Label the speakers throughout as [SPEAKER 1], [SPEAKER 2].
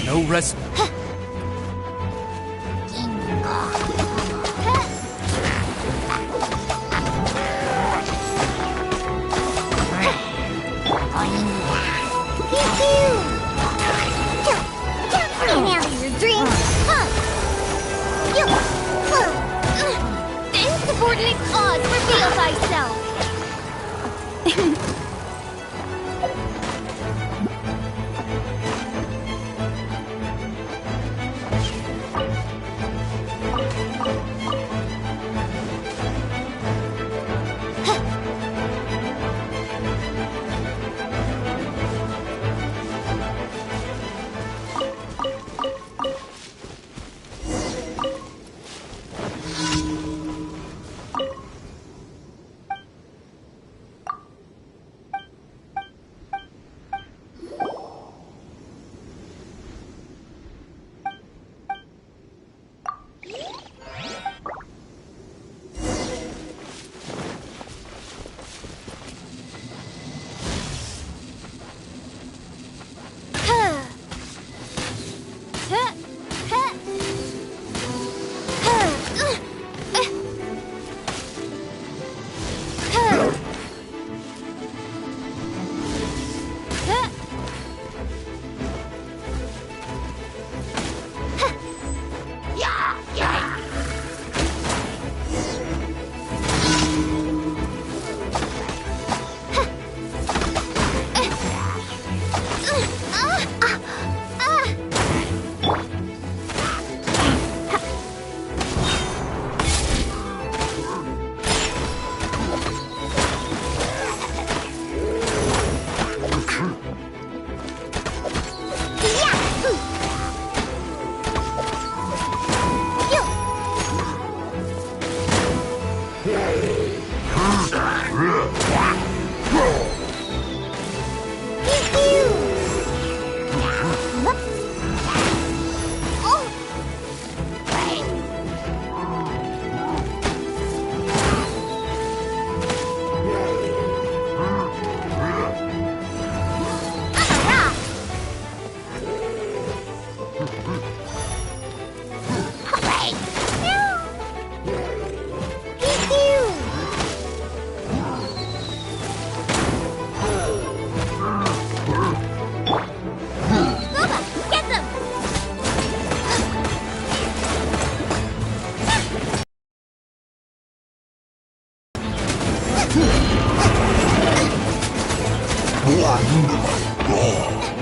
[SPEAKER 1] No rest.
[SPEAKER 2] Insubordinate odds, reveal thyself!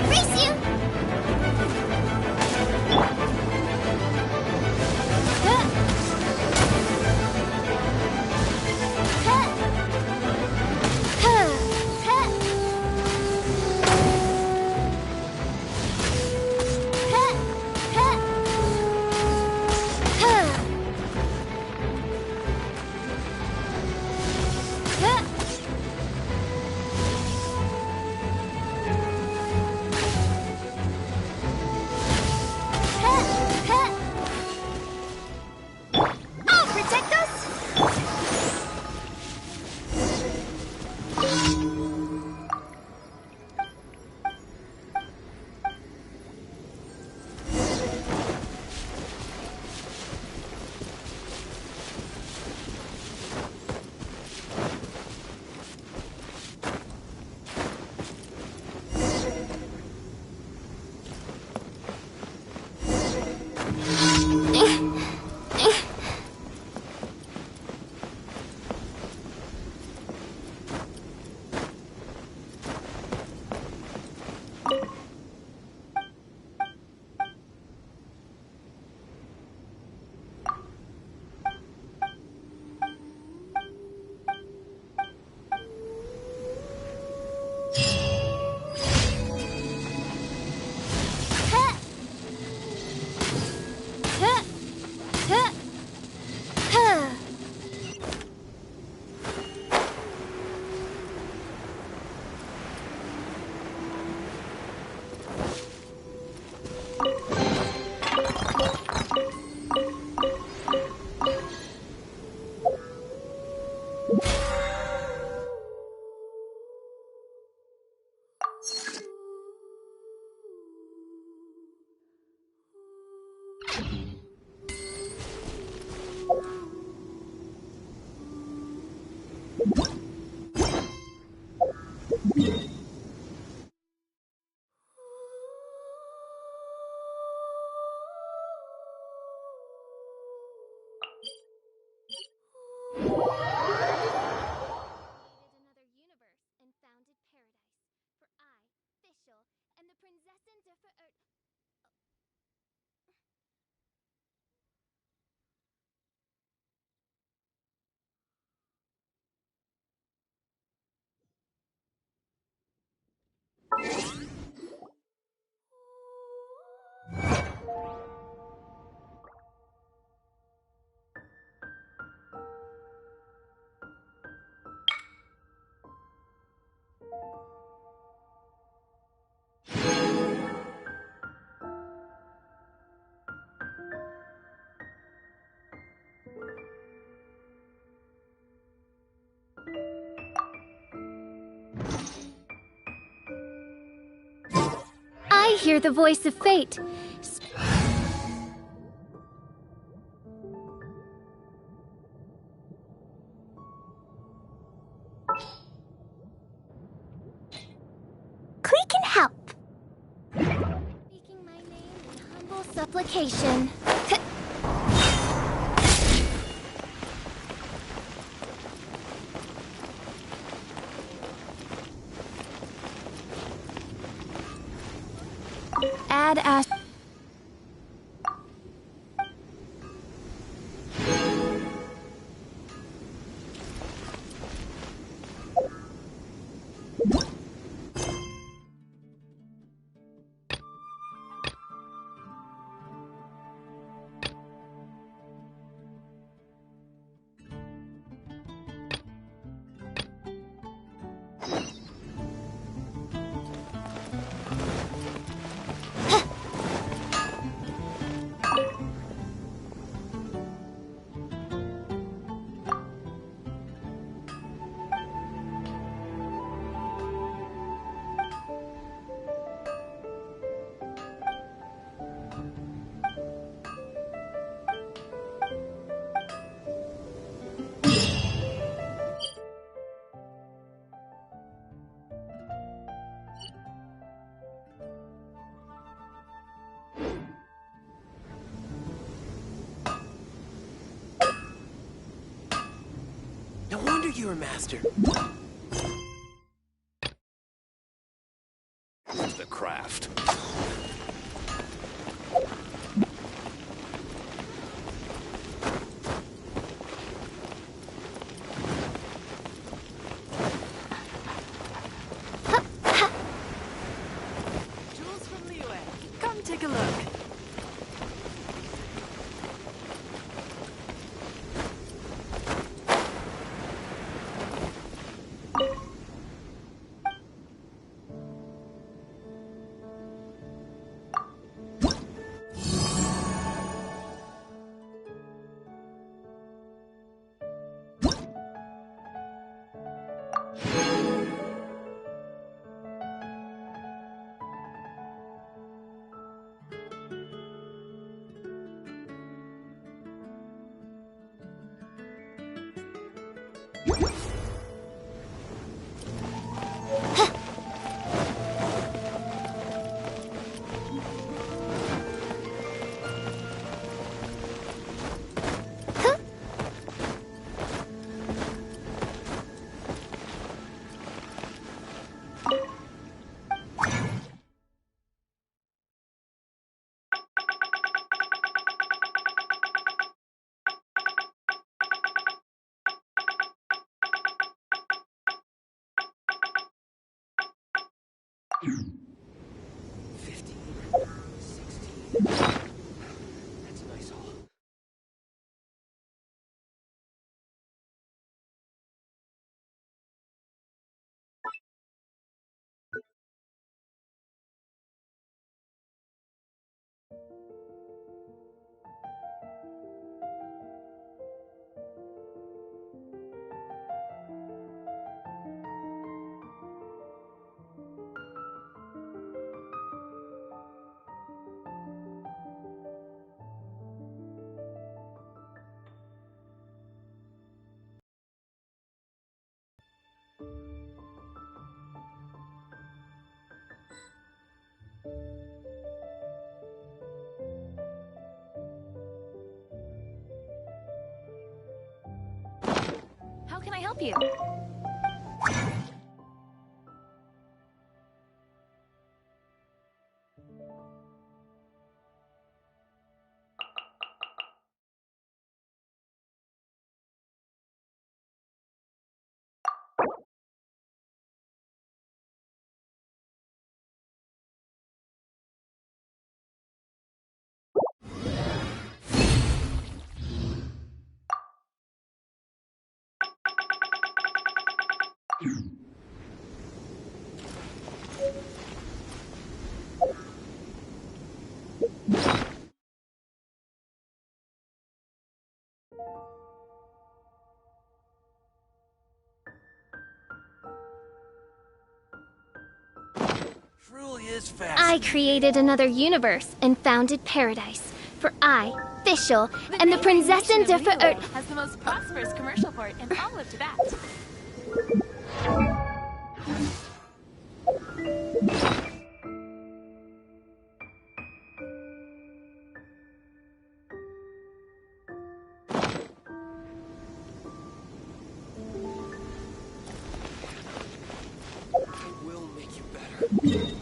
[SPEAKER 2] Race you! center for Earth. I hear the voice of fate. Click and help. Speaking my name in humble supplication. Add as.
[SPEAKER 1] No wonder you're a master. The craft.
[SPEAKER 3] Jules from Liyue. Come take a look.
[SPEAKER 1] That's a nice haul.
[SPEAKER 3] How can I help you?
[SPEAKER 1] Truly is
[SPEAKER 2] I
[SPEAKER 1] fascinating.
[SPEAKER 2] created another universe and founded paradise. For I, Fischl, and the Prinzessin der Verirrten.
[SPEAKER 3] Has the most prosperous commercial port in all of Tibet.
[SPEAKER 1] It will make you better.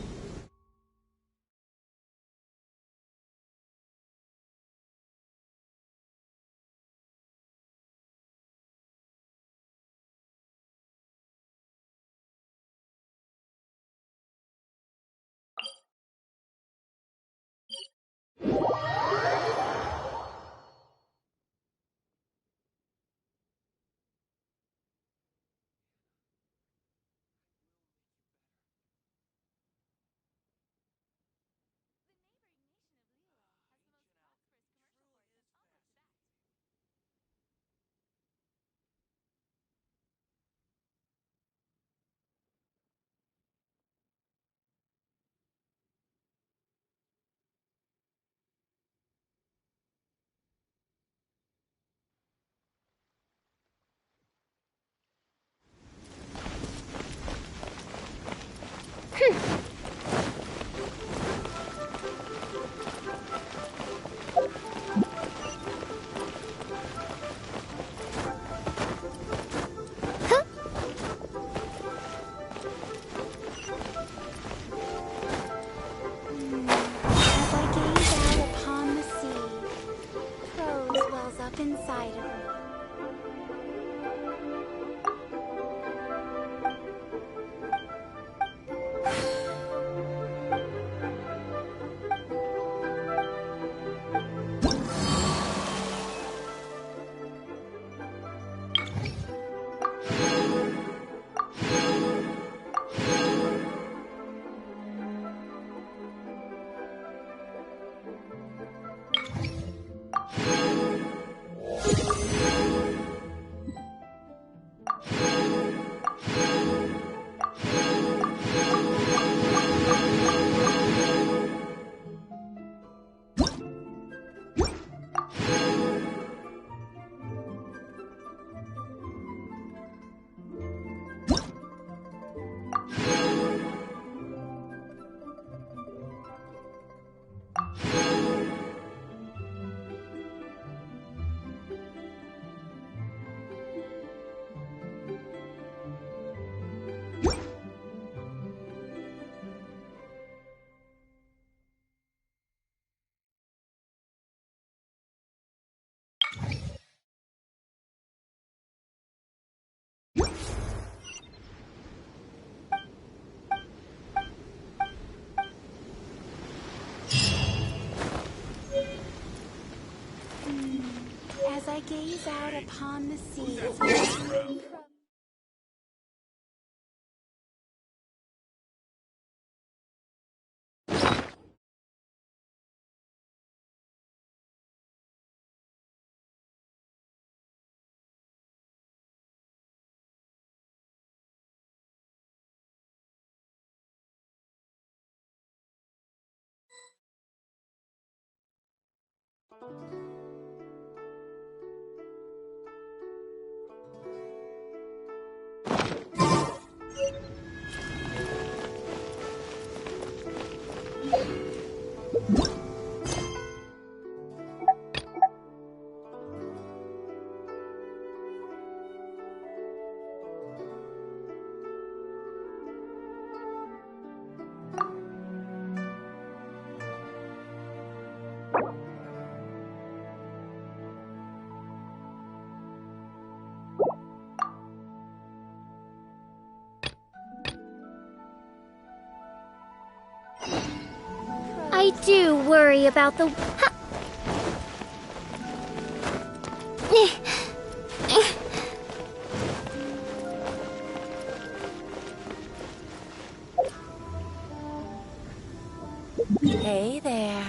[SPEAKER 4] As I gaze out upon the sea, prose wells up inside of me. As I gaze out upon the sea,
[SPEAKER 2] I do worry about the...
[SPEAKER 3] Hey there.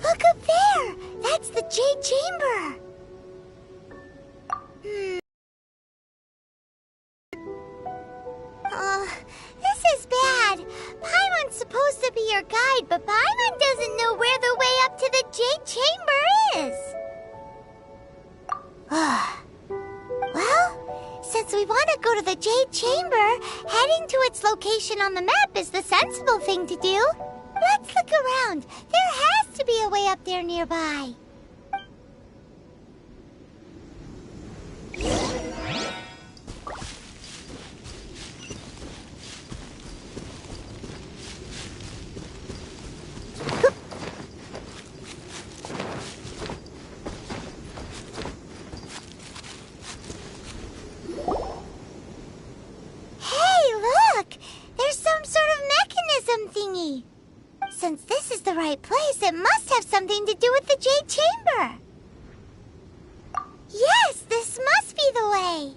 [SPEAKER 4] Look up there! That's the Jade Chamber! This is bad. Paimon's supposed to be your guide, but Paimon doesn't know where the way up to the Jade Chamber is. Well, since we want to go to the Jade Chamber, heading to its location on the map is the sensible thing to do. Let's look around. There has to be a way up there nearby. Hey, look! There's some sort of mechanism thingy. Since this is the right place, it must have something to do with the Jade Chamber. Yes, this must be the way.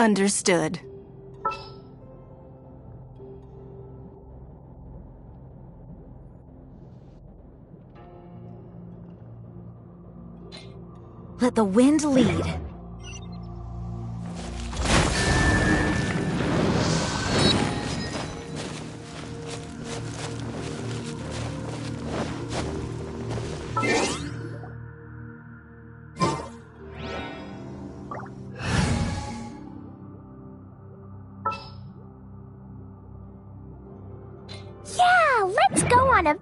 [SPEAKER 5] Understood. Let the wind lead.
[SPEAKER 2] Yeah, let's go on a...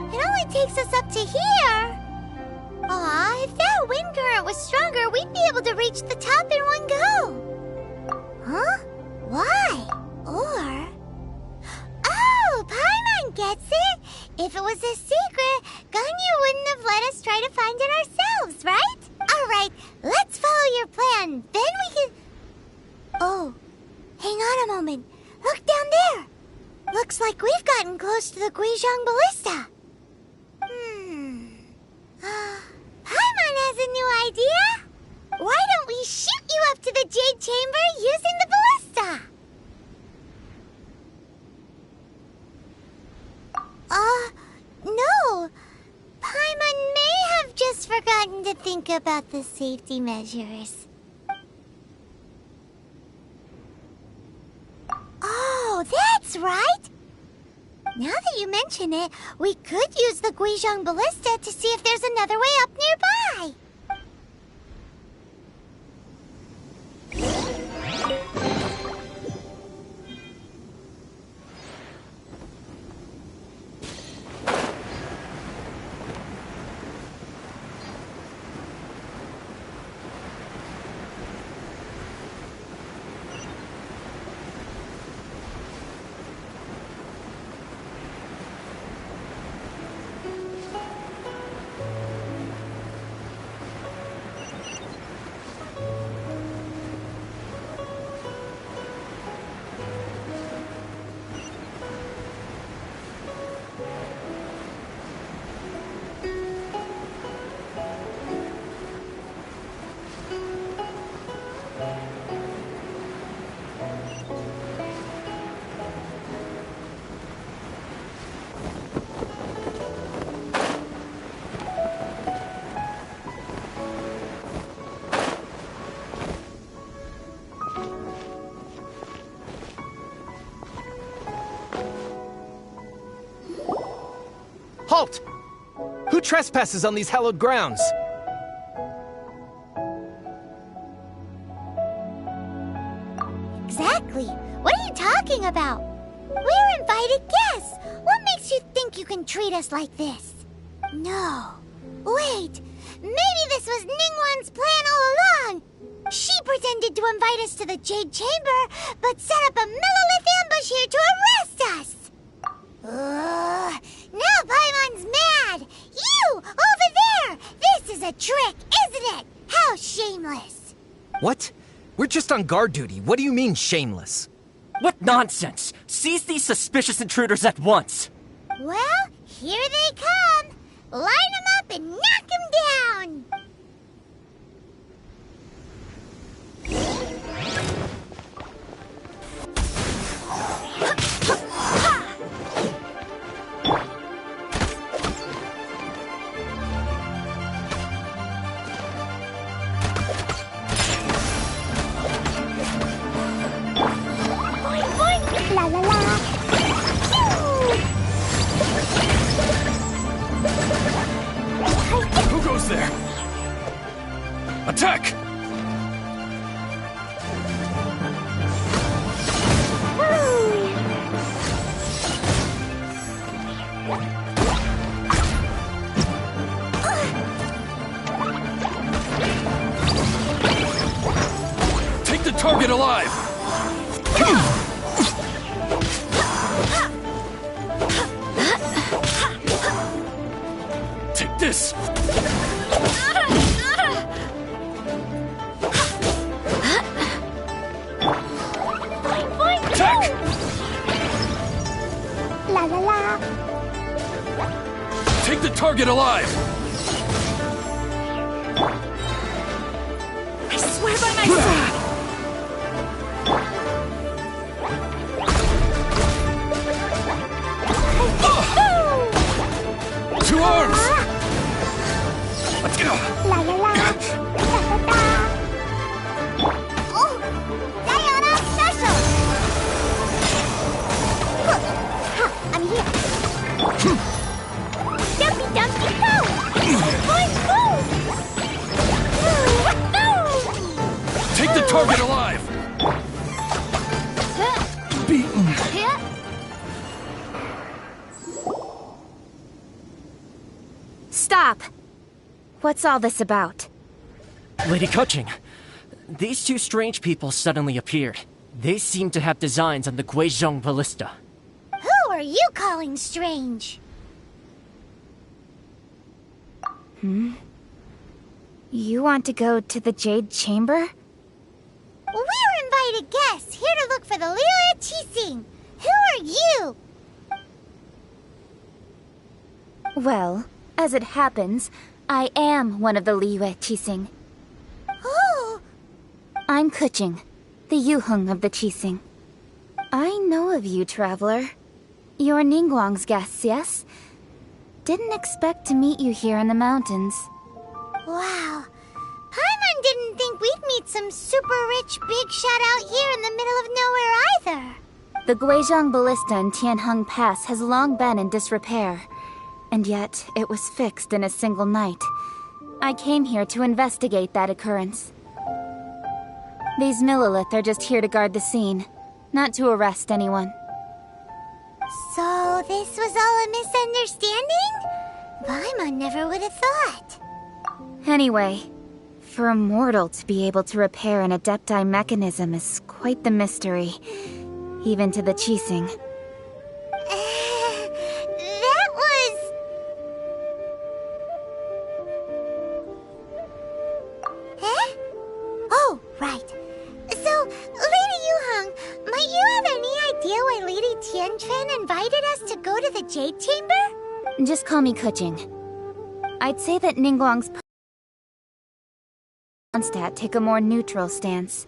[SPEAKER 4] It only takes us up to here. Aw, if that wind current was stronger, we'd be able to reach the top in one go. Huh? Why? Or... Oh, Paimon gets it! If it was a secret, Ganyu wouldn't have let us try to find it ourselves, right? Alright, let's follow your plan. Then we can... Oh, hang on a moment. Look down there. Looks like we've gotten close to the Guizhong Ballista. Paimon has a new idea. Why don't we shoot you up to the Jade Chamber using the ballista? No. Paimon may have just forgotten to think about the safety measures. Oh, that's right. Now that you mention it, we could use the Guizhong Ballista to see if there's another way up nearby.
[SPEAKER 1] Halt! Who trespasses on these hallowed grounds?
[SPEAKER 4] Exactly. What are you talking about? We're invited guests. What makes you think you can treat us like this? No. Wait. Maybe this was Ningguang's plan all along. She pretended to invite us to the Jade Chamber, but set up a Millilith ambush here to arrest us. Now Paimon's mad. You, over there. This is a trick, isn't it? How shameless.
[SPEAKER 1] What? We're just on guard duty. What do you mean, shameless?
[SPEAKER 6] What nonsense! Seize these suspicious intruders at once!
[SPEAKER 4] Well, here they come. Line them up and knock them down.
[SPEAKER 2] La la la.
[SPEAKER 1] Who goes there?
[SPEAKER 7] Take the target alive!
[SPEAKER 3] I swear by my sword!
[SPEAKER 7] Two arms!
[SPEAKER 4] La la la. Da, da, da. Oh, Diana special. Ha, I'm here. Dumpy dumpy go. Boing boom.
[SPEAKER 7] Take the target alive! Beaten.
[SPEAKER 5] Stop! What's all this about?
[SPEAKER 6] Lady Kuching, these two strange people suddenly appeared. They seem to have designs on the Guizhong ballista.
[SPEAKER 4] Who are you calling strange?
[SPEAKER 5] You want to go to the Jade Chamber?
[SPEAKER 4] We're invited guests here to look for the Liu Qixing. Who are you?
[SPEAKER 5] Well, as it happens, I am one of the Liu Qixing.
[SPEAKER 4] Oh,
[SPEAKER 5] I'm Kuching, the Yuheng of the Qixing. I know of you, traveler. You're Ningguang's guests, yes? Didn't expect to meet you here in the mountains.
[SPEAKER 4] wow. Paimon didn't think we'd meet some super rich big shot out here in the middle of nowhere either.
[SPEAKER 5] The Guizhong ballista in Tianheng Pass has long been in disrepair, and yet it was fixed in a single night. I came here to investigate that occurrence. These Millilith are just here to guard the scene, not to arrest anyone.
[SPEAKER 4] So this was all a misunderstanding? Paimon never would have thought.
[SPEAKER 5] Anyway, for a mortal to be able to repair an Adepti mechanism is quite the mystery, even to the Qixing.
[SPEAKER 4] That was... Eh? Oh, right. So, Lady Yuheng, might you have any idea why Lady Tianquan invited us to go to the Jade Chamber?
[SPEAKER 5] Just call me Kuching. I'd say that Ningguang's Mondstadt take a more neutral stance,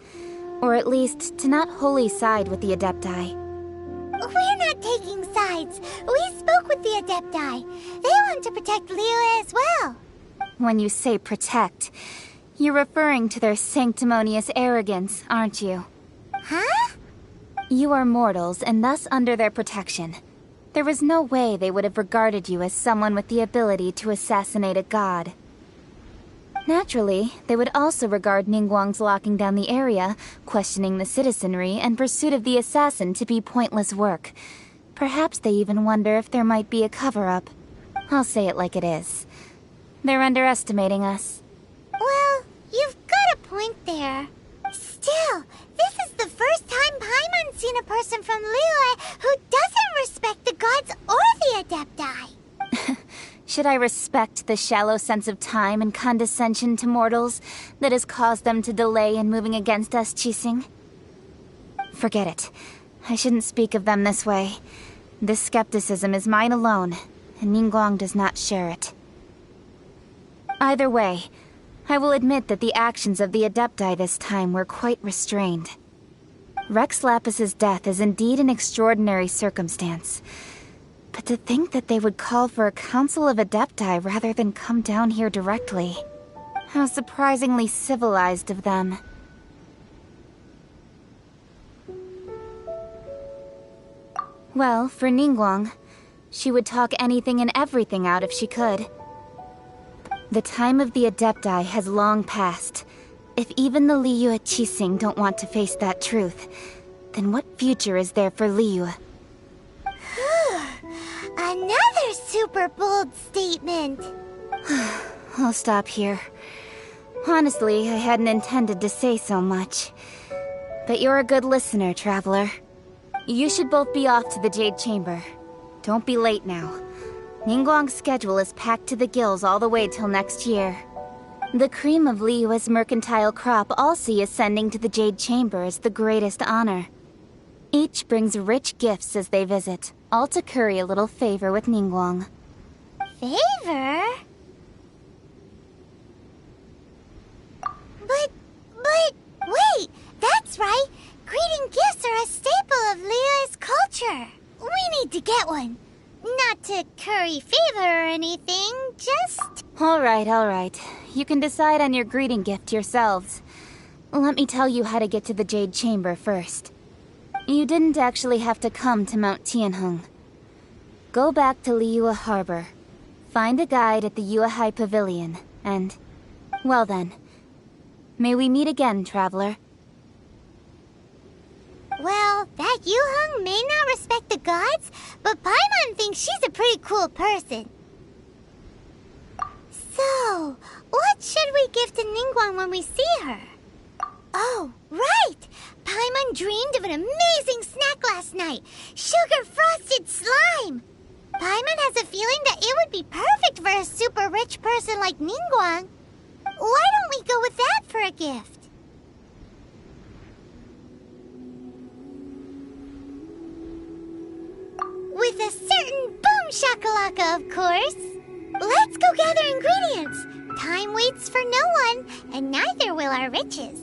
[SPEAKER 5] or at least to not wholly side with the Adepti.
[SPEAKER 4] We're not taking sides. We spoke with the Adepti. They want to protect Liyue as well.
[SPEAKER 5] When you say protect, you're referring to their sanctimonious arrogance, aren't you?
[SPEAKER 4] Huh?
[SPEAKER 5] You are mortals and thus under their protection. There was no way they would have regarded you as someone with the ability to assassinate a god. Naturally, they would also regard Ningguang's locking down the area, questioning the citizenry, and pursuit of the assassin to be pointless work. Perhaps they even wonder if there might be a cover-up. I'll say it like it is. They're underestimating us.
[SPEAKER 4] Well, you've got a point there. Still, this is the first time Paimon's seen a person from Liyue who doesn't respect the gods or the Adepti.
[SPEAKER 5] Should I respect the shallow sense of time and condescension to mortals that has caused them to delay in moving against us, Qixing? Forget it. I shouldn't speak of them this way. This skepticism is mine alone, and Ningguang does not share it. Either way, I will admit that the actions of the Adepti this time were quite restrained. Rex Lapis's death is indeed an extraordinary circumstance. But to think that they would call for a council of Adepti rather than come down here directly. How surprisingly civilized of them. Well, for Ningguang, she would talk anything and everything out if she could. The time of the Adepti has long passed. If even the Liyue Qixing don't want to face that truth, then what future is there for Liyue?
[SPEAKER 4] Another super bold statement.
[SPEAKER 5] I'll stop here. Honestly, I hadn't intended to say so much. But you're a good listener, traveler. You should both be off to the Jade Chamber. Don't be late now. Ningguang's schedule is packed to the gills all the way till next year. The cream of Liyue's mercantile crop all see ascending to the Jade Chamber as the greatest honor. Each brings rich gifts as they visit, all to curry a little favor with Ningguang.
[SPEAKER 4] Favor? But, wait, that's right. Greeting gifts are a staple of Leah's culture. We need to get one. Not to curry favor or anything, just...
[SPEAKER 5] All right. You can decide on your greeting gift yourselves. Let me tell you how to get to the Jade Chamber first. You didn't actually have to come to Mount Tianheng. Go back to Liyue Harbor. Find a guide at the Yuehai Pavilion, and... well then. May we meet again, traveler.
[SPEAKER 4] Well, that Yuheng may not respect the gods, but Paimon thinks she's a pretty cool person. So, what should we give to Ningguang when we see her? Oh, right! Paimon dreamed of an amazing snack last night! Sugar-frosted slime! Paimon has a feeling that it would be perfect for a super rich person like Ningguang. Why don't we go with that for a gift? With a certain boom shakalaka, of course. Let's go gather ingredients. Time waits for no one, and neither will our riches.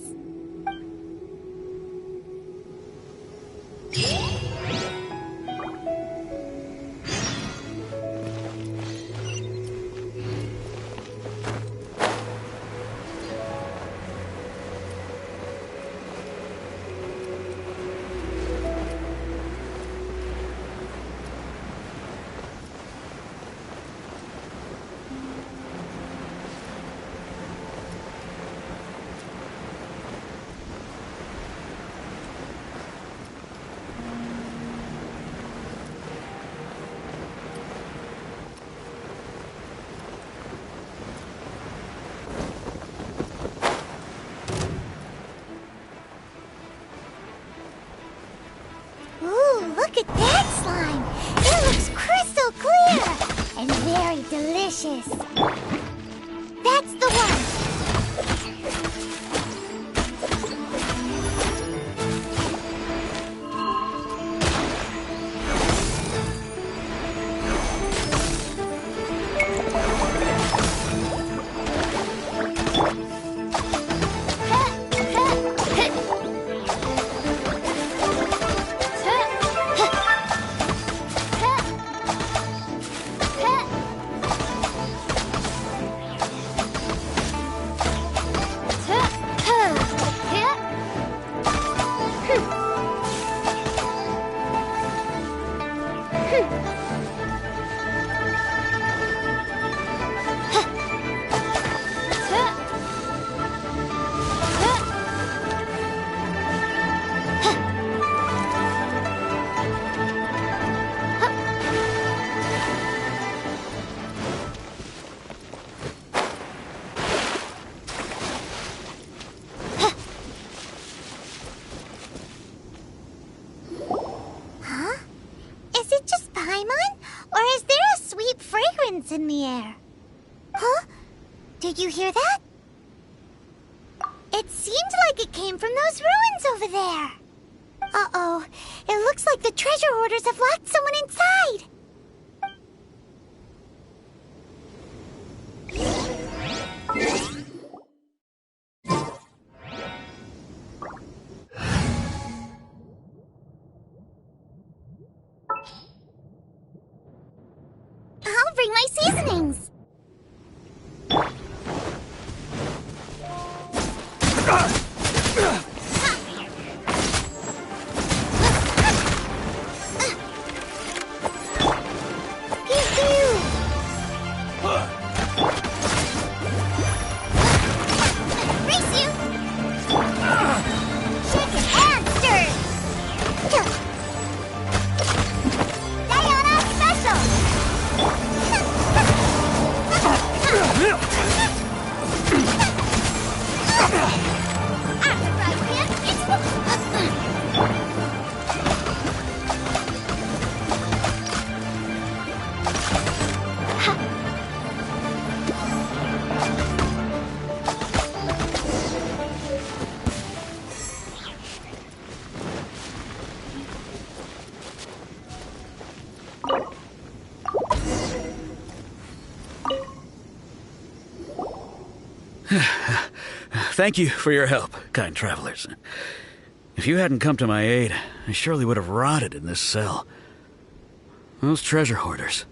[SPEAKER 4] Look at that slime! It looks crystal clear! And very delicious. That's the one! In the air. Huh? Did you hear that? It seemed like it came from those ruins over there. Uh-oh. It looks like the treasure hoarders have locked someone inside. I'll bring my seasonings.
[SPEAKER 8] Thank you for your help, kind travelers. If you hadn't come to my aid, I surely would have rotted in this cell. Those treasure hoarders.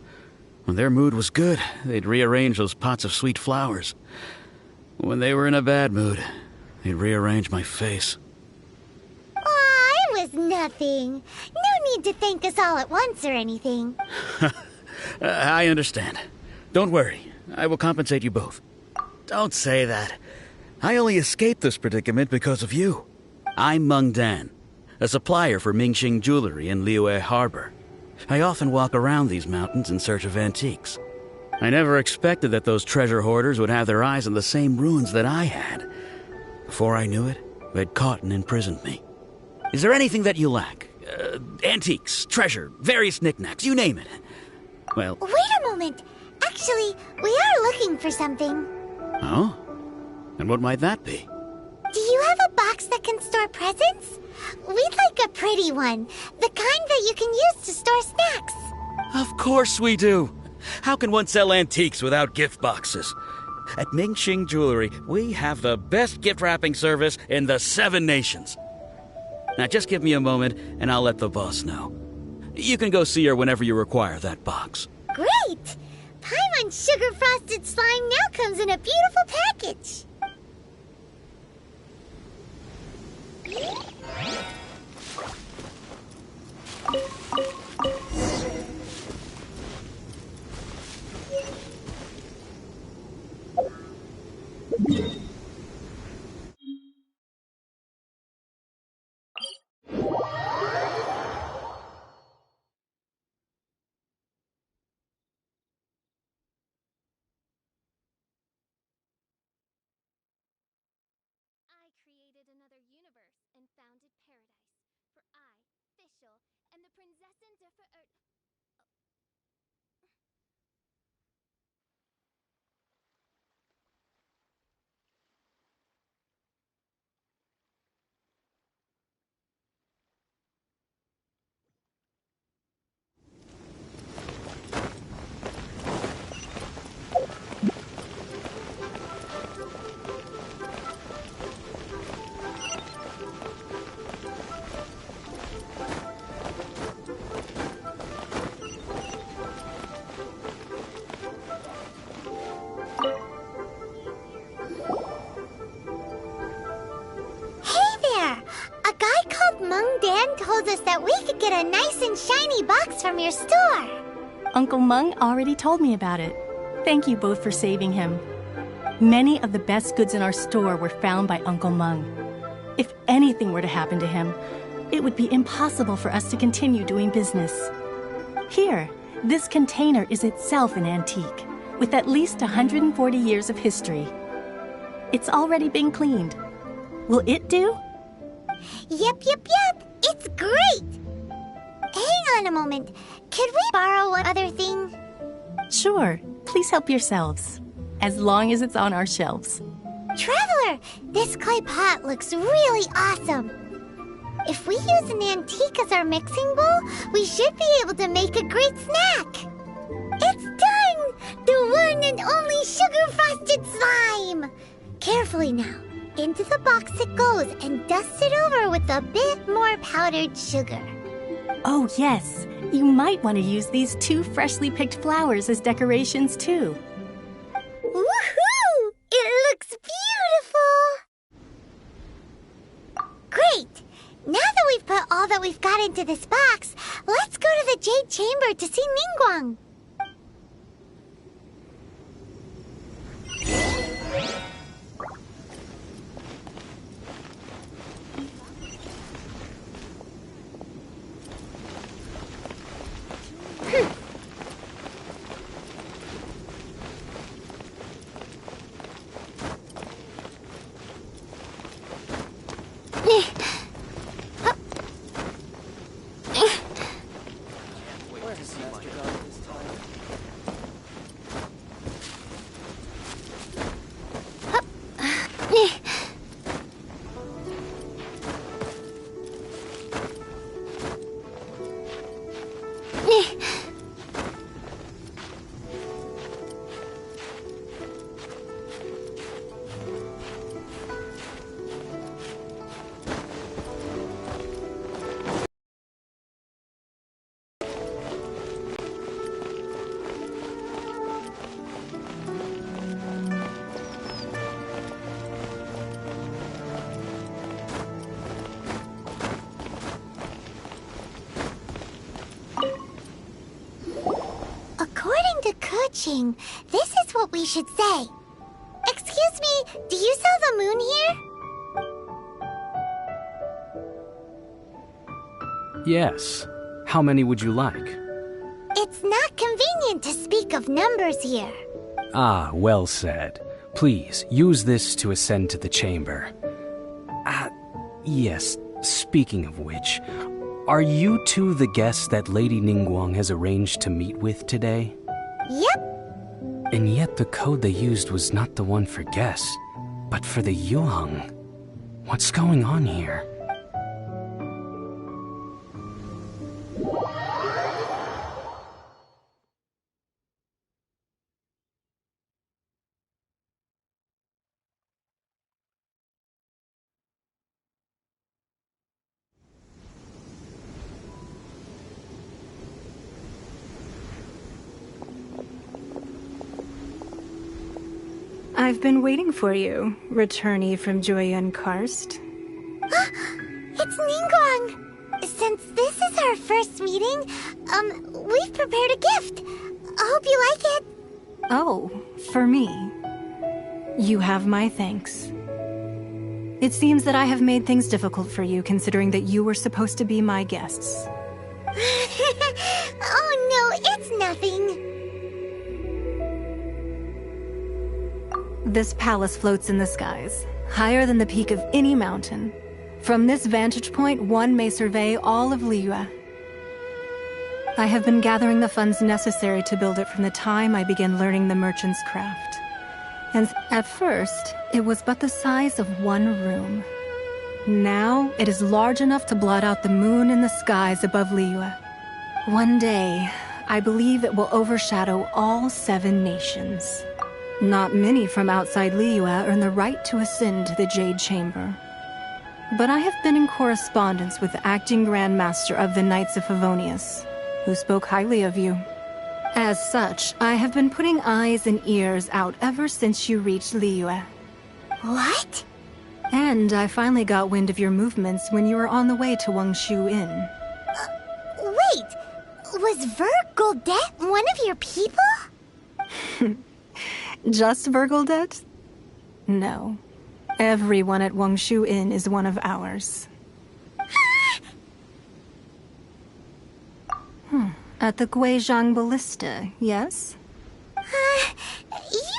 [SPEAKER 8] When their mood was good, they'd rearrange those pots of sweet flowers. When they were in a bad mood, they'd rearrange my face.
[SPEAKER 4] Aw, it was nothing. No need to thank us all at once or anything.
[SPEAKER 8] I understand. Don't worry. I will compensate you both. Don't say that. I only escaped this predicament because of you. I'm Meng Dan, a supplier for Mingxing jewelry in Liyue Harbor. I often walk around these mountains in search of antiques. I never expected that those treasure hoarders would have their eyes on the same ruins that I had. Before I knew it, they'd caught and imprisoned me. Is there anything that you lack? Antiques, treasure, various knickknacks, you name it. Well...
[SPEAKER 4] Wait a moment. Actually, we are looking for something.
[SPEAKER 8] Oh? And what might that be?
[SPEAKER 4] Do you have a box that can store presents? We'd like a pretty one. The kind that you can use to store snacks.
[SPEAKER 8] Of course we do. How can one sell antiques without gift boxes? At Mingxing Jewelry, we have the best gift wrapping service in the 7 nations. Now just give me a moment and I'll let the boss know. You can go see her whenever you require that box.
[SPEAKER 4] Great! Paimon Sugar Frosted Slime now comes in a beautiful package.
[SPEAKER 2] I created another universe and founded paradise. For I, Fischl, and the Prinzessin der Verirrt...
[SPEAKER 4] told us that we could get a nice and shiny box from your store.
[SPEAKER 3] Uncle Meng already told me about it. Thank you both for saving him. Many of the best goods in our store were found by Uncle Meng. If anything were to happen to him, it would be impossible for us to continue doing business. Here, this container is itself an antique, with at least 140 years of history. It's already been cleaned. Will it do?
[SPEAKER 4] Yep. It's great! Hang on a moment. Could we borrow one other thing?
[SPEAKER 3] Sure. Please help yourselves. As long as it's on our shelves.
[SPEAKER 4] Traveler, this clay pot looks really awesome. If we use an antique as our mixing bowl, we should be able to make a great snack. It's done! The one and only sugar-frosted slime! Carefully now. Into the box it goes and dust it over with a bit more powdered sugar.
[SPEAKER 3] Oh, yes. You might want to use these 2 freshly picked flowers as decorations, too.
[SPEAKER 4] Woohoo! It looks beautiful! Great! Now that we've put all that we've got into this box, let's go to the Jade Chamber to see Ningguang. going to Kuching, this is what we should say. Excuse me, do you sell the moon here?
[SPEAKER 9] Yes. How many would you like?
[SPEAKER 4] It's not convenient to speak of numbers here.
[SPEAKER 9] Ah, well said. Please, use this to ascend to the chamber. Yes, speaking of which, are you two the guests that Lady Ningguang has arranged to meet with today?
[SPEAKER 4] Yep.
[SPEAKER 9] And yet the code they used was not the one for guests, but for the Yuheng. What's going on here?
[SPEAKER 3] I've been waiting for you, returnee from Joyun Karst.
[SPEAKER 4] It's Ningguang! Since this is our first meeting, we've prepared a gift. I hope you like it.
[SPEAKER 3] Oh, for me. You have my thanks. It seems that I have made things difficult for you, considering that you were supposed to be my guests.
[SPEAKER 4] Oh no, it's nothing.
[SPEAKER 3] This palace floats in the skies, higher than the peak of any mountain. From this vantage point, one may survey all of Liyue. I have been gathering the funds necessary to build it from the time I began learning the merchant's craft. And at first, it was but the size of one room. Now, it is large enough to blot out the moon in the skies above Liyue. One day, I believe it will overshadow all 7 nations. Not many from outside Liyue earn the right to ascend to the Jade Chamber. But I have been in correspondence with the acting Grand Master of the Knights of Favonius, who spoke highly of you. As such, I have been putting eyes and ears out ever since you reached Liyue.
[SPEAKER 4] What?
[SPEAKER 3] And I finally got wind of your movements when you were on the way to Wangshu Inn.
[SPEAKER 4] Wait, was Vergoldet one of your people?
[SPEAKER 3] Just Vergoldet? No. Everyone at Wangshu Inn is one of ours. At the Guizhang Ballista, yes?
[SPEAKER 4] You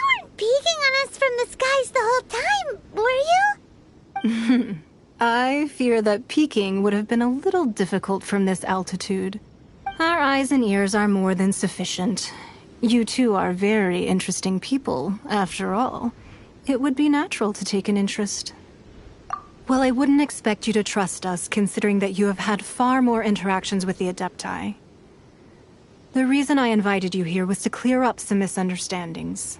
[SPEAKER 4] weren't peeking on us from the skies the whole time, were you?
[SPEAKER 3] I fear that peeking would have been a little difficult from this altitude. Our eyes and ears are more than sufficient. You two are very interesting people, after all. It would be natural to take an interest. Well, I wouldn't expect you to trust us, considering that you have had far more interactions with the Adepti. The reason I invited you here was to clear up some misunderstandings.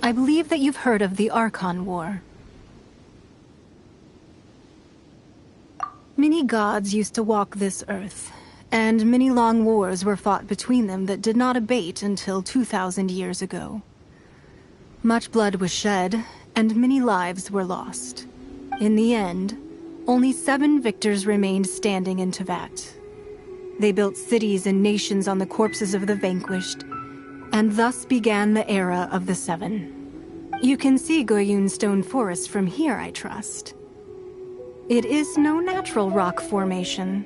[SPEAKER 3] I believe that you've heard of the Archon War. Many gods used to walk this earth, and many long wars were fought between them that did not abate until 2,000 years ago. Much blood was shed, and many lives were lost. In the end, only 7 victors remained standing in Tevat. They built cities and nations on the corpses of the vanquished, and thus began the era of the 7. You can see Goyun Stone Forest from here, I trust. It is no natural rock formation.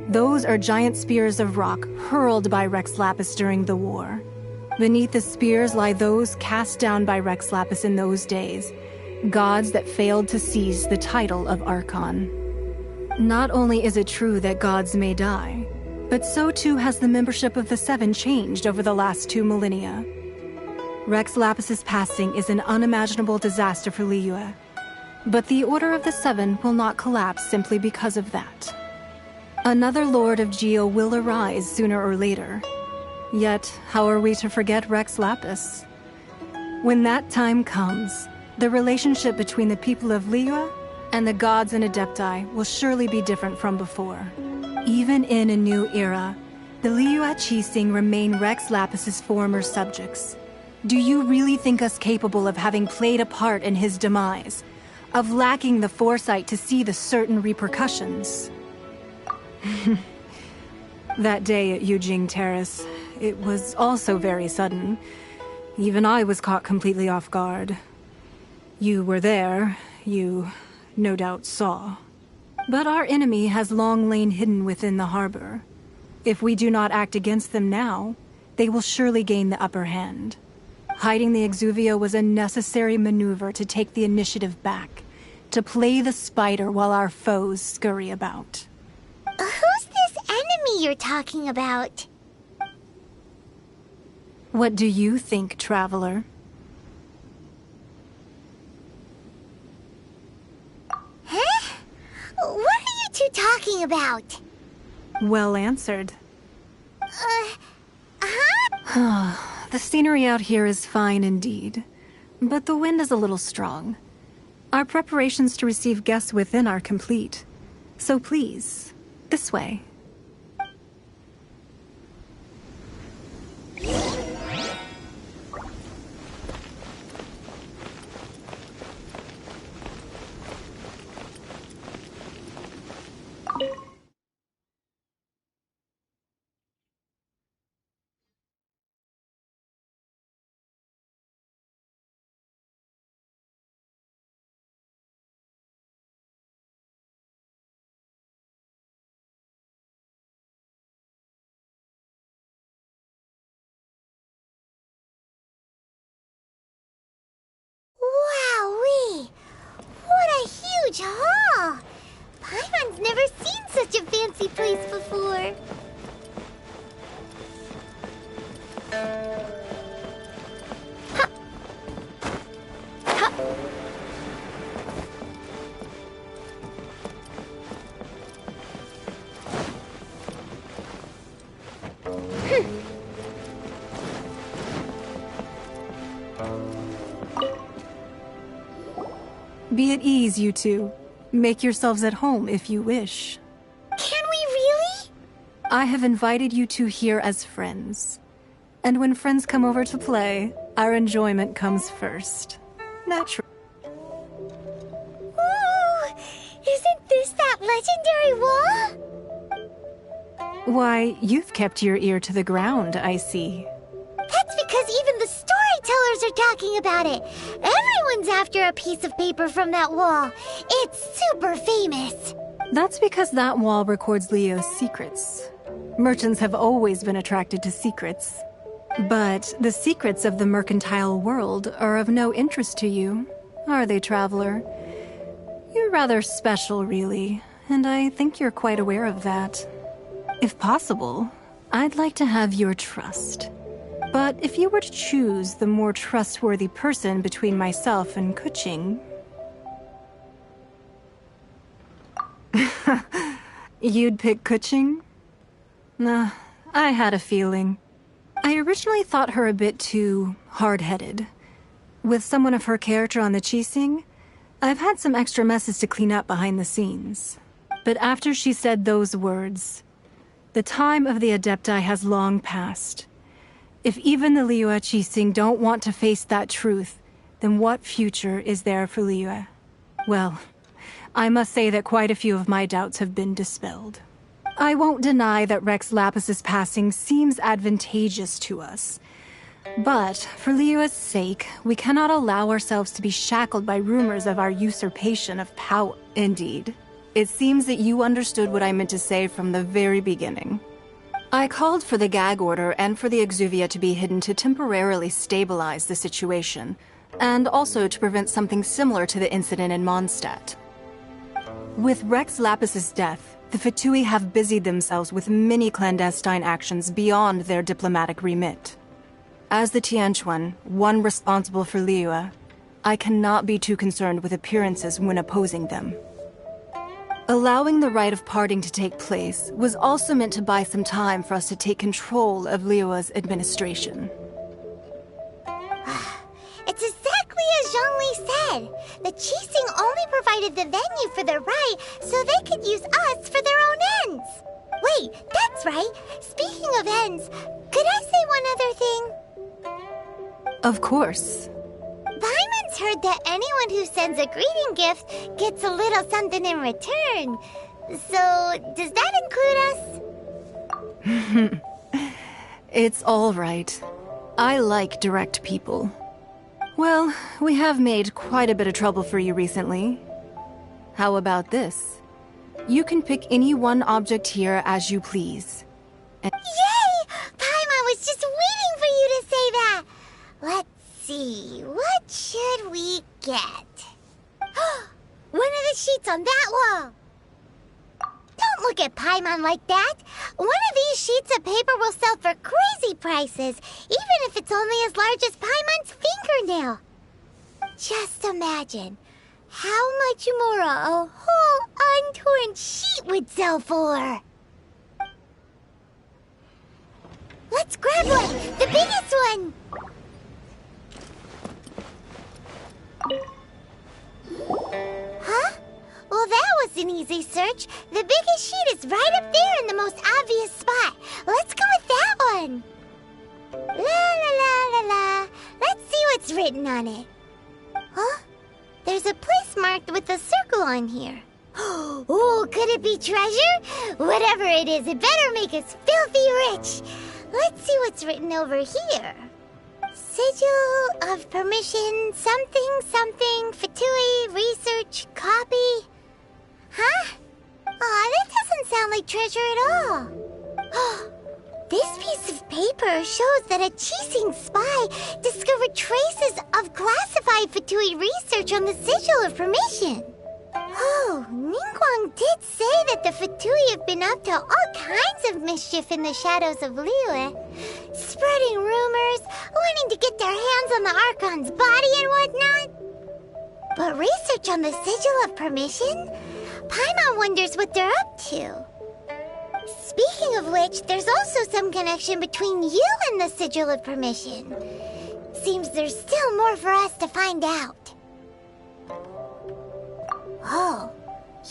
[SPEAKER 3] Those are giant spears of rock hurled by Rex Lapis during the war. Beneath the spears lie those cast down by Rex Lapis in those days, gods that failed to seize the title of Archon. Not only is it true that gods may die, but so too has the membership of the 7 changed over the last 2 millennia. Rex Lapis's passing is an unimaginable disaster for Liyue, but the Order of the 7 will not collapse simply because of that. Another Lord of Geo will arise sooner or later. Yet, how are we to forget Rex Lapis? When that time comes, the relationship between the people of Liyue and the gods and Adepti will surely be different from before. Even in a new era, the Liyue Qixing remain Rex Lapis's former subjects.
[SPEAKER 10] Do you really think us capable of having played a part in his demise? Of lacking the foresight to see the certain repercussions? That day at Yujing Terrace, it was also very sudden. Even I was caught completely off guard. You were there, you no doubt saw. But our enemy has long lain hidden within the harbor. If we do not act against them now, they will surely gain the upper hand. Hiding the Exuvia was a necessary maneuver to take the initiative back, to play the spider while our foes scurry about.
[SPEAKER 4] Who's this enemy you're talking about?
[SPEAKER 10] What do you think, traveler?
[SPEAKER 4] Huh? What are you two talking about?
[SPEAKER 10] Well answered.
[SPEAKER 4] Huh?
[SPEAKER 10] The scenery out here is fine indeed, but the wind is a little strong. Our preparations to receive guests within are complete. So please, this way.
[SPEAKER 4] Wowee! What a huge hall! Paimon's never seen such a fancy place before. Ha! Ha!
[SPEAKER 10] Be at ease, you two. Make yourselves at home if you wish.
[SPEAKER 4] Can we really?
[SPEAKER 10] I have invited you two here as friends. And when friends come over to play, our enjoyment comes first. Naturally.
[SPEAKER 4] Ooh! Isn't this that legendary wall?
[SPEAKER 10] Why, you've kept your ear to the ground, I see.
[SPEAKER 4] That's because even the storytellers are talking about it. Everyone's after a piece of paper from that wall. It's super famous.
[SPEAKER 10] That's because that wall records Leo's secrets. Merchants have always been attracted to secrets. But the secrets of the mercantile world are of no interest to you, are they, traveler? You're rather special, really, and I think you're quite aware of that. If possible, I'd like to have your trust. But if you were to choose the more trustworthy person between myself and Kuching... You'd pick Kuching? Nah, I had a feeling. I originally thought her a bit too hard-headed. With someone of her character on the Qixing, I've had some extra messes to clean up behind the scenes. But after she said those words, the time of the Adepti has long passed. If even the Liyue Qixing don't want to face that truth, then what future is there for Liyue? Well, I must say that quite a few of my doubts have been dispelled. I won't deny that Rex Lapis's passing seems advantageous to us. But, for Liyue's sake, we cannot allow ourselves to be shackled by rumors of our usurpation of power. Indeed. It seems that you understood what I meant to say from the very beginning. I called for the gag order and for the Exuvia to be hidden to temporarily stabilize the situation, and also to prevent something similar to the incident in Mondstadt. With Rex Lapis's death, the Fatui have busied themselves with many clandestine actions beyond their diplomatic remit. As the Tianquan, one responsible for Liyue, I cannot be too concerned with appearances when opposing them. Allowing the rite of parting to take place was also meant to buy some time for us to take control of Liyue's administration.
[SPEAKER 4] It's exactly as Zhongli said. The Qixing only provided the venue for the rite so they could use us for their own ends. Wait, that's right. Speaking of ends, could I say one other thing?
[SPEAKER 10] Of course.
[SPEAKER 4] Paimon's heard that anyone who sends a greeting gift gets a little something in return. So, does that include us?
[SPEAKER 10] It's all right. I like direct people. Well, we have made quite a bit of trouble for you recently. How about this? You can pick any one object here as you please.
[SPEAKER 4] Yay! Paimon was just waiting for you to say that! Let's see, what should we get? One of the sheets on that wall! Don't look at Paimon like that! One of these sheets of paper will sell for crazy prices, even if it's only as large as Paimon's fingernail. Just imagine how much more a whole untorn sheet would sell for. Let's grab one! The biggest one! Huh? Well, that was an easy search. The biggest sheet is right up there in the most obvious spot. Let's go with that one. La la la la la. Let's see what's written on it. Huh? There's a place marked with a circle on here. Oh, could it be treasure? Whatever it is, it better make us filthy rich. Let's see what's written over here. Sigil of permission, something, something, Fatui, research, copy. Huh? Aw, that doesn't sound like treasure at all. This piece of paper shows that a Qixing spy discovered traces of classified Fatui research on the Sigil of Permission. Oh, Ningguang did say that the Fatui have been up to all kinds of mischief in the shadows of Liyue, spreading rumors, wanting to get their hands on the Archon's body and whatnot. But research on the Sigil of Permission? Paimon wonders what they're up to. Speaking of which, there's also some connection between you and the Sigil of Permission. Seems there's still more for us to find out. Oh,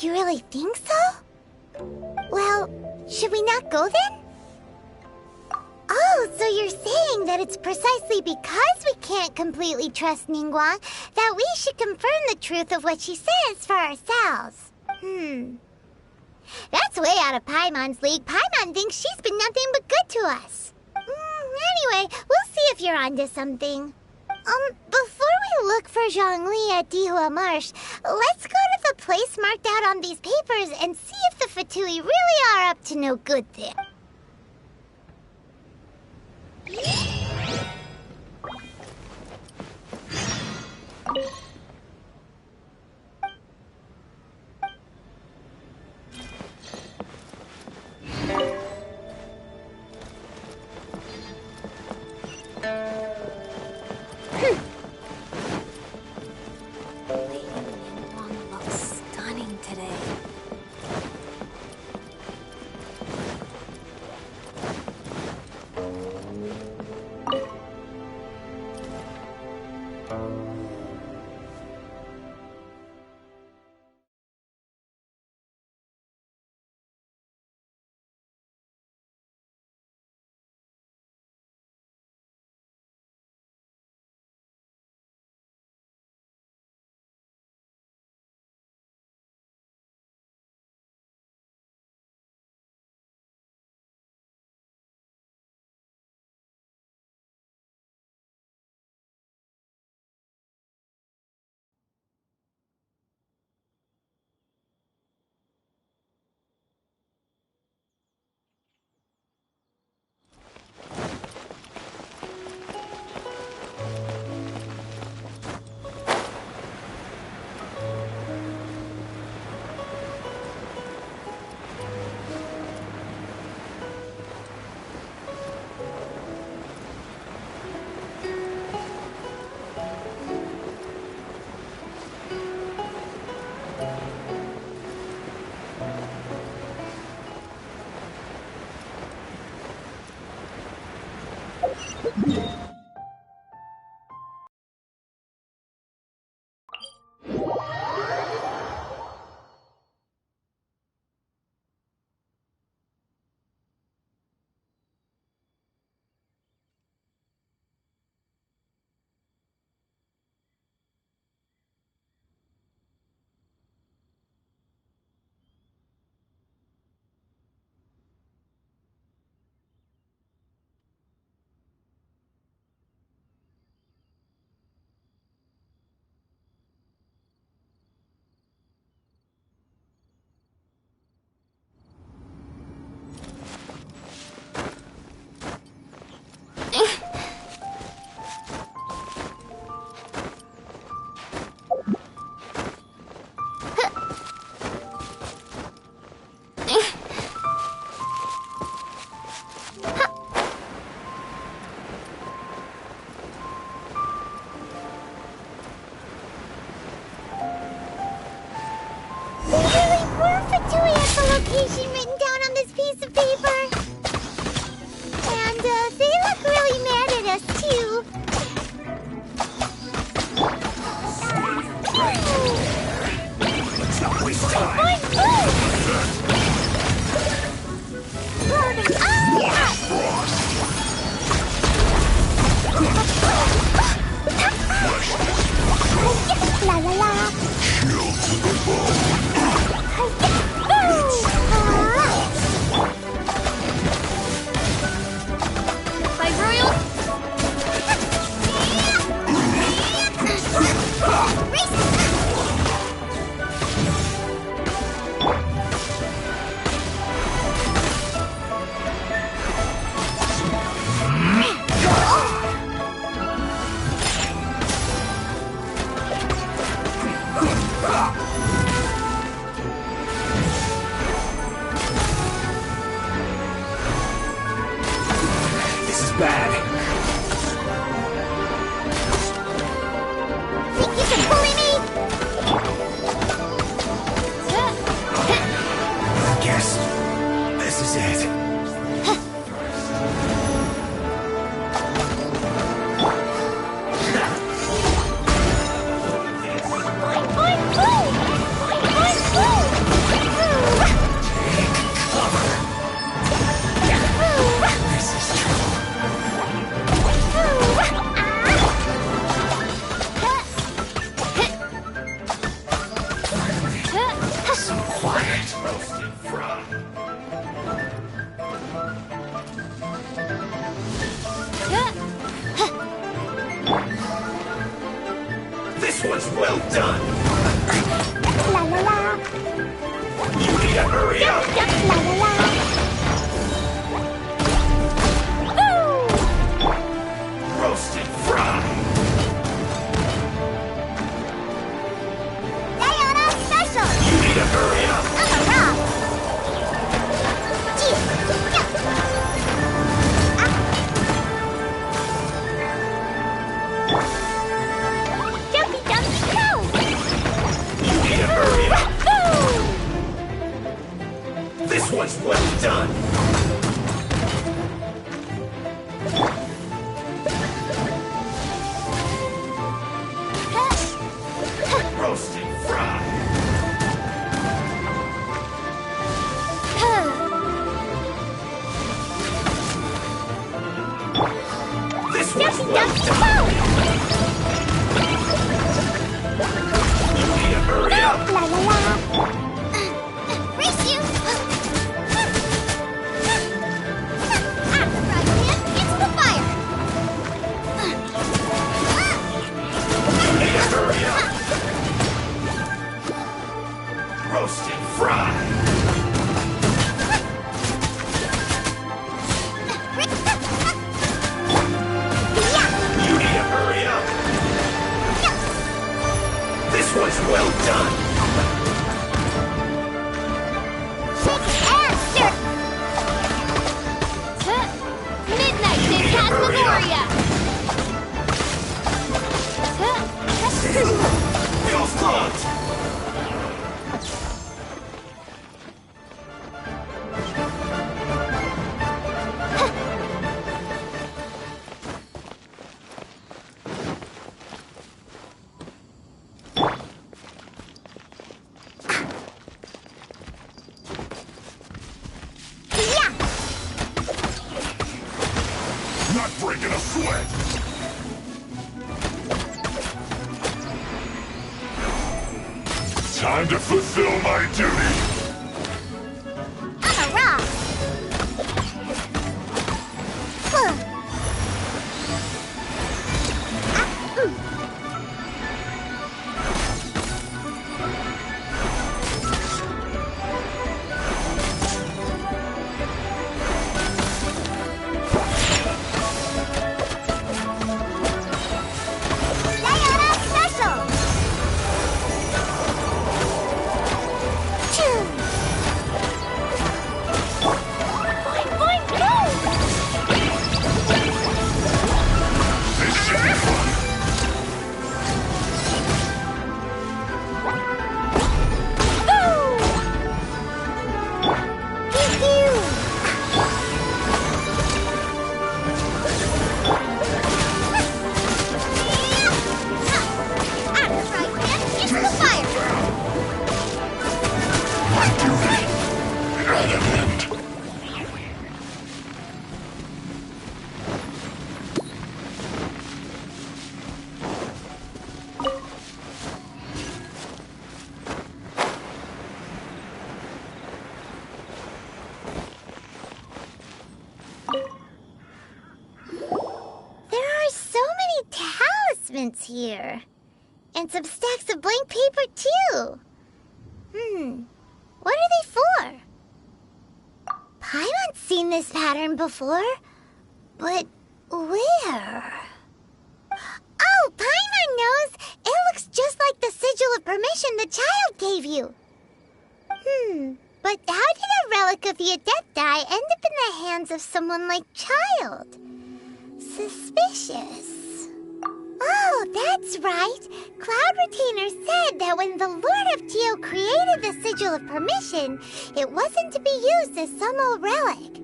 [SPEAKER 4] you really think so? Well, should we not go then? Oh, so you're saying that it's precisely because we can't completely trust Ningguang that we should confirm the truth of what she says for ourselves. That's way out of Paimon's league. Paimon thinks she's been nothing but good to us. Anyway, we'll see if you're onto something. Before we look for Zhongli at Dihua Marsh, let's go to the place marked out on these papers and see if the Fatui really are up to no good there. information written down on this piece of paper. And they look really mad at us, too.
[SPEAKER 7] Let's not waste time.
[SPEAKER 4] La la la.
[SPEAKER 7] Chill to the bone.
[SPEAKER 2] By Royal.
[SPEAKER 7] This is bad.
[SPEAKER 4] Think you can bully me?
[SPEAKER 7] I guess this is it. This is trouble. So quiet. Roasted frog. This one's well done.
[SPEAKER 4] La la la.
[SPEAKER 7] You need to hurry up.
[SPEAKER 4] La la la.
[SPEAKER 7] Roasted fry.
[SPEAKER 4] Diana special.
[SPEAKER 7] You need to hurry up.
[SPEAKER 4] I'm a rock. Gee. Jumpy jumpy go.
[SPEAKER 7] You need to hurry up. This one's well done. Roasted fry. This one's well done. You need to hurry up.
[SPEAKER 4] La la la. Race you. I'm the frying pan. It's the fire.
[SPEAKER 7] You need to hurry up. Roasted fry. You need to hurry up. This one's well done.
[SPEAKER 2] Midnight
[SPEAKER 7] You need to hurry up.
[SPEAKER 2] Phantasmagoria.
[SPEAKER 7] Wheels locked. Not breaking a sweat. Time to fulfill my duty.
[SPEAKER 4] I'm a rock. Diana special. talismans here. And some stacks of blank paper, too. What are they for? Paimon's seen this pattern before. But where? Oh, Paimon knows! It looks just like the sigil of permission the child gave you. But how did a relic of the Adepti end up in the hands of someone like Child? Suspicious. Oh, that's right. Cloud Retainer said that when the Lord of Geo created the Sigil of Permission, it wasn't to be used as some old relic.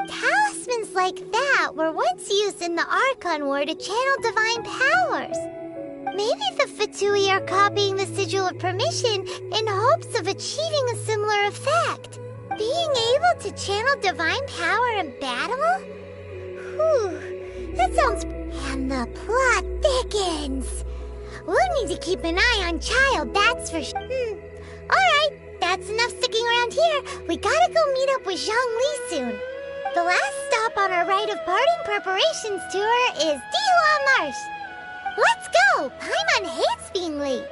[SPEAKER 4] Talismans like that were once used in the Archon War to channel divine powers. Maybe the Fatui are copying the Sigil of Permission in hopes of achieving a similar effect. Being able to channel divine power in battle? Whew, that sounds... And the plot thickens. We'll need to keep an eye on Child, that's for sure. Alright, that's enough sticking around here. We gotta go meet up with Zhongli soon. The last stop on our rite of parting preparations tour is Dihua Marsh. Let's go! Paimon hates being late.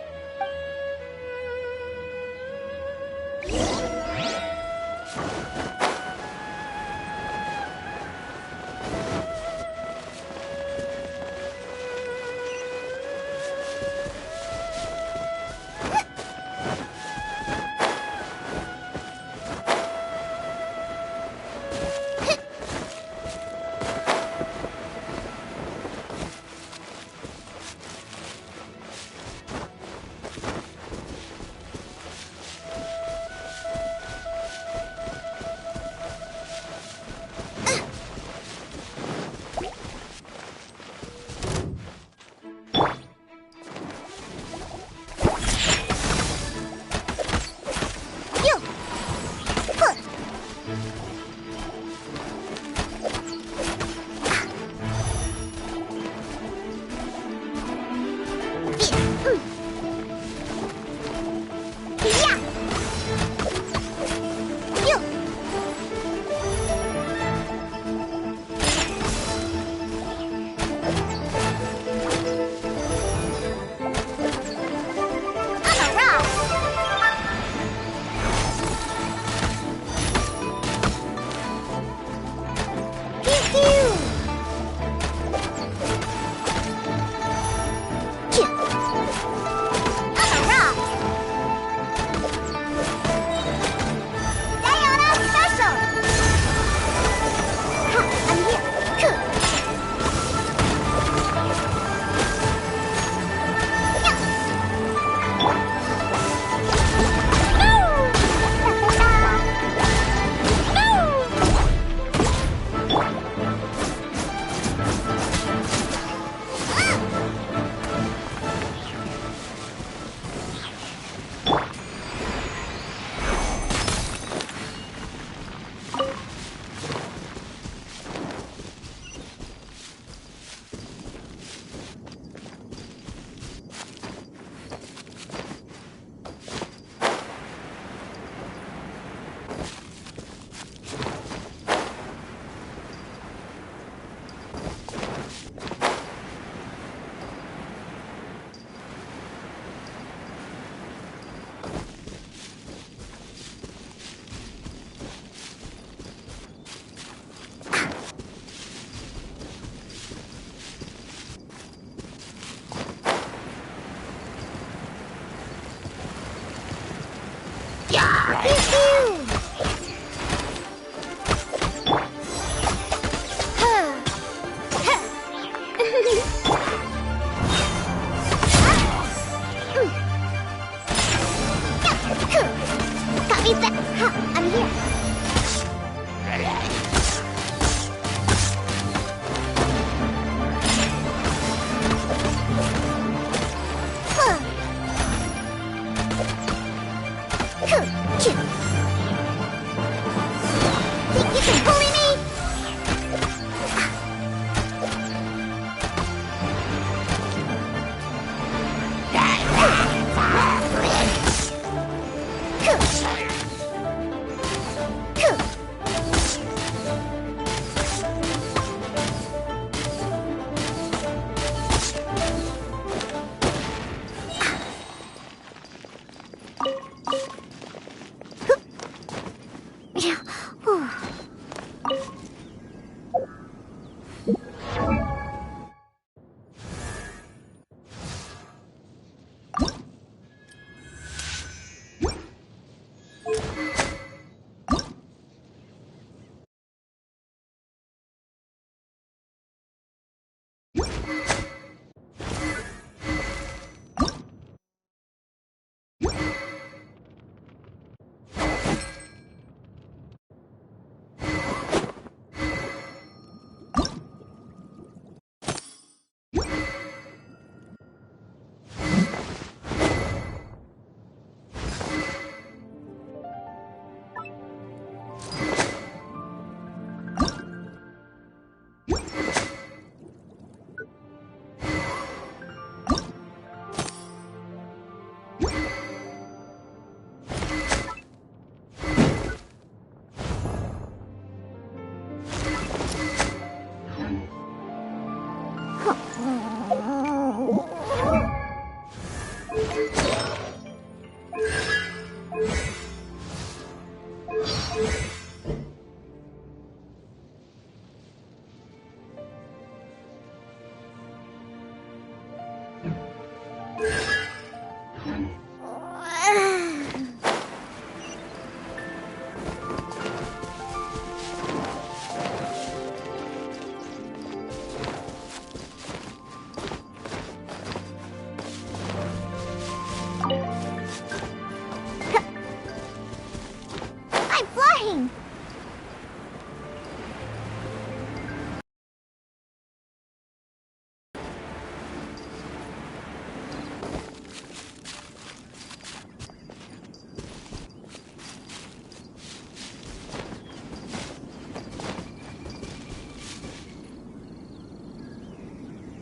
[SPEAKER 4] I'm flying!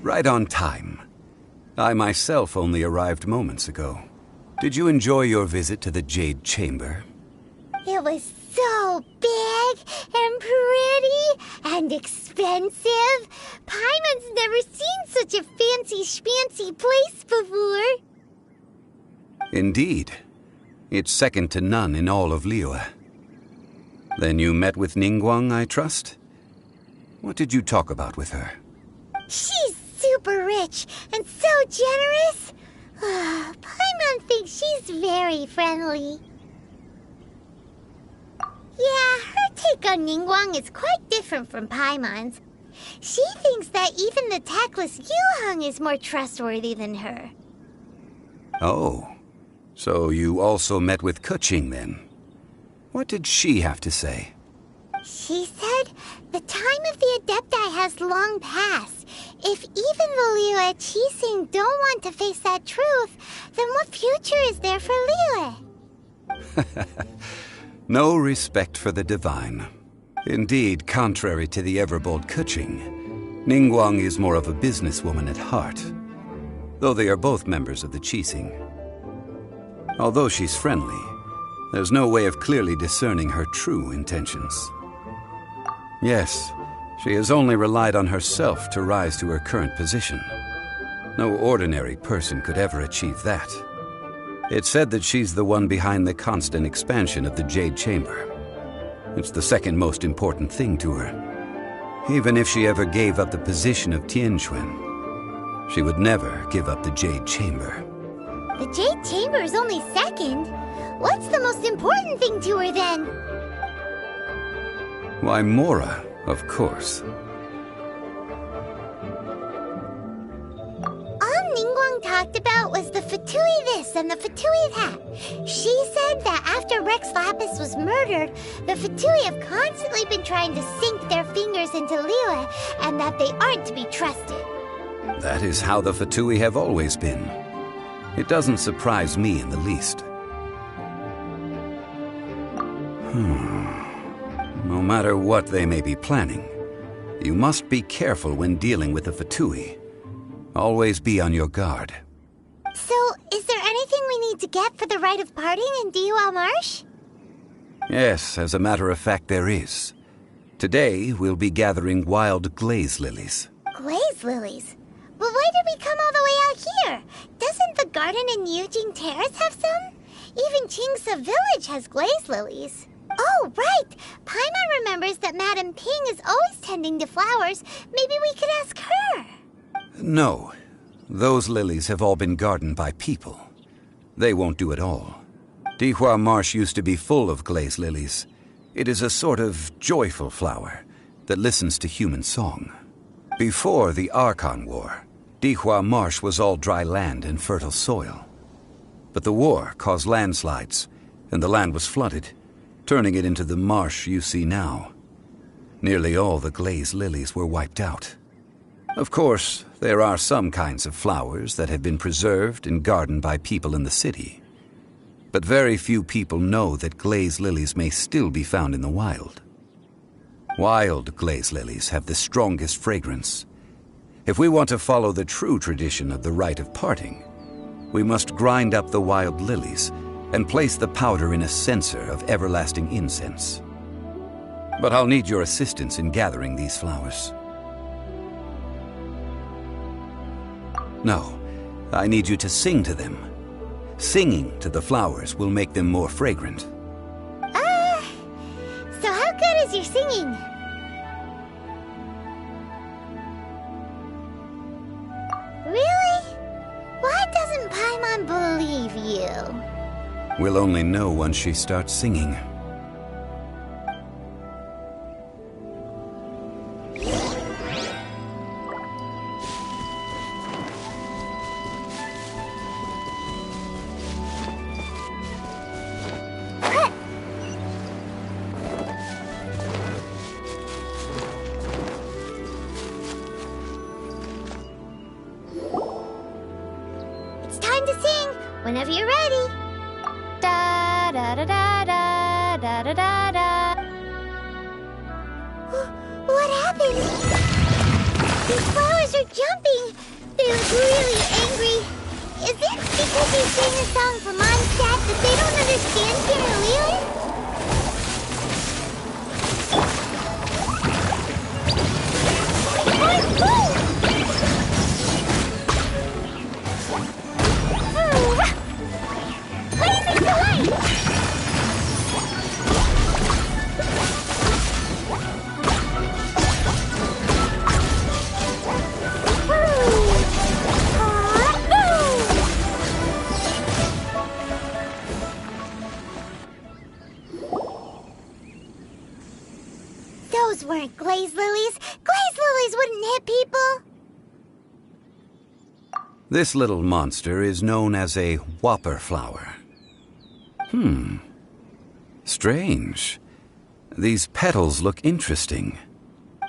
[SPEAKER 11] Right on time. I myself only arrived moments ago. Did you enjoy your visit to the Jade Chamber?
[SPEAKER 4] It was so big and pretty and expensive. Paimon's never seen such a fancy schmancy place before.
[SPEAKER 11] Indeed. It's second to none in all of Liyue. Then you met with Ningguang, I trust? What did you talk about with her?
[SPEAKER 4] She's super rich and so generous. Paimon thinks she's very friendly. Yeah, her take on Ningguang is quite different from Paimon's. She thinks that even the tactless Yuheng is more trustworthy than her.
[SPEAKER 11] Oh, so you also met with Keqing then? What did she have to say?
[SPEAKER 4] She said the time of the Adepti has long passed. If even the Liyue Qixing don't want to face that truth, then what future is there for Liyue?
[SPEAKER 11] No respect for the divine. Indeed, contrary to the ever-bold Keqing, Ningguang is more of a businesswoman at heart, though they are both members of the Qixing. Although she's friendly, there's no way of clearly discerning her true intentions. Yes, she has only relied on herself to rise to her current position. No ordinary person could ever achieve that. It's said that she's the one behind the constant expansion of the Jade Chamber. It's the second most important thing to her. Even if she ever gave up the position of Tianquan, she would never give up the Jade Chamber.
[SPEAKER 4] The Jade Chamber is only second. What's the most important thing to her then?
[SPEAKER 11] Why, Mora, of course.
[SPEAKER 4] All Ningguang talked about was the Fatui this and the Fatui that. She said that after Rex Lapis was murdered, the Fatui have constantly been trying to sink their fingers into Liyue, and that they aren't to be trusted.
[SPEAKER 11] That is how the Fatui have always been. It doesn't surprise me in the least. No matter what they may be planning, you must be careful when dealing with the Fatui. Always be on your guard.
[SPEAKER 4] So, is there anything we need to get for the rite of parting in Dihua Marsh?
[SPEAKER 11] Yes, as a matter of fact, there is. Today, we'll be gathering wild glaze lilies.
[SPEAKER 4] Glaze lilies? But why did we come all the way out here? Doesn't the garden in Yujing Terrace have some? Even Qingse Village has glaze lilies. Oh, right! Paimon remembers that Madame Ping is always tending to flowers. Maybe we could ask her.
[SPEAKER 11] No. Those lilies have all been gardened by people. They won't do it all. Dihua Marsh used to be full of glaze lilies. It is a sort of joyful flower that listens to human song. Before the Archon War, Dihua Marsh was all dry land and fertile soil. But the war caused landslides, and the land was flooded, turning it into the marsh you see now. Nearly all the glaze lilies were wiped out. Of course, there are some kinds of flowers that have been preserved and gardened by people in the city. But very few people know that glaze lilies may still be found in the wild. Wild glaze lilies have the strongest fragrance. If we want to follow the true tradition of the rite of parting, we must grind up the wild lilies and place the powder in a censer of everlasting incense. But I'll need your assistance in gathering these flowers. No, I need you to sing to them. Singing to the flowers will make them more fragrant.
[SPEAKER 4] So how good is your singing? Really? Why doesn't Paimon believe you?
[SPEAKER 11] We'll only know once she starts singing.
[SPEAKER 4] It's time to sing, whenever you're ready.
[SPEAKER 5] Da da da da da da da da da.
[SPEAKER 4] What happened? These flowers are jumping. They look really angry. Is it because they sing a song from Mondstadt that they don't understand Carolina? Those weren't glaze lilies. Glaze lilies wouldn't hit people.
[SPEAKER 11] This little monster is known as a whopper flower. Strange. These petals look interesting.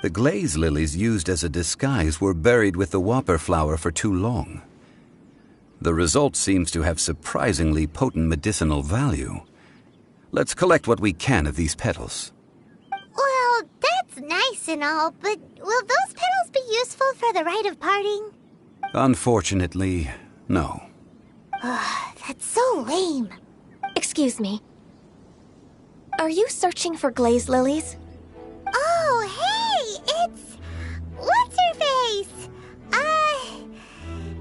[SPEAKER 11] The glaze lilies used as a disguise were buried with the whopper flower for too long. The result seems to have surprisingly potent medicinal value. Let's collect what we can of these petals.
[SPEAKER 4] Well, that's nice and all, but will those petals be useful for the rite of parting?
[SPEAKER 11] Unfortunately, no.
[SPEAKER 4] That's so lame.
[SPEAKER 12] Excuse me. Are you searching for glaze lilies?
[SPEAKER 4] Oh, hey! It's... What's her face?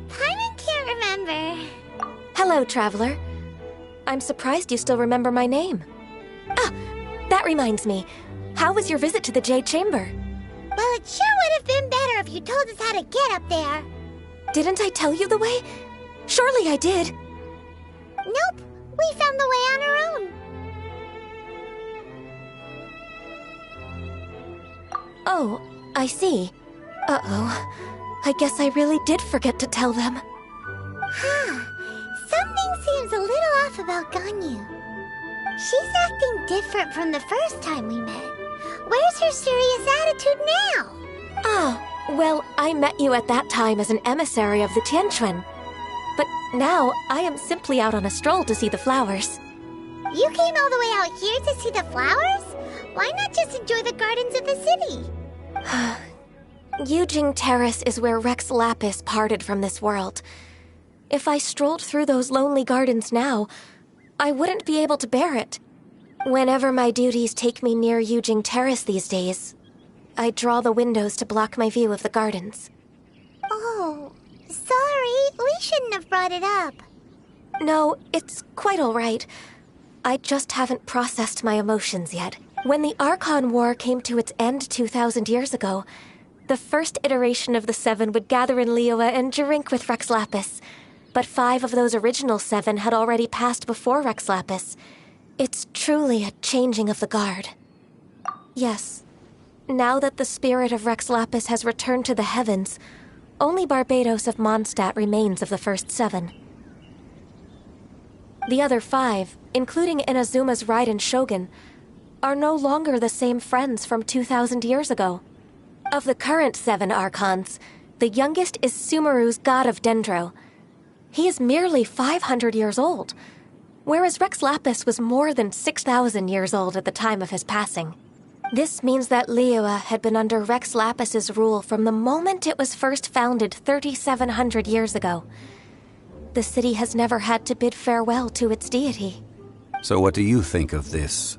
[SPEAKER 4] Paimon can't remember.
[SPEAKER 12] Hello, traveler. I'm surprised you still remember my name. Ah, that reminds me. How was your visit to the Jade Chamber?
[SPEAKER 4] Well, it sure would have been better if you told us how to get up there.
[SPEAKER 12] Didn't I tell you the way? Surely I did.
[SPEAKER 4] Nope, we found the way on our own.
[SPEAKER 12] Oh, I see. Uh-oh. I guess I really did forget to tell them.
[SPEAKER 4] Something seems a little off about Ganyu. She's acting different from the first time we met. Where's her serious attitude now?
[SPEAKER 12] Ah, well, I met you at that time as an emissary of the Tianquan. But now, I am simply out on a stroll to see the flowers.
[SPEAKER 4] You came all the way out here to see the flowers? Why not just enjoy the gardens of the city?
[SPEAKER 12] Yujing Terrace is where Rex Lapis parted from this world. If I strolled through those lonely gardens now, I wouldn't be able to bear it. Whenever my duties take me near Yujing Terrace these days, I draw the windows to block my view of the gardens.
[SPEAKER 4] Oh, sorry. We shouldn't have brought it up.
[SPEAKER 12] No, it's quite all right. I just haven't processed my emotions yet. When the Archon War came to its end 2,000 years ago, the first iteration of the Seven would gather in Liyue and drink with Rex Lapis. But 5 of those original 7 had already passed before Rex Lapis. It's truly a changing of the guard. Yes. Now that the spirit of Rex Lapis has returned to the heavens, only Barbados of Mondstadt remains of the first 7. The other 5, including Inazuma's Raiden Shogun, are no longer the same friends from 2,000 years ago. Of the current 7 Archons, the youngest is Sumeru's god of Dendro. He is merely 500 years old, whereas Rex Lapis was more than 6,000 years old at the time of his passing. This means that Liyue had been under Rex Lapis's rule from the moment it was first founded 3,700 years ago. The city has never had to bid farewell to its deity.
[SPEAKER 11] So what do you think of this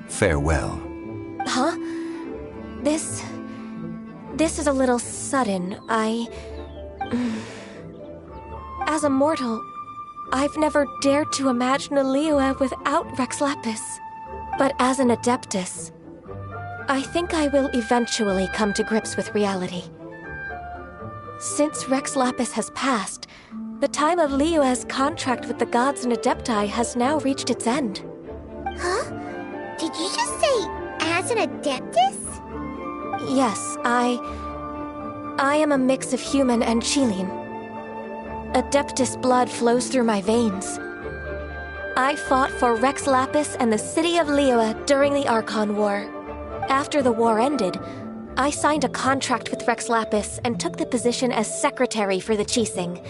[SPEAKER 11] farewell?
[SPEAKER 12] Huh? This is a little sudden. As a mortal, I've never dared to imagine a Liyue without Rex Lapis. But as an Adeptus, I think I will eventually come to grips with reality. Since Rex Lapis has passed, the time of Liyue's contract with the gods and Adepti has now reached its end.
[SPEAKER 4] Huh? Did you just say, as an Adeptus?
[SPEAKER 12] Yes, I am a mix of human and Qilin. Adeptus blood flows through my veins. I fought for Rex Lapis and the city of Liyue during the Archon War. After the war ended, I signed a contract with Rex Lapis and took the position as secretary for the Qixing.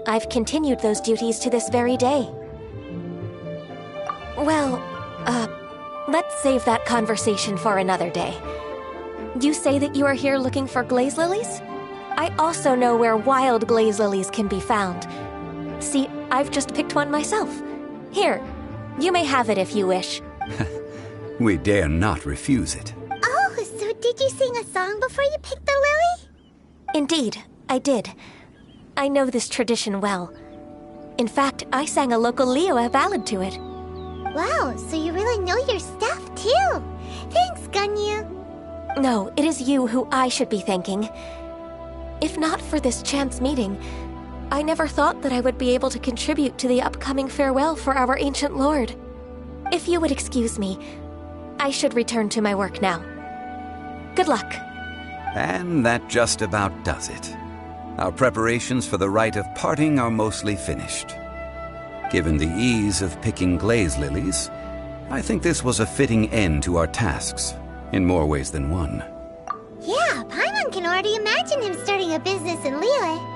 [SPEAKER 12] I've continued those duties to this very day. Well, let's save that conversation for another day. You say that you are here looking for glaze lilies? I also know where wild glaze lilies can be found. See, I've just picked one myself. Here, you may have it if you wish.
[SPEAKER 11] We dare not refuse it.
[SPEAKER 4] Oh, so did you sing a song before you picked the lily?
[SPEAKER 12] Indeed, I did. I know this tradition well. In fact, I sang a local Liyue ballad to it.
[SPEAKER 4] Wow, so you really know your stuff, too. Thanks, Ganyu.
[SPEAKER 12] No, it is you who I should be thanking. If not for this chance meeting, I never thought that I would be able to contribute to the upcoming farewell for our ancient lord. If you would excuse me, I should return to my work now. Good luck.
[SPEAKER 11] And that just about does it. Our preparations for the rite of parting are mostly finished. Given the ease of picking glaze lilies, I think this was a fitting end to our tasks, in more ways than one.
[SPEAKER 4] Yeah, Paimon can already imagine him starting a business in Liyue.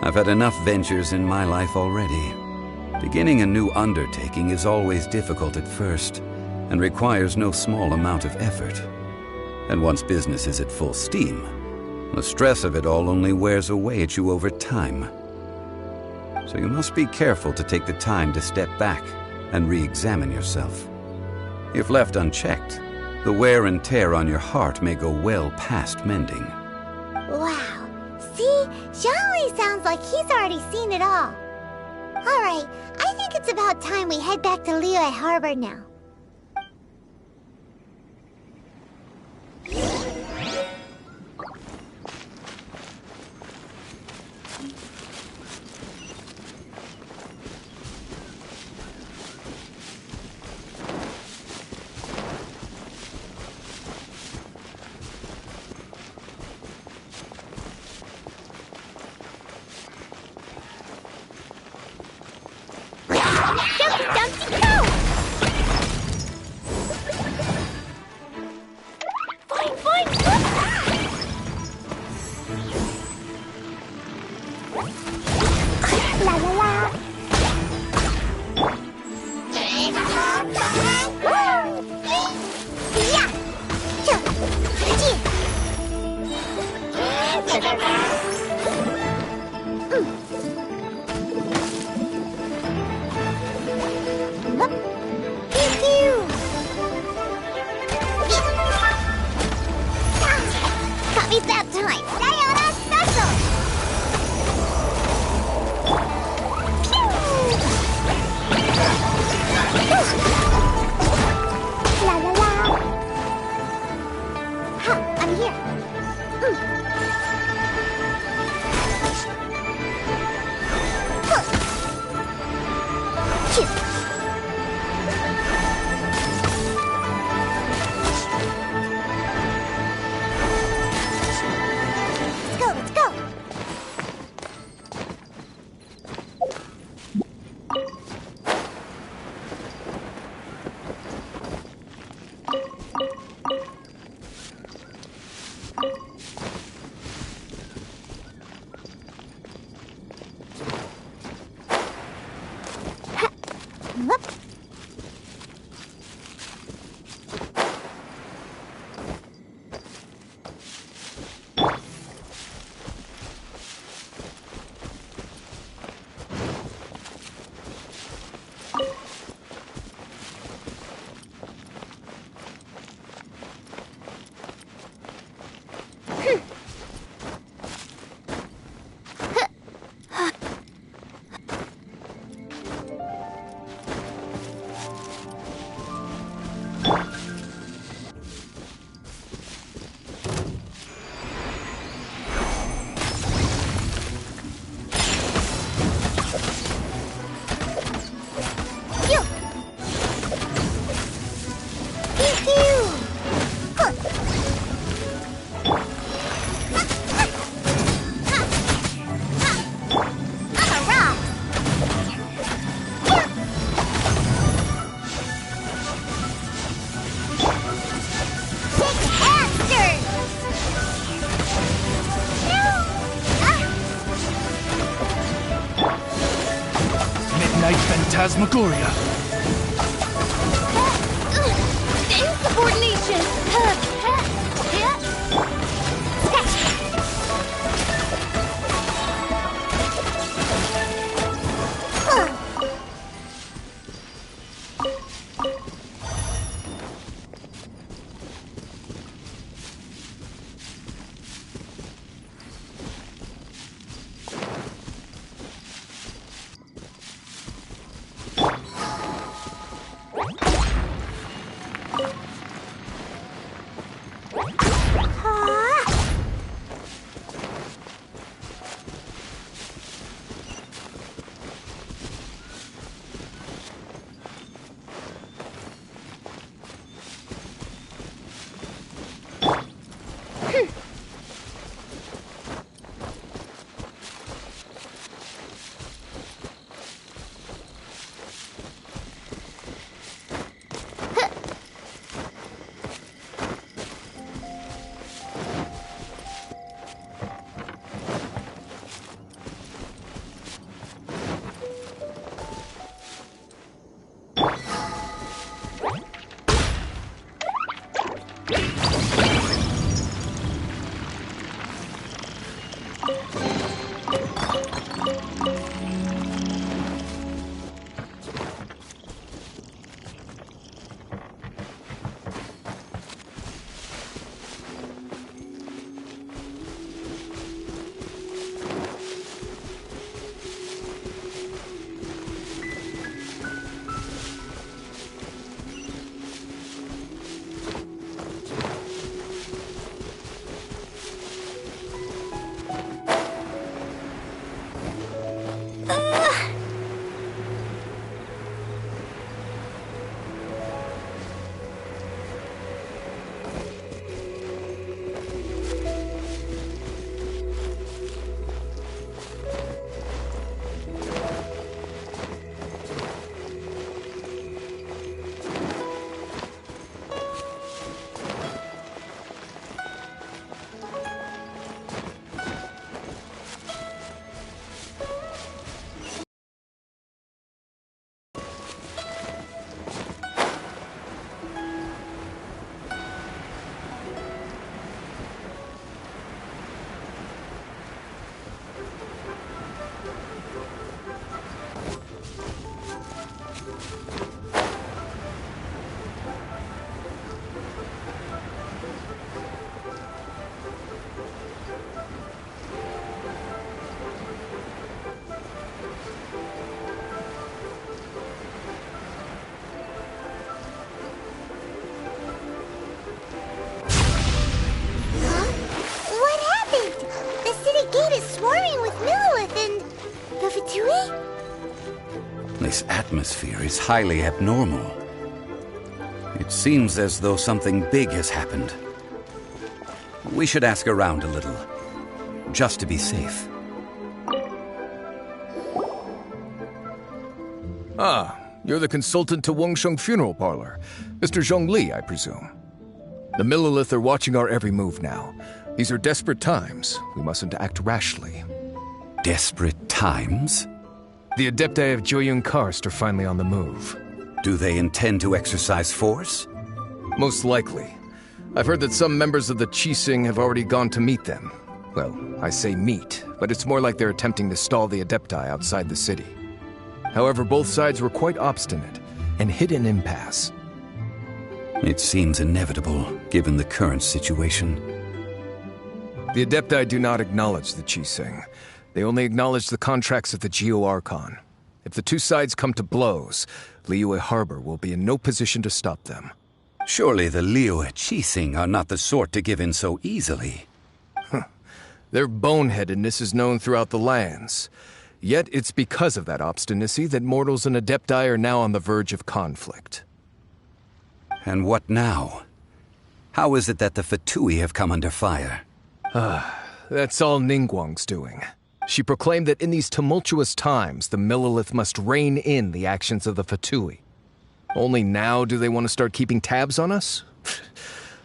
[SPEAKER 11] I've had enough ventures in my life already. Beginning a new undertaking is always difficult at first, and requires no small amount of effort. And once business is at full steam, the stress of it all only wears away at you over time. So you must be careful to take the time to step back and re-examine yourself. If left unchecked, the wear and tear on your heart may go well past mending.
[SPEAKER 4] Wow. See? Zhongli sounds like he's already seen it all. Alright, I think it's about time we head back to Liyue Harbor now. Got me that time! Sayonara special!
[SPEAKER 7] Phantasmagoria.
[SPEAKER 2] Insubordination!
[SPEAKER 11] This atmosphere is highly abnormal. It seems as though something big has happened. We should ask around a little, just to be safe.
[SPEAKER 13] Ah, you're the consultant to Wengsheng Funeral Parlor. Mr. Zhongli, I presume. The Millilith are watching our every move now. These are desperate times. We mustn't act rashly.
[SPEAKER 11] Desperate times?
[SPEAKER 13] The Adepti of Joyun Karst are finally on the move.
[SPEAKER 11] Do they intend to exercise force?
[SPEAKER 13] Most likely. I've heard that some members of the Qixing have already gone to meet them. Well, I say meet, but it's more like they're attempting to stall the Adepti outside the city. However, both sides were quite obstinate and hit an impasse.
[SPEAKER 11] It seems inevitable, given the current situation.
[SPEAKER 13] The Adepti do not acknowledge the Qixing. They only acknowledge the contracts of the Geo-Archon. If the two sides come to blows, Liyue Harbor will be in no position to stop them.
[SPEAKER 11] Surely the Liyue Qixing are not the sort to give in so easily.
[SPEAKER 13] Their boneheadedness is known throughout the lands. Yet it's because of that obstinacy that mortals and Adepti are now on the verge of conflict.
[SPEAKER 11] And what now? How is it that the Fatui have come under fire?
[SPEAKER 13] That's all Ningguang's doing. She proclaimed that in these tumultuous times, the Millilith must rein in the actions of the Fatui. Only now do they want to start keeping tabs on us?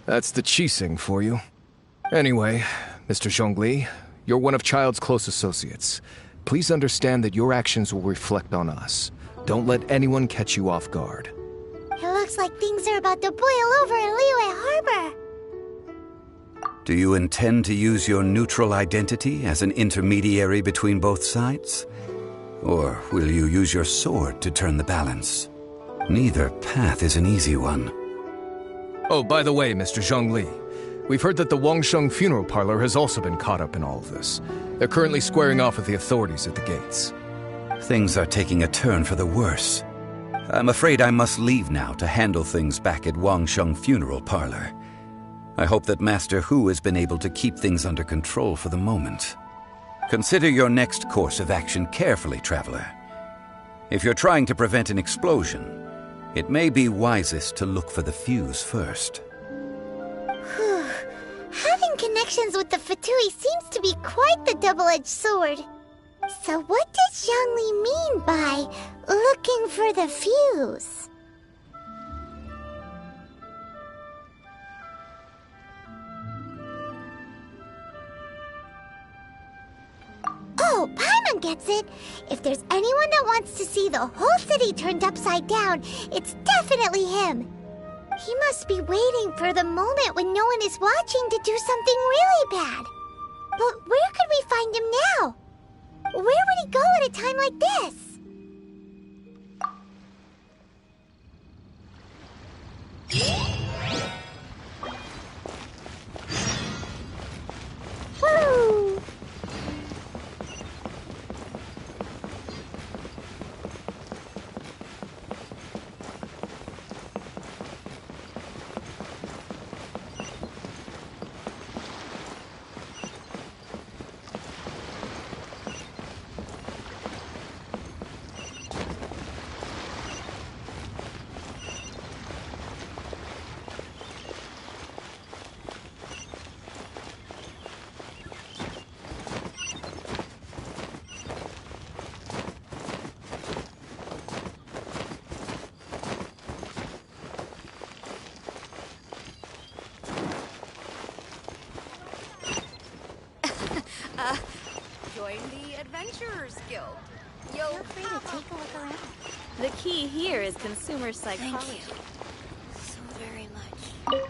[SPEAKER 13] That's the Qixing for you. Anyway, Mr. Zhongli, you're one of Child's close associates. Please understand that your actions will reflect on us. Don't let anyone catch you off guard.
[SPEAKER 4] It looks like things are about to boil over in Liyue Harbor.
[SPEAKER 11] Do you intend to use your neutral identity as an intermediary between both sides? Or will you use your sword to turn the balance? Neither path is an easy one.
[SPEAKER 13] Oh, by the way, Mr. Zhongli, we've heard that the Wangsheng funeral parlor has also been caught up in all of this. They're currently squaring off with the authorities at the gates.
[SPEAKER 11] Things are taking a turn for the worse. I'm afraid I must leave now to handle things back at Wangsheng funeral parlor. I hope that Master Hu has been able to keep things under control for the moment. Consider your next course of action carefully, traveler. If you're trying to prevent an explosion, it may be wisest to look for the fuse first.
[SPEAKER 4] Having connections with the Fatui seems to be quite the double-edged sword. So what does Zhongli mean by looking for the fuse? Oh, Paimon gets it! If there's anyone that wants to see the whole city turned upside down, it's definitely him! He must be waiting for the moment when no one is watching to do something really bad. But where could we find him now? Where would he go at a time like this? Woo!
[SPEAKER 14] Join the Adventurers Guild. Feel
[SPEAKER 4] free to take a look around.
[SPEAKER 14] The key here is consumer psychology.
[SPEAKER 4] Thank you so very much, lady.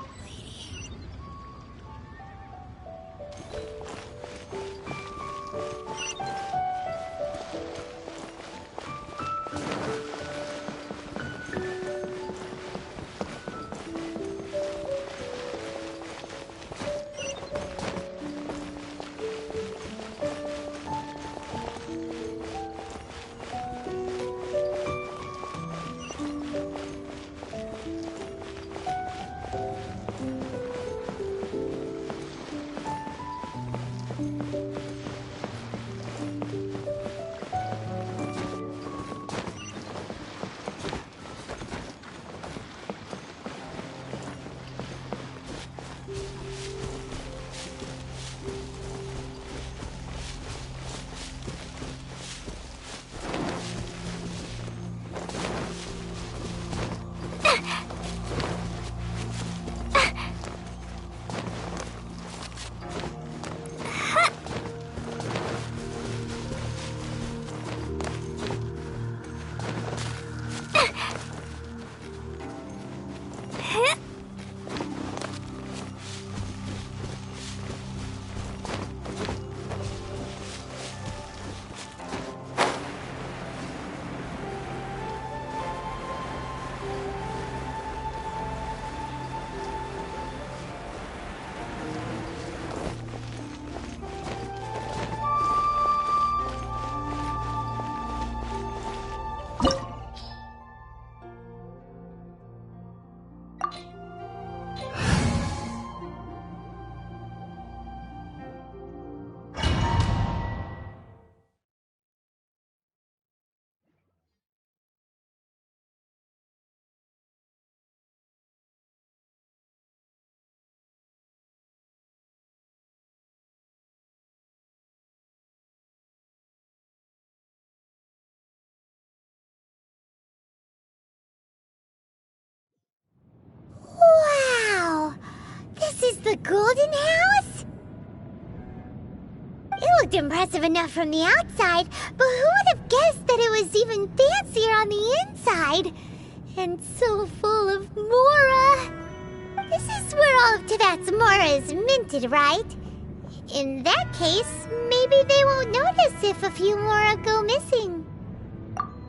[SPEAKER 4] Wow! This is the Golden House? It looked impressive enough from the outside, but who would have guessed that it was even fancier on the inside? And so full of Mora. This is where all of Teyvat's Mora is minted, right? In that case, maybe they won't notice if a few Mora go missing.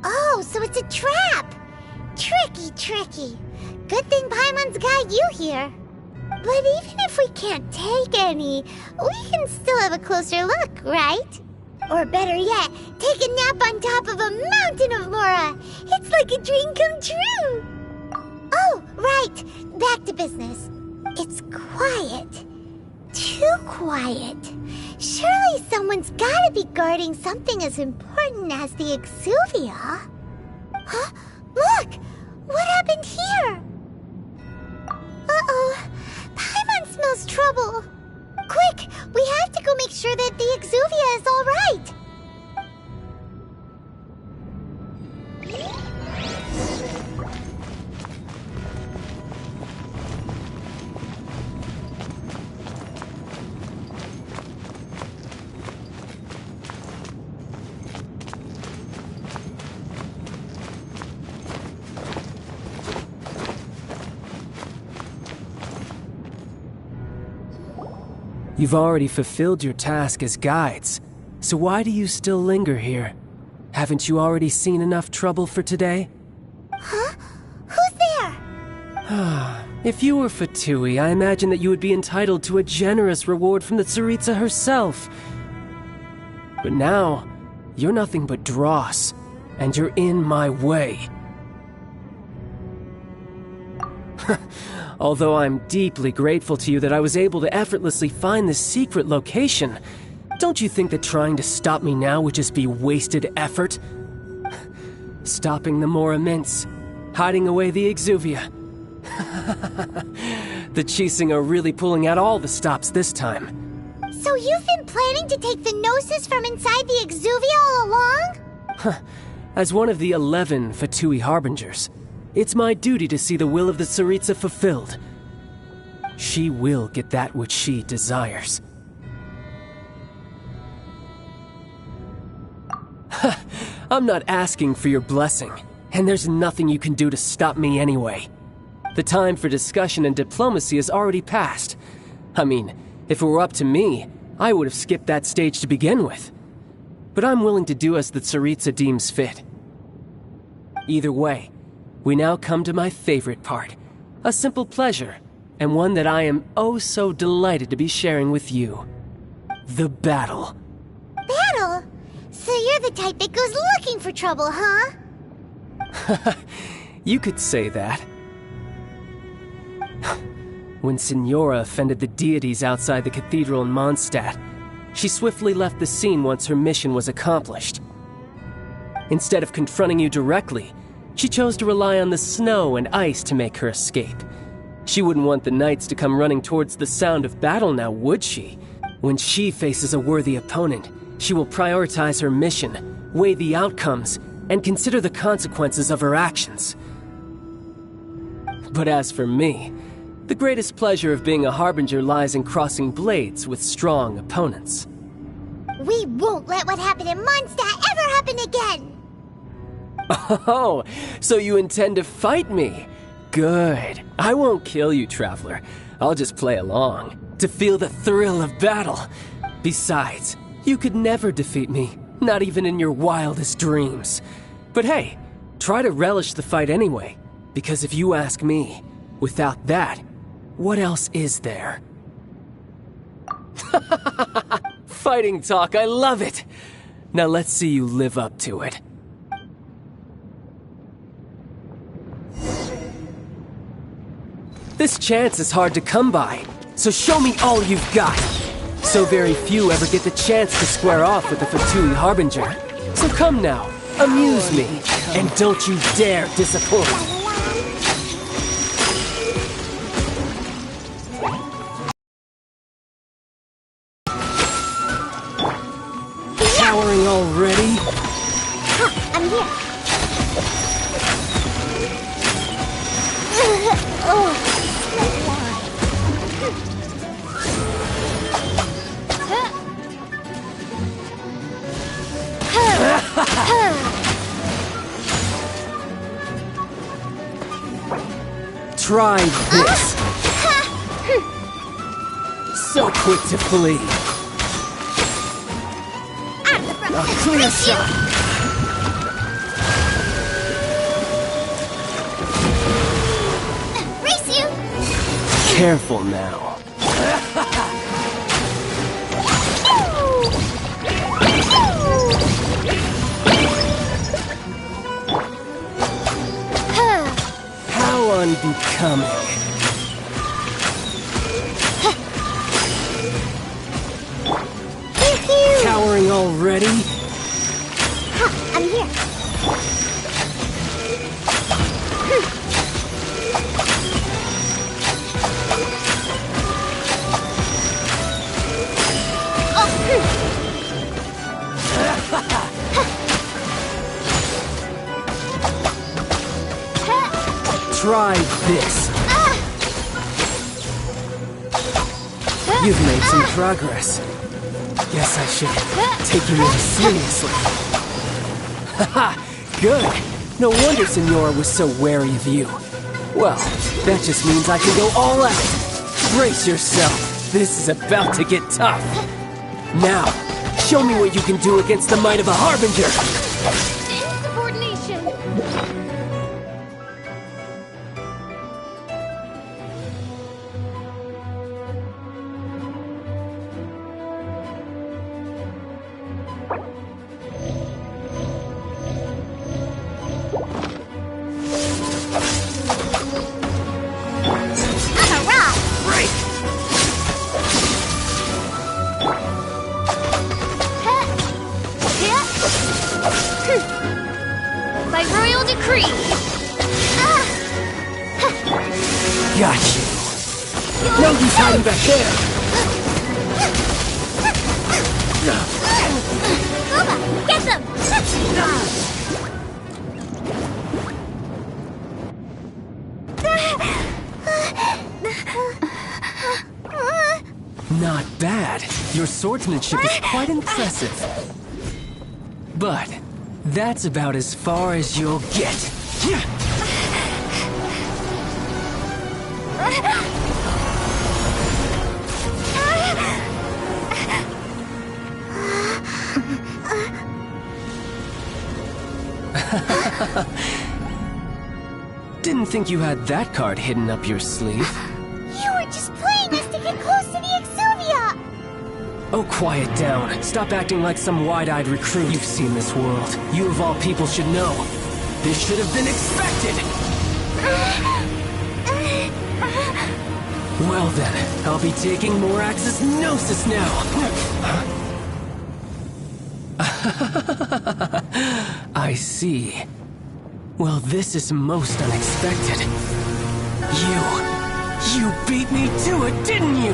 [SPEAKER 4] Oh, so it's a trap! Tricky, tricky. Good thing Paimon's got you here. But even if we can't take any, we can still have a closer look, right? Or better yet, take a nap on top of a mountain of Mora. It's like a dream come true. Oh, right. Back to business. It's quiet. Too quiet. Surely someone's gotta be guarding something as important as the Exuvia. Huh? Look! What happened here? Uh-oh. Paimon smells trouble. Quick! We have to go make sure that the Exuvia is all right.
[SPEAKER 15] You've already fulfilled your task as guides, so why do you still linger here? Haven't you already seen enough trouble for today?
[SPEAKER 4] Huh? Who's there?
[SPEAKER 15] If you were Fatui, I imagine that you would be entitled to a generous reward from the Tsaritsa herself. But now, you're nothing but dross, and you're in my way. Although I'm deeply grateful to you that I was able to effortlessly find this secret location, don't you think that trying to stop me now would just be wasted effort? Stopping the Mora Mints, hiding away the Exuvia. The Chising are really pulling out all the stops this time.
[SPEAKER 4] So you've been planning to take the Gnosis from inside the Exuvia all along?
[SPEAKER 15] As one of the 11 Fatui Harbingers, it's my duty to see the will of the Tsaritsa fulfilled. She will get that which she desires. I'm not asking for your blessing, and there's nothing you can do to stop me anyway. The time for discussion and diplomacy has already passed. I mean, if it were up to me, I would have skipped that stage to begin with. But I'm willing to do as the Tsaritsa deems fit. Either way, we now come to my favorite part. A simple pleasure, and one that I am oh so delighted to be sharing with you. The battle.
[SPEAKER 4] Battle? So you're the type that goes looking for trouble, huh?
[SPEAKER 15] You could say that. When Signora offended the deities outside the cathedral in Mondstadt, she swiftly left the scene once her mission was accomplished. Instead of confronting you directly, she chose to rely on the snow and ice to make her escape. She wouldn't want the knights to come running towards the sound of battle now, would she? When she faces a worthy opponent, she will prioritize her mission, weigh the outcomes, and consider the consequences of her actions. But as for me, the greatest pleasure of being a Harbinger lies in crossing blades with strong opponents.
[SPEAKER 4] We won't let what happened in Mondstadt ever happen again!
[SPEAKER 15] Oh, so you intend to fight me? Good. I won't kill you, Traveler. I'll just play along, to feel the thrill of battle. Besides, you could never defeat me, not even in your wildest dreams. But hey, try to relish the fight anyway, because if you ask me, without that, what else is there? Fighting talk, I love it! Now let's see you live up to it. This chance is hard to come by, so show me all you've got. So very few ever get the chance to square off with the Fatui Harbinger. So come now, amuse me, and don't you dare disappoint. Cowering already?
[SPEAKER 4] I'm here.
[SPEAKER 15] Try this. So quick to flee. A clear shot.
[SPEAKER 4] Race you!
[SPEAKER 15] Careful now. How unbecoming. Cowering already?
[SPEAKER 4] I'm here.
[SPEAKER 15] Try this. You've made some progress. Guess I should take you more seriously. Haha, good. No wonder Senora was so wary of you. Well, that just means I can go all out. Brace yourself. This is about to get tough. Now, show me what you can do against the might of a Harbinger.
[SPEAKER 2] Insubordination.
[SPEAKER 4] By royal decree.
[SPEAKER 15] Got you. No use hiding back there.
[SPEAKER 4] Booba, get them!
[SPEAKER 15] Not bad. Your swordsmanship is quite impressive. But that's about as far as you'll get. Didn't think you had that card hidden up your sleeve.
[SPEAKER 4] You were just playing us to get close to the Exuvia!
[SPEAKER 15] Oh, quiet down. Stop acting like some wide-eyed recruit. You've seen this world. You of all people should know. This should have been expected! Well then, I'll be taking more Axis Gnosis now! I see. Well, this is most unexpected. You beat me to it, didn't you?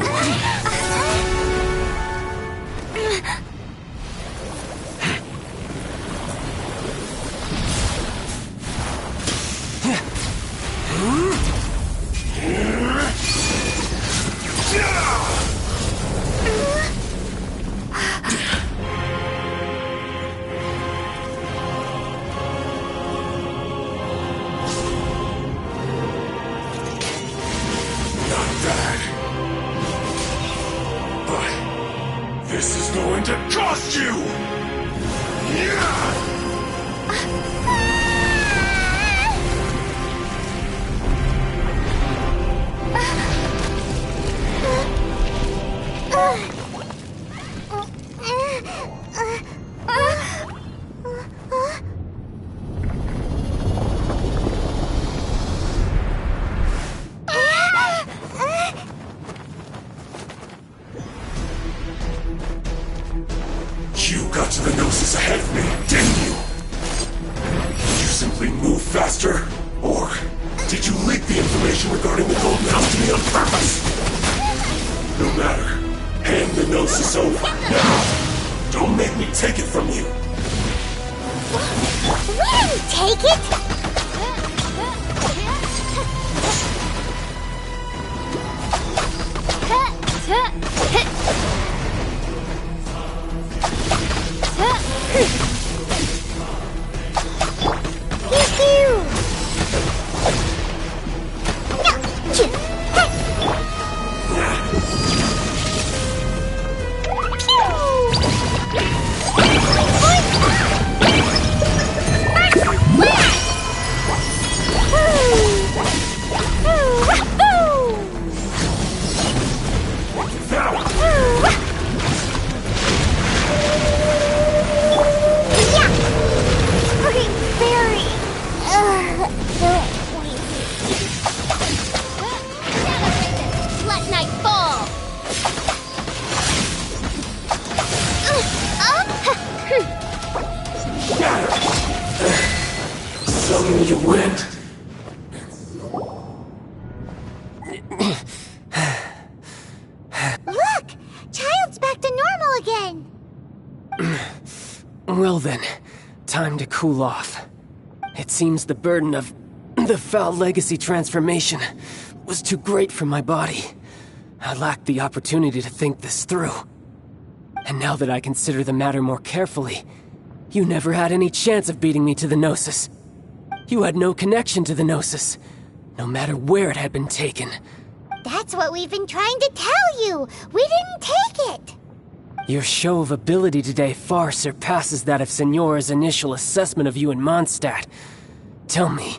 [SPEAKER 7] This is going to cost you! You got to the Gnosis ahead of me, didn't you? Did you simply move faster? Or did you leak the information regarding the Golden House to me on purpose? No matter. Hand the Gnosis over, now! Don't make me take it from you!
[SPEAKER 4] We didn't take it!
[SPEAKER 7] Some you win.
[SPEAKER 4] Look! Child's back to normal again!
[SPEAKER 15] Well then, time to cool off. It seems the burden of the foul legacy transformation was too great for my body. I lacked the opportunity to think this through. And now that I consider the matter more carefully, you never had any chance of beating me to the Gnosis. You had no connection to the Gnosis, no matter where it had been taken.
[SPEAKER 4] That's what we've been trying to tell you! We didn't take it!
[SPEAKER 15] Your show of ability today far surpasses that of Signora's initial assessment of you in Mondstadt. Tell me,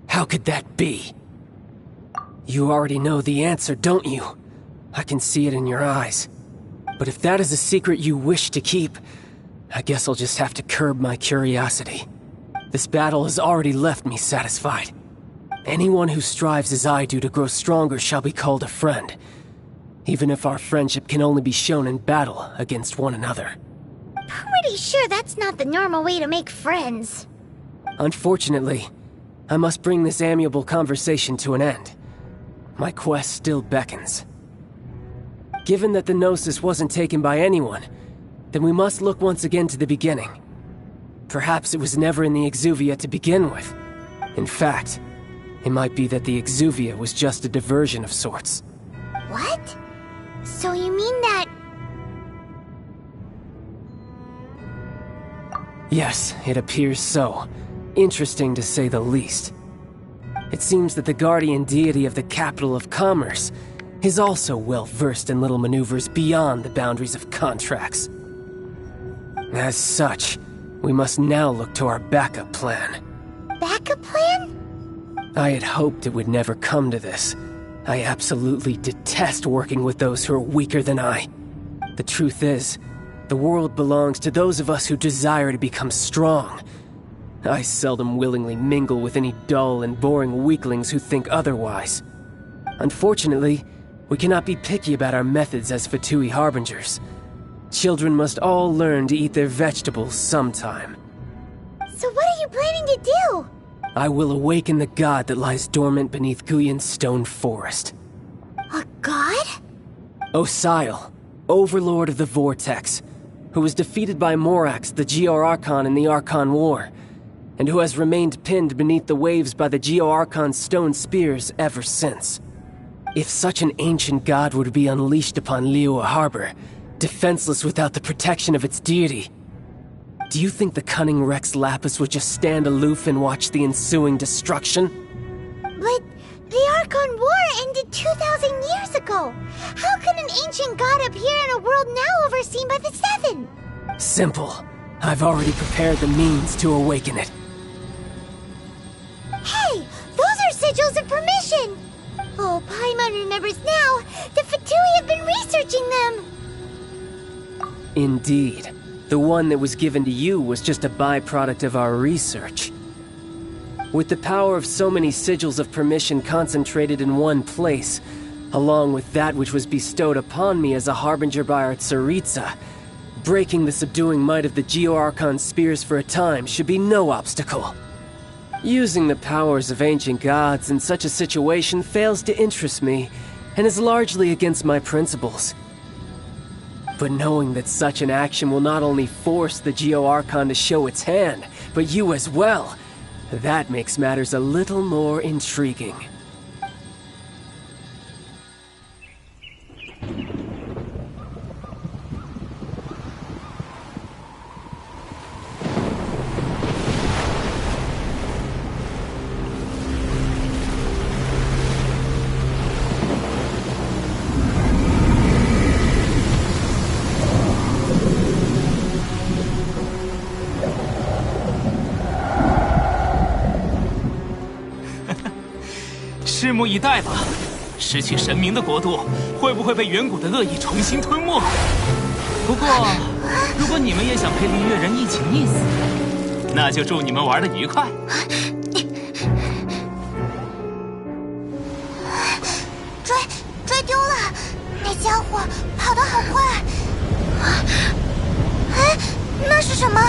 [SPEAKER 15] how could that be? You already know the answer, don't you? I can see it in your eyes. But if that is a secret you wish to keep, I guess I'll just have to curb my curiosity. This battle has already left me satisfied. Anyone who strives as I do to grow stronger shall be called a friend, even if our friendship can only be shown in battle against one another.
[SPEAKER 4] Pretty sure that's not the normal way to make friends.
[SPEAKER 15] Unfortunately, I must bring this amiable conversation to an end. My quest still beckons. Given that the Gnosis wasn't taken by anyone, then we must look once again to the beginning. Perhaps it was never in the Exuvia to begin with. In fact, it might be that the Exuvia was just a diversion of sorts.
[SPEAKER 4] What? So you mean that...
[SPEAKER 15] Yes, it appears so. Interesting to say the least. It seems that the guardian deity of the capital of commerce is also well versed in little maneuvers beyond the boundaries of contracts. As such, we must now look to our backup plan.
[SPEAKER 4] Backup plan?
[SPEAKER 15] I had hoped it would never come to this. I absolutely detest working with those who are weaker than I. The truth is, the world belongs to those of us who desire to become strong. I seldom willingly mingle with any dull and boring weaklings who think otherwise. Unfortunately, we cannot be picky about our methods as Fatui Harbingers. Children must all learn to eat their vegetables sometime.
[SPEAKER 4] So what are you planning to do?
[SPEAKER 15] I will awaken the god that lies dormant beneath Guyon's stone forest.
[SPEAKER 4] A god?
[SPEAKER 15] Osial, overlord of the Vortex, who was defeated by Morax, the Geo-Archon in the Archon War, and who has remained pinned beneath the waves by the Geo-Archon's stone spears ever since. If such an ancient god were to be unleashed upon Liyue Harbor, defenseless without the protection of its deity, do you think the cunning Rex Lapis would just stand aloof and watch the ensuing destruction?
[SPEAKER 4] But the Archon War ended 2,000 years ago. How could an ancient god appear in a world now overseen by the Seven?
[SPEAKER 15] Simple. I've already prepared the means to awaken it.
[SPEAKER 4] Hey, those are sigils of permission! Oh, Paimon remembers now. The Fatui have been researching them.
[SPEAKER 15] Indeed. The one that was given to you was just a byproduct of our research. With the power of so many sigils of permission concentrated in one place, along with that which was bestowed upon me as a harbinger by our Tsaritsa, breaking the subduing might of the Geo-Archon spears for a time should be no obstacle. Using the powers of ancient gods in such a situation fails to interest me, and is largely against my principles. But knowing that such an action will not only force the Geo-Archon to show its hand, but you as well, that makes matters a little more intriguing.
[SPEAKER 16] 拭目以待吧。失去神明的国度，会不会被远古的恶意重新吞没？不过，如果你们也想陪林月人一起溺死，那就祝你们玩得愉快。
[SPEAKER 4] 追丢了，那家伙跑得好快。哎，那是什么？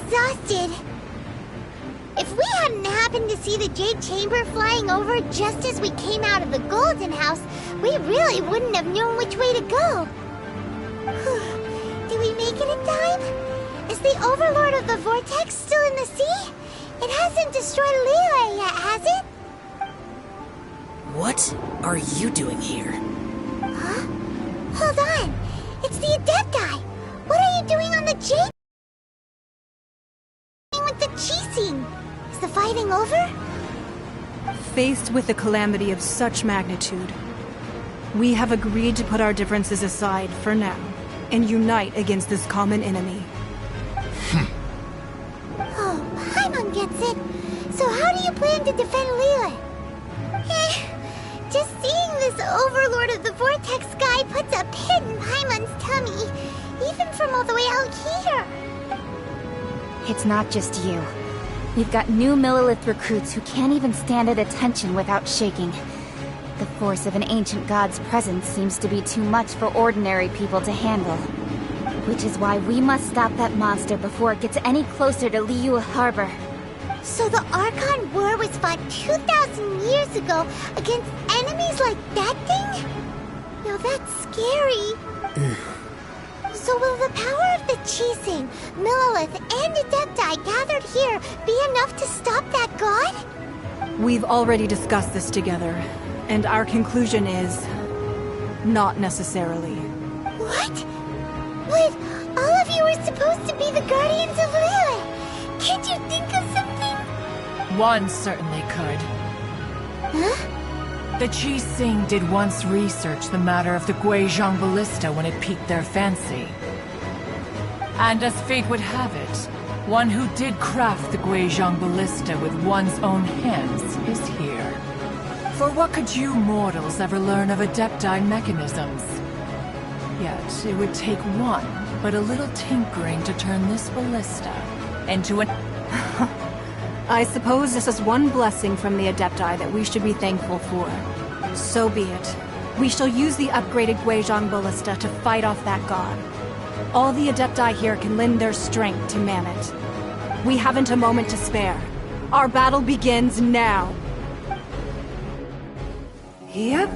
[SPEAKER 4] exhausted. If we hadn't happened to see the Jade Chamber flying over just as we came out of the Golden House, we really wouldn't have known which way to go. Did we make it in time? Is the Overlord of the Vortex still in the sea? It hasn't destroyed Liyue yet, has it?
[SPEAKER 17] What are you doing here?
[SPEAKER 4] Huh? Hold on. It's the Adepti. What are you doing on the Jade with the Qixing? Is the fighting over?
[SPEAKER 10] Faced with a calamity of such magnitude, we have agreed to put our differences aside for now and unite against this common enemy.
[SPEAKER 4] Oh, Paimon gets it. So how do you plan to defend Liyue? Just seeing this Overlord of the Vortex guy puts a pit in Paimon's tummy, even from all the way out here.
[SPEAKER 5] It's not just you. We've got new Millilith recruits who can't even stand at attention without shaking. The force of an ancient god's presence seems to be too much for ordinary people to handle. Which is why we must stop that monster before it gets any closer to Liyue Harbor.
[SPEAKER 4] So the Archon War was fought 2,000 years ago against enemies like that thing? Now that's scary. So will the power of the Qixing, Millilith, and Adepti gathered here be enough to stop that god?
[SPEAKER 10] We've already discussed this together, and our conclusion is... not necessarily.
[SPEAKER 4] What? But all of you were supposed to be the guardians of Liyue. Can't you think of something?
[SPEAKER 18] One certainly could.
[SPEAKER 4] Huh?
[SPEAKER 18] The Qixing did once research the matter of the Guizhong Ballista when it piqued their fancy. And as fate would have it, one who did craft the Guizhong Ballista with one's own hands is here. For what could you mortals ever learn of Adepti mechanisms? Yet, it would take one, but a little tinkering to turn this ballista into an...
[SPEAKER 10] I suppose this is one blessing from the Adepti that we should be thankful for. So be it. We shall use the upgraded Guizhong Ballista to fight off that god. All the Adepti here can lend their strength to man it. We haven't a moment to spare. Our battle begins now. Yep.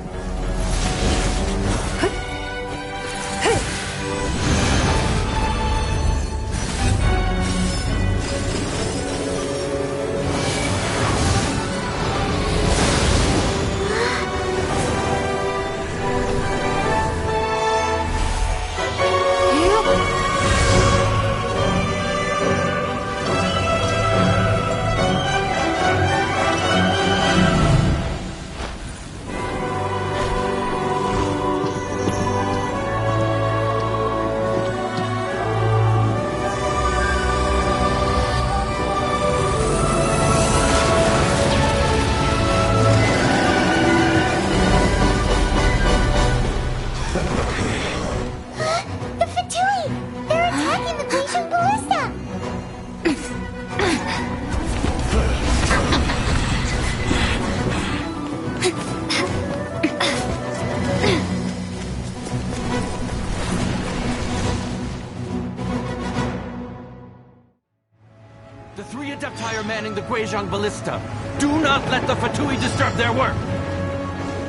[SPEAKER 1] The three Adepti are manning the Guizhong Ballista. Do not let the Fatui disturb their work!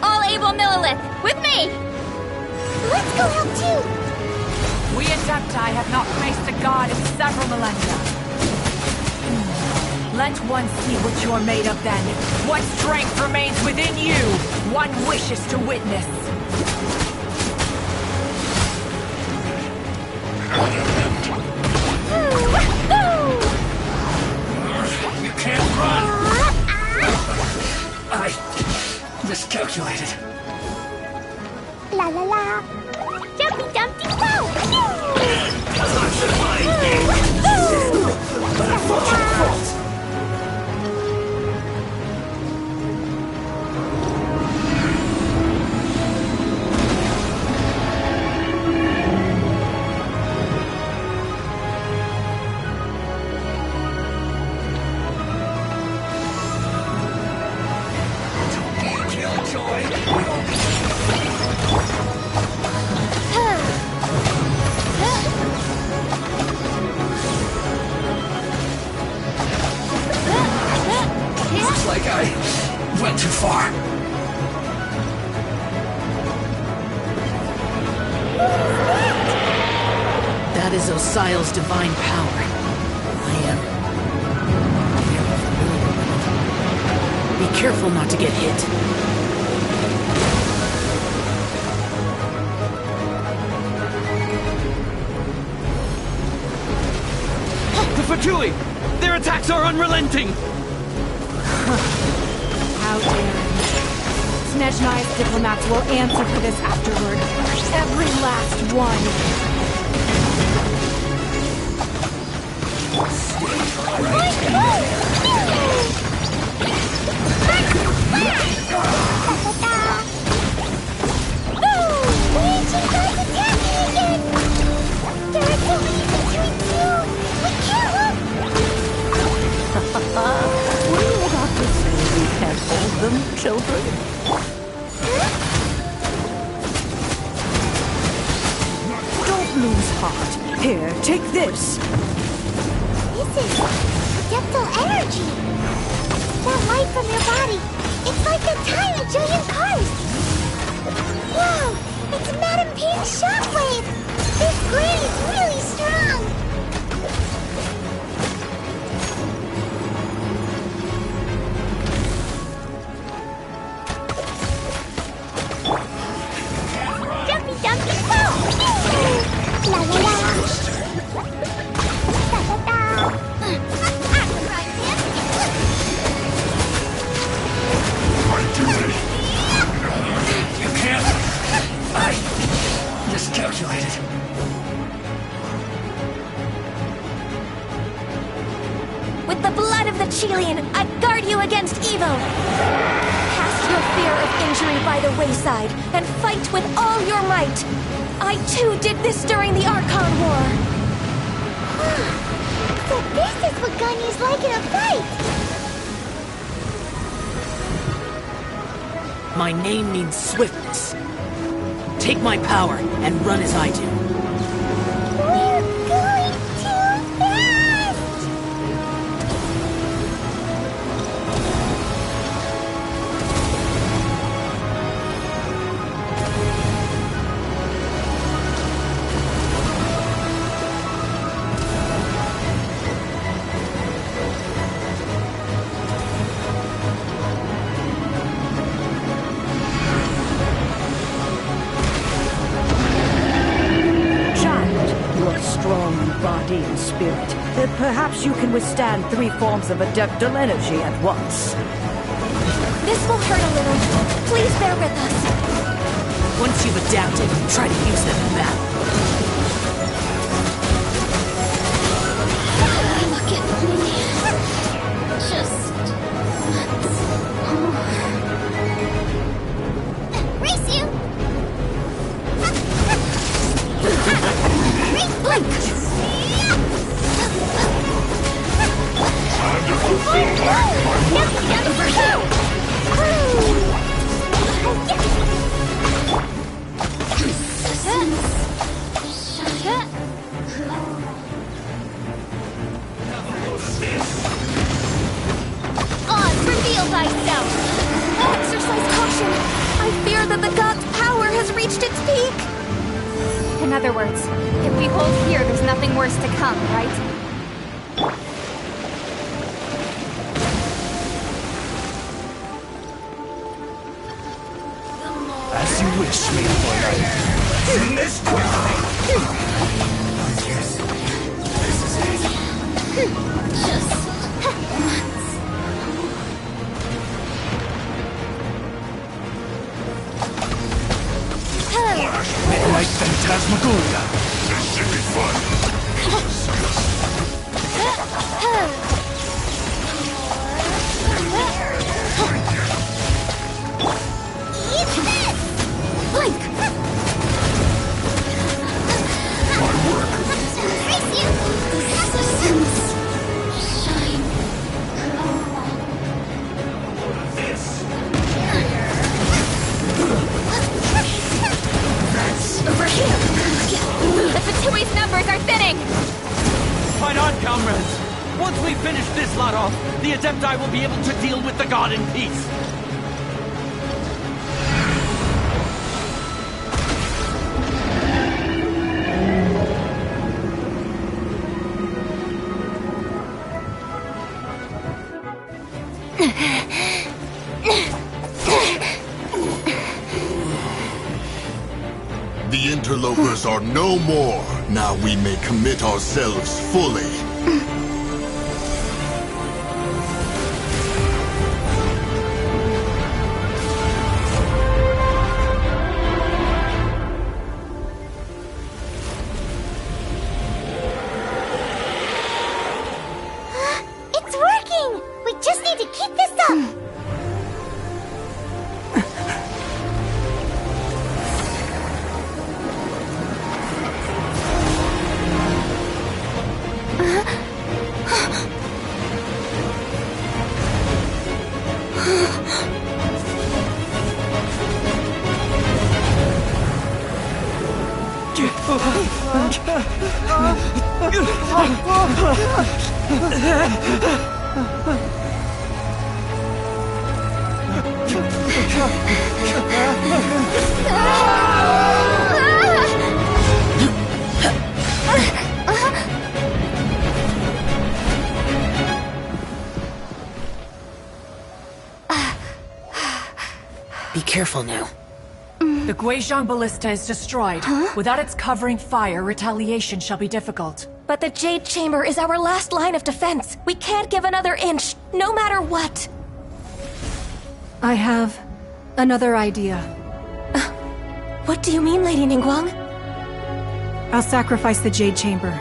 [SPEAKER 5] All able Millilith, with me!
[SPEAKER 4] Let's go help too!
[SPEAKER 18] We Adepti have not faced a god in several millennia. Let one see what you're made of then. What strength remains within you, one wishes to witness.
[SPEAKER 7] You can't run! I miscalculated.
[SPEAKER 4] La la la! Jumpy Dumpty Pow!
[SPEAKER 7] But it was your fault!
[SPEAKER 17] That is Osial's divine power. I am... Be careful not to get hit.
[SPEAKER 1] The Fatui! Their attacks are unrelenting!
[SPEAKER 10] How dare you. Snezhnai's diplomats will answer for this afterward. Every last one.
[SPEAKER 18] Were you about to say we can't hold them, children? Don't lose heart. Here, take this.
[SPEAKER 4] This is adeptal energy. That light from your body. It's like the time of giant cars. Whoa! It's Madame Ping's shockwave. This grid is really strong. Dumpy dumpy go! La la la! Da da da!
[SPEAKER 7] My duty. You can't. I miscalculated.
[SPEAKER 12] With the blood of the Chilean, I guard you against evil. Cast your fear of injury by the wayside and fight with all your might. I too did this during the Archon War.
[SPEAKER 4] So this is what Ganyu's like in a fight!
[SPEAKER 17] My name means swiftness. Take my power and run as I do.
[SPEAKER 4] We're going too fast!
[SPEAKER 18] Strong in body and spirit, that perhaps you can withstand 3 forms of adeptal energy at once.
[SPEAKER 12] This will hurt a little. Please bear with us.
[SPEAKER 17] Once you've adapted, try to use them in battle.
[SPEAKER 2] Look at me. Just
[SPEAKER 4] Race you!
[SPEAKER 12] Blink!
[SPEAKER 7] Time to fulfill my work.
[SPEAKER 12] Reveal thyself! Exercise caution! I fear that the god's power has reached its peak!
[SPEAKER 5] In other words, if we hold here, there's nothing worse to come, right?
[SPEAKER 7] As you wish, maiden boy. In this quickly. Yes. This is it.
[SPEAKER 2] just once.
[SPEAKER 7] Midnight Phantasmagoria. This should be fun.
[SPEAKER 4] Eat this!
[SPEAKER 12] Blink!
[SPEAKER 7] My work.
[SPEAKER 4] Race you!
[SPEAKER 2] Essence. Shine.
[SPEAKER 7] This.
[SPEAKER 12] Over here! The Fatui's numbers are thinning!
[SPEAKER 1] Fight on, comrades! Once we finish this lot off, the Adepti will be able to deal with the god in peace.
[SPEAKER 7] interlopers are no more. Now we may commit ourselves fully.
[SPEAKER 4] It's working! We just need to keep this up!
[SPEAKER 17] Be careful now.
[SPEAKER 18] The Guizhong Ballista is destroyed. Without its covering fire, retaliation shall be difficult.
[SPEAKER 12] But the Jade Chamber is our last line of defense. We can't give another inch, no matter what.
[SPEAKER 10] I have another idea.
[SPEAKER 12] What do you mean, Lady Ningguang?
[SPEAKER 10] I'll sacrifice the Jade Chamber.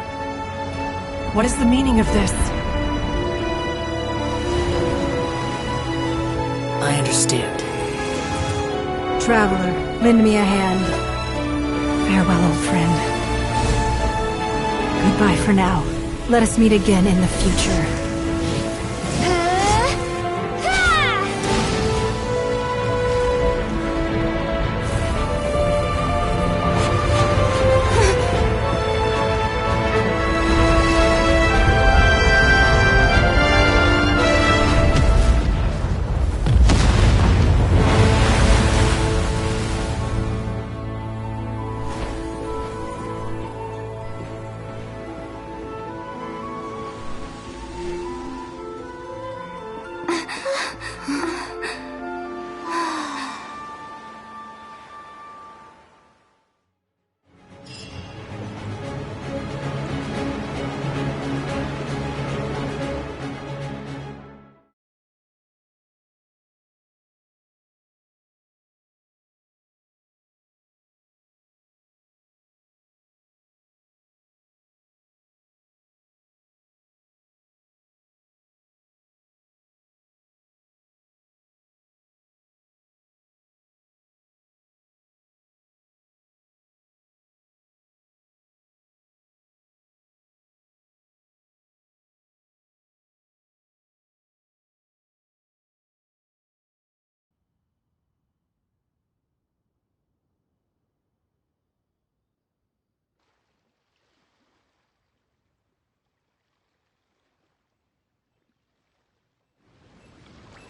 [SPEAKER 10] What is the meaning of this?
[SPEAKER 17] I understand.
[SPEAKER 10] Traveler, lend me a hand. Farewell, old friend. Goodbye for now. Let us meet again in the future.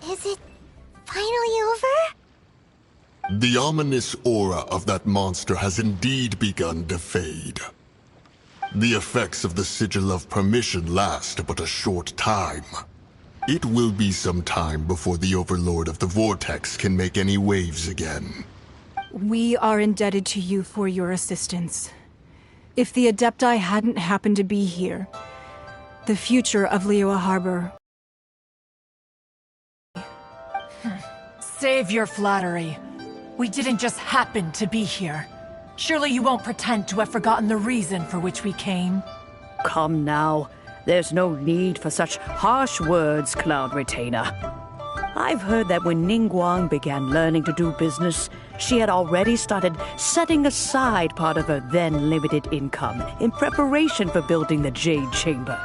[SPEAKER 4] Is it finally over?
[SPEAKER 7] The ominous aura of that monster has indeed begun to fade. The effects of the Sigil of Permission last but a short time. It will be some time before the Overlord of the Vortex can make any waves again.
[SPEAKER 10] We are indebted to you for your assistance. If the Adepti hadn't happened to be here, the future of Liyue Harbor...
[SPEAKER 18] Save your flattery. We didn't just happen to be here. Surely you won't pretend to have forgotten the reason for which we came.
[SPEAKER 19] Come now. There's no need for such harsh words, Cloud Retainer. I've heard that when Ningguang began learning to do business, she had already started setting aside part of her then limited income in preparation for building the Jade Chamber.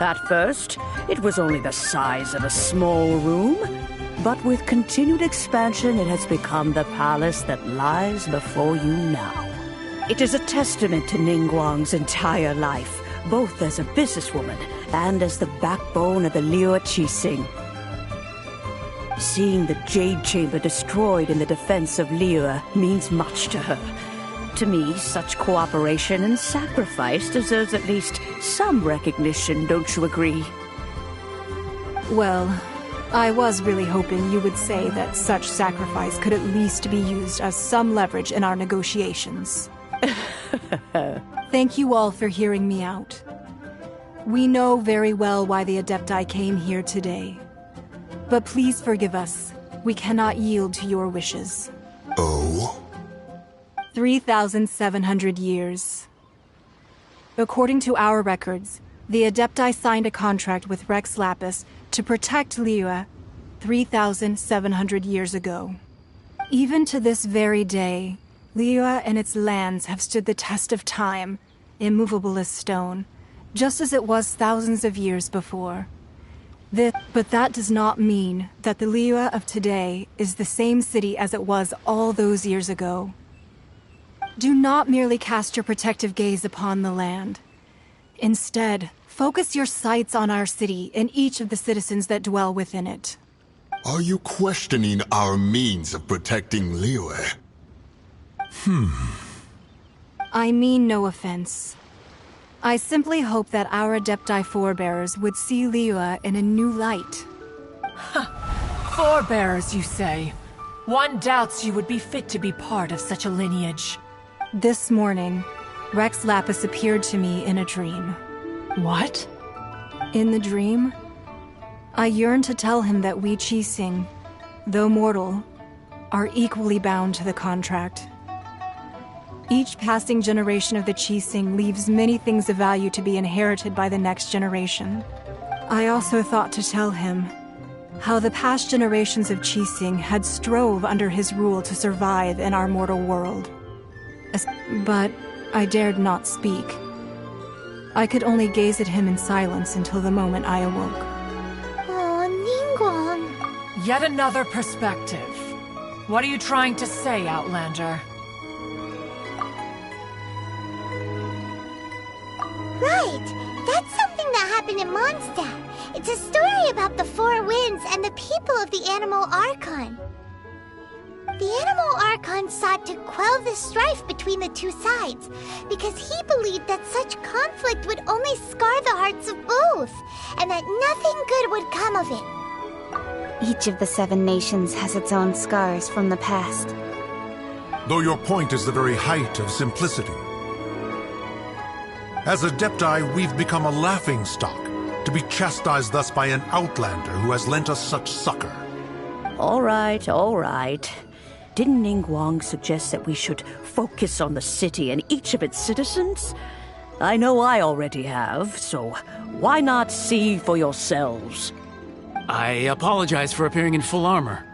[SPEAKER 19] At first, it was only the size of a small room, but with continued expansion, it has become the palace that lies before you now. It is a testament to Ningguang's entire life, both as a businesswoman and as the backbone of the Liyue Qixing. Seeing the Jade Chamber destroyed in the defense of Liyue means much to her. To me, such cooperation and sacrifice deserves at least some recognition, don't you agree?
[SPEAKER 10] Well, I was really hoping you would say that such sacrifice could at least be used as some leverage in our negotiations. Thank you all for hearing me out. We know very well why the Adepti came here today. But please forgive us. We cannot yield to your wishes.
[SPEAKER 7] Oh?
[SPEAKER 10] 3,700 years. According to our records, the Adepti signed a contract with Rex Lapis to protect Liyue 3,700 years ago. Even to this very day, Liyue and its lands have stood the test of time, immovable as stone, just as it was thousands of years before. But that does not mean that the Liyue of today is the same city as it was all those years ago. Do not merely cast your protective gaze upon the land. Instead, focus your sights on our city and each of the citizens that dwell within it.
[SPEAKER 7] Are you questioning our means of protecting Liyue?
[SPEAKER 10] I mean no offense. I simply hope that our Adepti forebears would see Liyue in a new light.
[SPEAKER 18] Forebearers, you say? One doubts you would be fit to be part of such a lineage.
[SPEAKER 10] This morning, Rex Lapis appeared to me in a dream.
[SPEAKER 18] What?
[SPEAKER 10] In the dream, I yearned to tell him that we Qixing, though mortal, are equally bound to the contract. Each passing generation of the Qixing leaves many things of value to be inherited by the next generation. I also thought to tell him how the past generations of Qixing had strove under his rule to survive in our mortal world. But I dared not speak. I could only gaze at him in silence until the moment I awoke.
[SPEAKER 4] Oh, Ningguang.
[SPEAKER 18] Yet another perspective. What are you trying to say, Outlander?
[SPEAKER 4] Right! That's something that happened in Mondstadt. It's a story about the Four Winds and the people of the Animal Archon. The Animal Archon sought to quell the strife between the two sides, because he believed that such conflict would only scar the hearts of both, and that nothing good would come of it.
[SPEAKER 5] Each of the 7 nations has its own scars from the past.
[SPEAKER 20] Though your point is the very height of simplicity. As Adepti, we've become a laughingstock, to be chastised thus by an outlander who has lent us such succor.
[SPEAKER 19] All right, all right. Didn't Ningguang suggest that we should focus on the city and each of its citizens? I know I already have, so why not see for yourselves?
[SPEAKER 16] I apologize for appearing in full armor.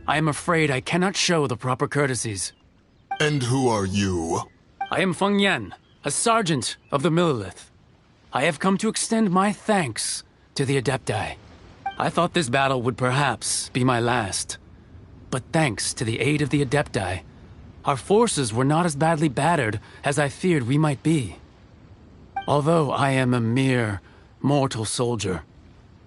[SPEAKER 16] I am afraid I cannot show the proper courtesies.
[SPEAKER 7] And who are you?
[SPEAKER 16] I am Feng Yan, a sergeant of the Millilith. I have come to extend my thanks to the Adepti. I thought this battle would perhaps be my last. But thanks to the aid of the Adepti, our forces were not as badly battered as I feared we might be. Although I am a mere mortal soldier,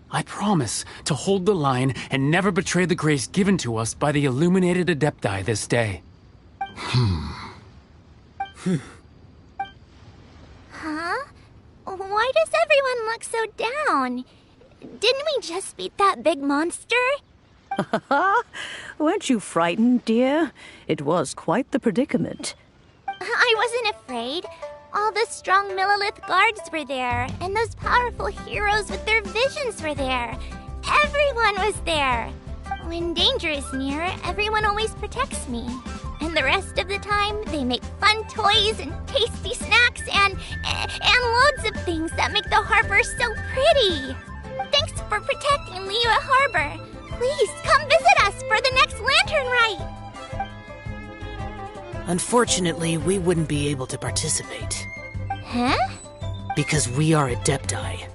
[SPEAKER 16] I promise to hold the line and never betray the grace given to us by the illuminated Adepti this day.
[SPEAKER 4] Huh? Why does everyone look so down? Didn't we just beat that big monster?
[SPEAKER 19] Weren't you frightened, dear? It was quite the predicament.
[SPEAKER 4] I wasn't afraid. All the strong Millilith guards were there, and those powerful heroes with their visions were there. Everyone was there. When danger is near, everyone always protects me. And the rest of the time, they make fun toys and tasty snacks and loads of things that make the harbor so pretty. Thanks for protecting Liyue Harbor. Please come visit us for the next lantern rite.
[SPEAKER 17] Unfortunately, we wouldn't be able to participate.
[SPEAKER 4] Huh?
[SPEAKER 17] Because we are Adepti.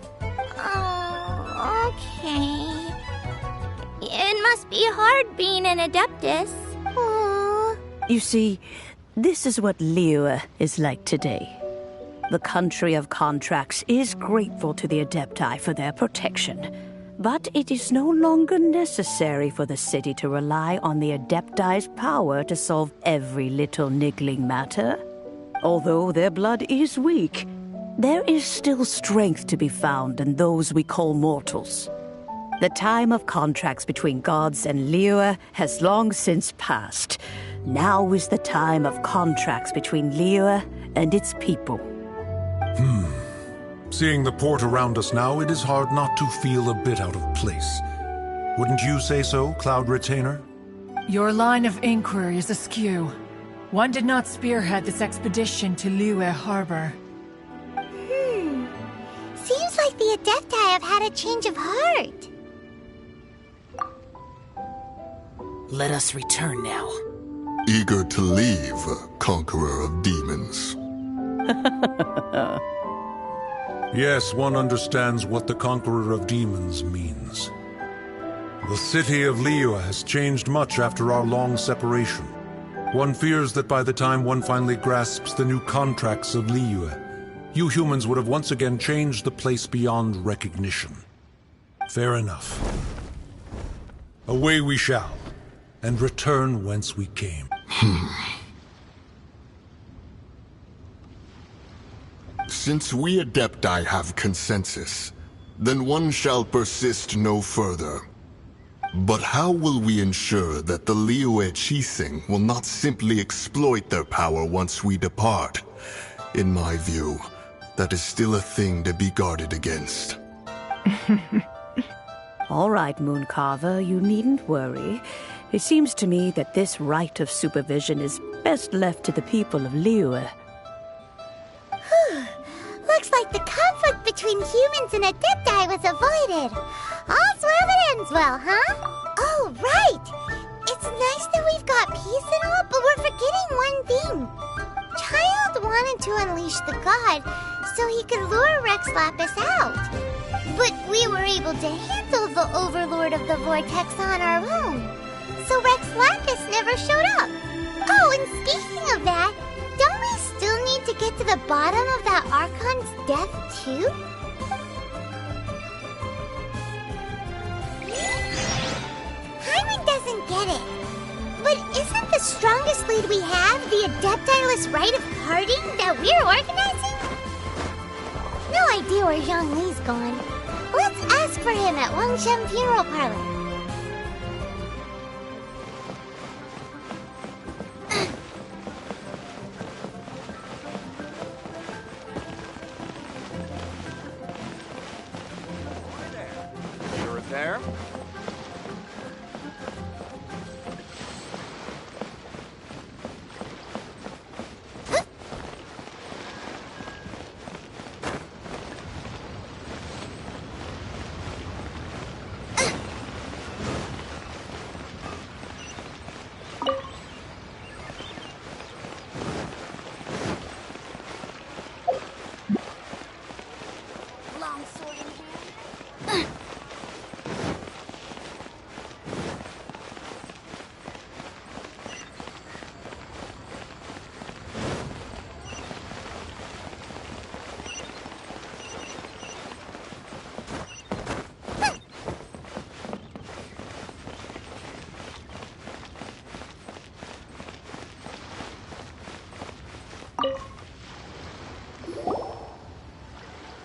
[SPEAKER 4] Oh, okay. It must be hard being an Adeptus. Aww.
[SPEAKER 19] You see, this is what Liyue is like today. The country of contracts is grateful to the Adepti for their protection. But it is no longer necessary for the city to rely on the Adepti's power to solve every little niggling matter. Although their blood is weak, there is still strength to be found in those we call mortals. The time of contracts between gods and Liyue has long since passed. Now is the time of contracts between Liyue and its people.
[SPEAKER 20] Seeing the port around us now, it is hard not to feel a bit out of place. Wouldn't you say so, Cloud Retainer?
[SPEAKER 18] Your line of inquiry is askew. One did not spearhead this expedition to Liyue Harbor.
[SPEAKER 4] Seems like the Adepti have had a change of heart.
[SPEAKER 17] Let us return now.
[SPEAKER 7] Eager to leave, Conqueror of Demons.
[SPEAKER 20] Yes, one understands what the Conqueror of Demons means. The city of Liyue has changed much after our long separation. One fears that by the time one finally grasps the new contracts of Liyue, you humans would have once again changed the place beyond recognition. Fair enough. Away we shall, and return whence we came.
[SPEAKER 7] Since we Adepti have consensus, then one shall persist no further. But how will we ensure that the Liyue Qixing will not simply exploit their power once we depart? In my view, that is still a thing to be guarded against.
[SPEAKER 19] All right, Mooncarver, you needn't worry. It seems to me that this right of supervision is best left to the people of Liyue.
[SPEAKER 4] Looks like the conflict between humans and Adepti was avoided. All's well that ends well, huh? Oh, right! It's nice that we've got peace and all, but we're forgetting one thing. Child wanted to unleash the god so he could lure Rex Lapis out. But we were able to handle the Overlord of the Vortex on our own. So Rex Lapis never showed up. Oh, and speaking of that, don't we still need to get to the bottom of that Archon's death, too? Hyman doesn't get it. But isn't the strongest lead we have the Adeptiless Rite of Parting that we're organizing? No idea where Zhongli's gone. Let's ask for him at Wangshen Funeral Parlor.
[SPEAKER 21] You're there?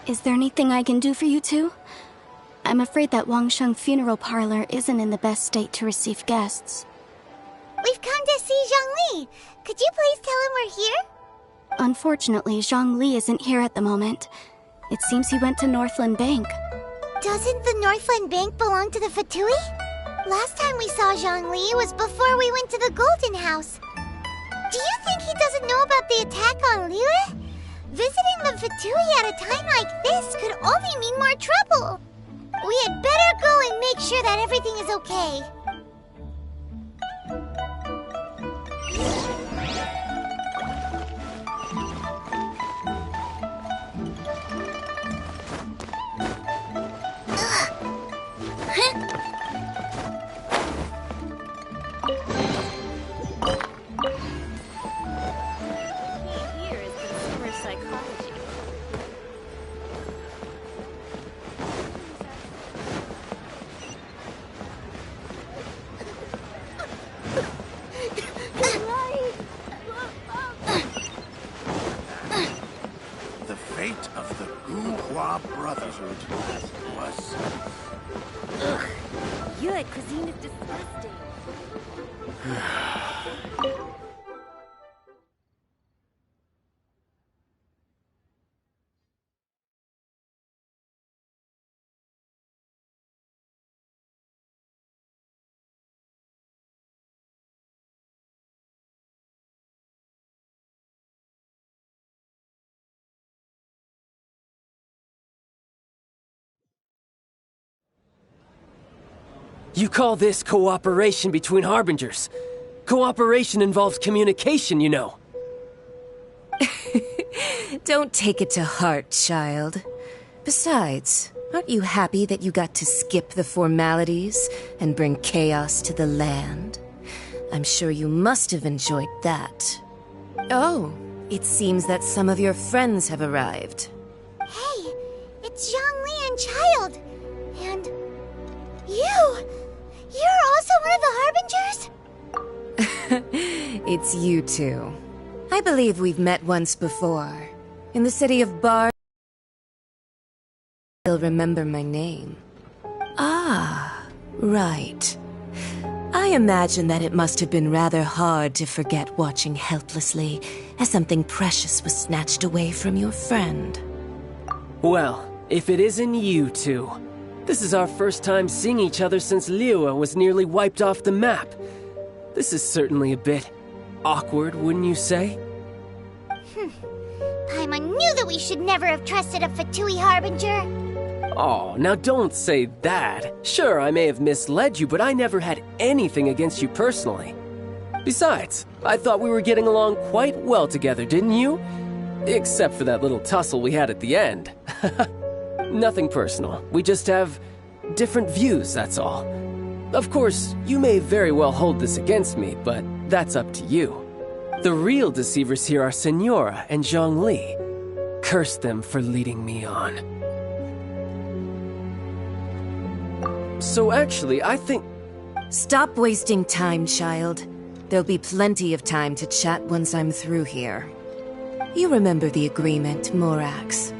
[SPEAKER 5] Is there anything I can do for you two? I'm afraid that Wangsheng Funeral Parlor isn't in the best state to receive guests.
[SPEAKER 4] We've come to see Zhongli. Could you please tell him we're here?
[SPEAKER 5] Unfortunately, Zhongli isn't here at the moment. It seems he went to Northland Bank.
[SPEAKER 4] Doesn't the Northland Bank belong to the Fatui? Last time we saw Zhongli was before we went to the Golden House. Do you think he doesn't know about the attack on Liyue? Visiting the Fatui at a time like this could only mean more trouble. We had better go and make sure that everything is okay.
[SPEAKER 14] Here is consumer psychology.
[SPEAKER 6] fate of the Guhua Brotherhood was...
[SPEAKER 14] Ugh. Your cuisine is disgusting.
[SPEAKER 15] You call this cooperation between Harbingers? Cooperation involves communication, you know.
[SPEAKER 22] Don't take it to heart, child. Besides, aren't you happy that you got to skip the formalities and bring chaos to the land? I'm sure you must have enjoyed that. Oh, it seems that some of your friends have arrived.
[SPEAKER 4] Hey, it's Zhongli and Child. And you! You're also one of the Harbingers?
[SPEAKER 22] It's you two. I believe we've met once before. In the city of Bar... You'll remember my name. Ah, right. I imagine that it must have been rather hard to forget watching helplessly as something precious was snatched away from your friend.
[SPEAKER 15] Well, if it isn't you two. This is our first time seeing each other since Liyue was nearly wiped off the map. This is certainly a bit awkward, wouldn't you say?
[SPEAKER 4] Paimon knew that we should never have trusted a Fatui Harbinger.
[SPEAKER 15] Oh, now don't say that. Sure, I may have misled you, but I never had anything against you personally. Besides, I thought we were getting along quite well together, didn't you? Except for that little tussle we had at the end. Nothing personal. We just have different views, that's all. Of course, you may very well hold this against me, but that's up to you. The real deceivers here are Senora and Zhongli. Curse them for leading me on. So actually, I think...
[SPEAKER 22] Stop wasting time, child. There'll be plenty of time to chat once I'm through here. You remember the agreement, Morax.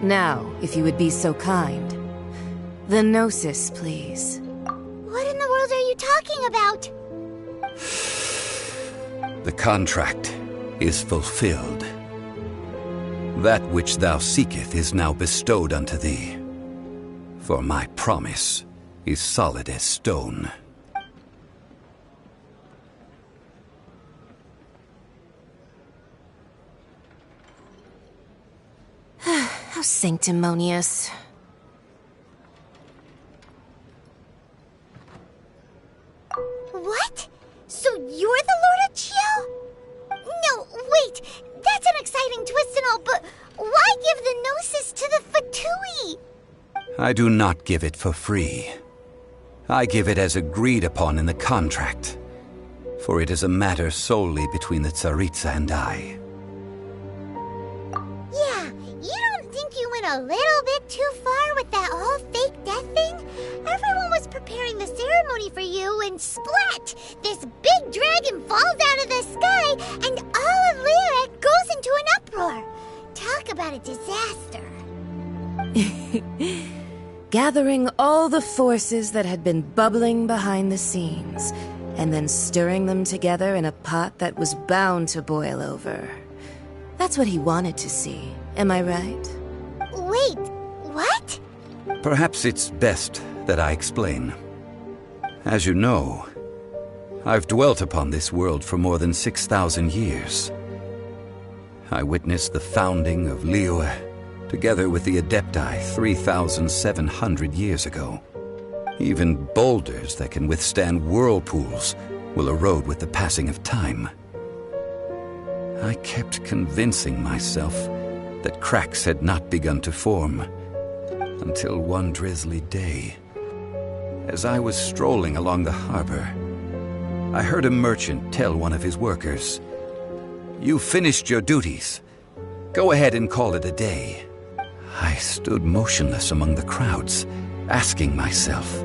[SPEAKER 22] Now, if you would be so kind. The Gnosis, please.
[SPEAKER 4] What in the world are you talking about?
[SPEAKER 11] The contract is fulfilled. That which thou seeketh is now bestowed unto thee. For my promise is solid as stone.
[SPEAKER 22] How sanctimonious.
[SPEAKER 4] What? So you're the Lord of Chiao? No, wait. That's an exciting twist and all, but why give the Gnosis to the Fatui?
[SPEAKER 11] I do not give it for free. I give it as agreed upon in the contract. For it is a matter solely between the Tsaritsa and I.
[SPEAKER 4] Yeah, you don't think you went a little bit too far with that whole fake death thing? Everyone was preparing the ceremony for you, and splat! This big dragon falls out of the sky, and all of Liyue goes into an uproar. Talk about a disaster.
[SPEAKER 22] Gathering all the forces that had been bubbling behind the scenes, and then stirring them together in a pot that was bound to boil over. That's what he wanted to see, am I right?
[SPEAKER 4] Wait, what?
[SPEAKER 11] Perhaps it's best that I explain. As you know, I've dwelt upon this world for more than 6,000 years. I witnessed the founding of Liyue, together with the Adepti 3,700 years ago. Even boulders that can withstand whirlpools will erode with the passing of time. I kept convincing myself that cracks had not begun to form, until one drizzly day, as I was strolling along the harbor, I heard a merchant tell one of his workers, "You finished your duties. Go ahead and call it a day." I stood motionless among the crowds, asking myself,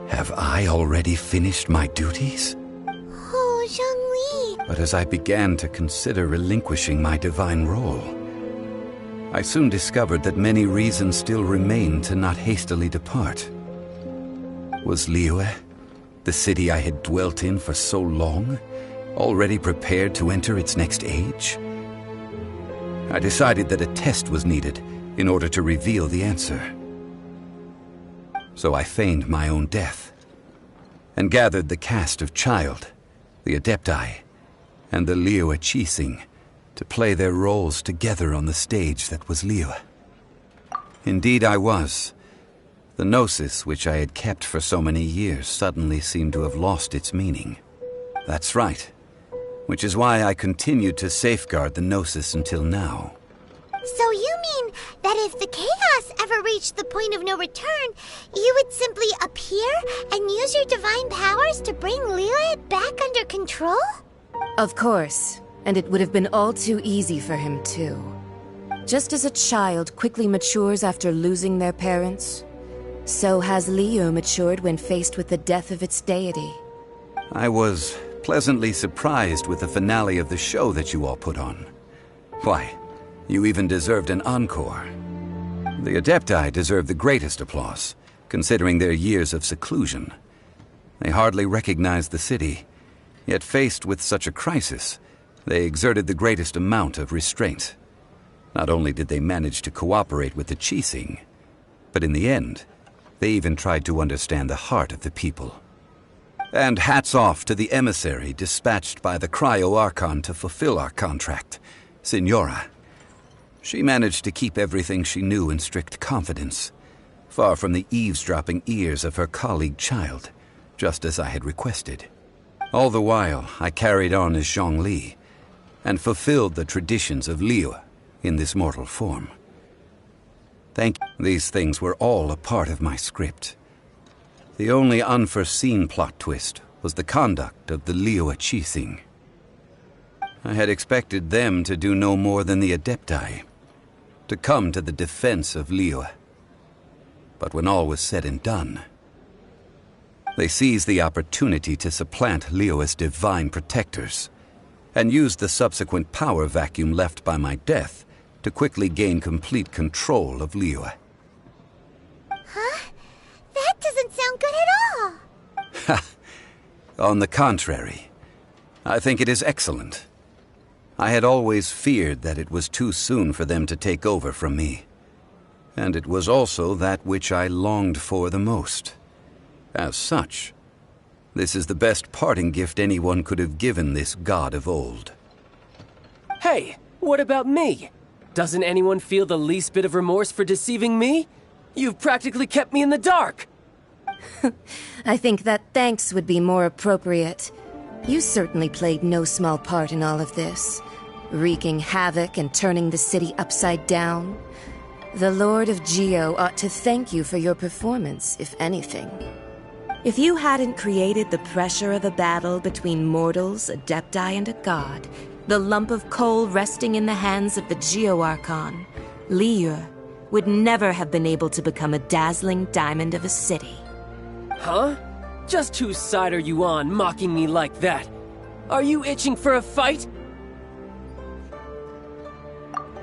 [SPEAKER 11] have I already finished my duties?
[SPEAKER 4] Oh, Zhongli.
[SPEAKER 11] But as I began to consider relinquishing my divine role, I soon discovered that many reasons still remained to not hastily depart. Was Liyue, the city I had dwelt in for so long, already prepared to enter its next age? I decided that a test was needed in order to reveal the answer. So I feigned my own death, and gathered the cast of Child, the Adepti, and the Liyue Qixing to play their roles together on the stage that was Liyue. Indeed I was. The gnosis which I had kept for so many years suddenly seemed to have lost its meaning. That's right. Which is why I continued to safeguard the gnosis until now.
[SPEAKER 4] So you mean that if the chaos ever reached the point of no return, you would simply appear and use your divine powers to bring Liyue back under control?
[SPEAKER 22] Of course, and it would have been all too easy for him too. Just as a child quickly matures after losing their parents, so has Liyue matured when faced with the death of its deity.
[SPEAKER 11] I was pleasantly surprised with the finale of the show that you all put on. Why, you even deserved an encore. The Adepti deserve the greatest applause, considering their years of seclusion. They hardly recognized the city, yet faced with such a crisis, they exerted the greatest amount of restraint. Not only did they manage to cooperate with the Qixing, but in the end, they even tried to understand the heart of the people. And hats off to the emissary dispatched by the Cryo-Archon to fulfill our contract, Signora. She managed to keep everything she knew in strict confidence, far from the eavesdropping ears of her colleague Child, just as I had requested. All the while, I carried on as Zhongli, and fulfilled the traditions of Liyue in this mortal form. Thank you. These things were all a part of my script. The only unforeseen plot twist was the conduct of the Liyue Qixing. I had expected them to do no more than the Adepti, to come to the defense of Liyue. But when all was said and done, they seized the opportunity to supplant Liyue's divine protectors, and used the subsequent power vacuum left by my death to quickly gain complete control of Liyue.
[SPEAKER 4] Huh? That doesn't sound good at all.
[SPEAKER 11] On the contrary, I think it is excellent. I had always feared that it was too soon for them to take over from me. And it was also that which I longed for the most. As such, this is the best parting gift anyone could have given this god of old.
[SPEAKER 15] Hey, what about me? Doesn't anyone feel the least bit of remorse for deceiving me? You've practically kept me in the dark!
[SPEAKER 22] I think that thanks would be more appropriate. You certainly played no small part in all of this, wreaking havoc and turning the city upside down. The Lord of Geo ought to thank you for your performance, if anything. If you hadn't created the pressure of a battle between mortals, Adepti, and a god, the lump of coal resting in the hands of the Geo-Archon, Liyue, would never have been able to become a dazzling diamond of a city.
[SPEAKER 15] Huh? Just whose side are you on, mocking me like that? Are you itching for a fight?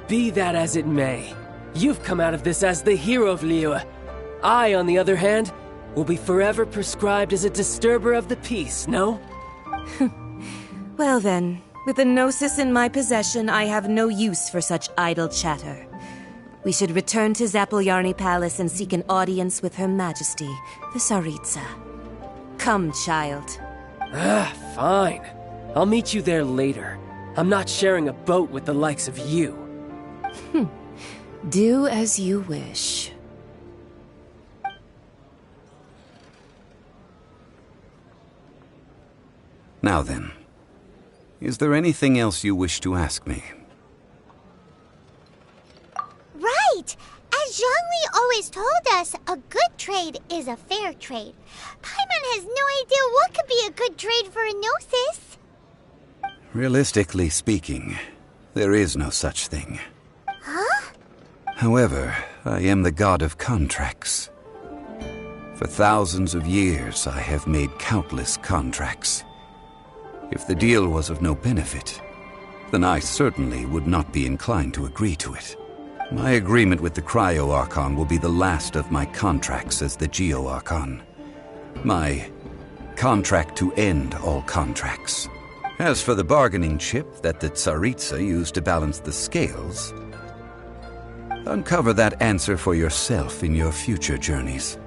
[SPEAKER 15] Be that as it may, you've come out of this as the hero of Liyue. I, on the other hand, will be forever prescribed as a disturber of the peace, no?
[SPEAKER 22] Well then, with the Gnosis in my possession, I have no use for such idle chatter. We should return to Zapoljarny Palace and seek an audience with Her Majesty, the Tsaritsa. Come, child.
[SPEAKER 15] Fine. I'll meet you there later. I'm not sharing a boat with the likes of you.
[SPEAKER 22] Do as you wish.
[SPEAKER 11] Now then, is there anything else you wish to ask me?
[SPEAKER 4] Right! As Zhongli always told us, a good trade is a fair trade. Paimon has no idea what could be a good trade for a Gnosis.
[SPEAKER 11] Realistically speaking, there is no such thing.
[SPEAKER 4] Huh?
[SPEAKER 11] However, I am the god of contracts. For thousands of years, I have made countless contracts. If the deal was of no benefit, then I certainly would not be inclined to agree to it. My agreement with the Cryo Archon will be the last of my contracts as the Geo Archon. My contract to end all contracts. As for the bargaining chip that the Tsaritsa used to balance the scales, uncover that answer for yourself in your future journeys.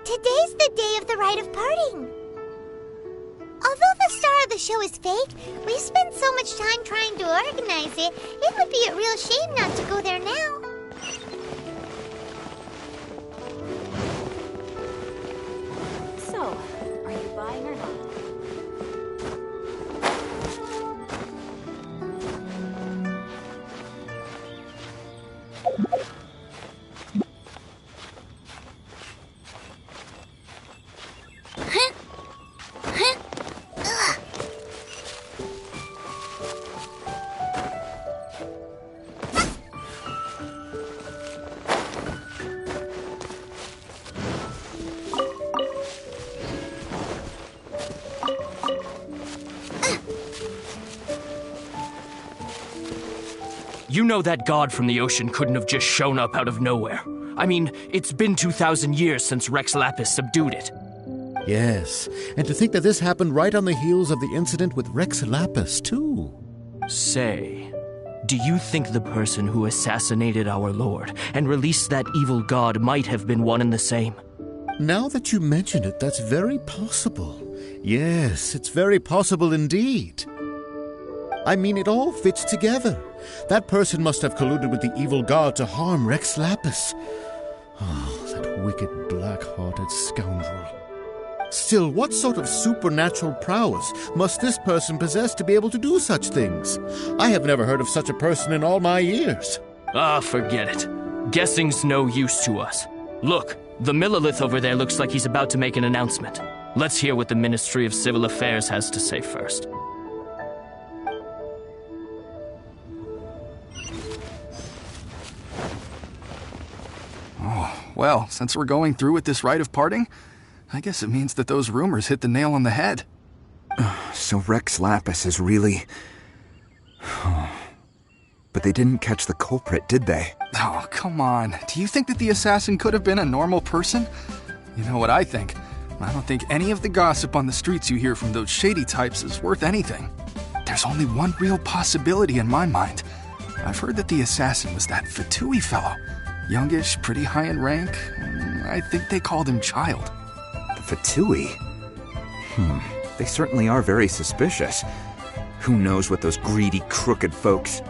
[SPEAKER 4] Today's the day of the rite of parting. Although the star of the show is fake, we spent so much time trying to organize it, it would be a real shame not to go there now.
[SPEAKER 14] So, are you buying or not?
[SPEAKER 16] You know that god from the ocean couldn't have just shown up out of nowhere. I mean, it's been 2,000 years since Rex Lapis subdued it.
[SPEAKER 6] Yes, and to think that this happened right on the heels of the incident with Rex Lapis, too.
[SPEAKER 16] Say, do you think the person who assassinated our lord and released that evil god might have been one and the same?
[SPEAKER 6] Now that you mention it, that's very possible. Yes, it's very possible indeed. I mean, it all fits together. That person must have colluded with the evil god to harm Rex Lapis. Oh, that wicked, black-hearted scoundrel. Still, what sort of supernatural prowess must this person possess to be able to do such things? I have never heard of such a person in all my years.
[SPEAKER 16] Ah, forget it. Guessing's no use to us. Look, the Millilith over there looks like he's about to make an announcement. Let's hear what the Ministry of Civil Affairs has to say first.
[SPEAKER 8] Oh, well, since we're going through with this rite of parting, I guess it means that those rumors hit the nail on the head.
[SPEAKER 9] So Rex Lapis is really... But they didn't catch the culprit, did they?
[SPEAKER 8] Oh, come on. Do you think that the assassin could have been a normal person? You know what I think? I don't think any of the gossip on the streets you hear from those shady types is worth anything. There's only one real possibility in my mind. I've heard that the assassin was that Fatui fellow. Youngish, pretty high in rank. I think they called him Child.
[SPEAKER 9] The Fatui? They certainly are very suspicious. Who knows what those greedy, crooked folks...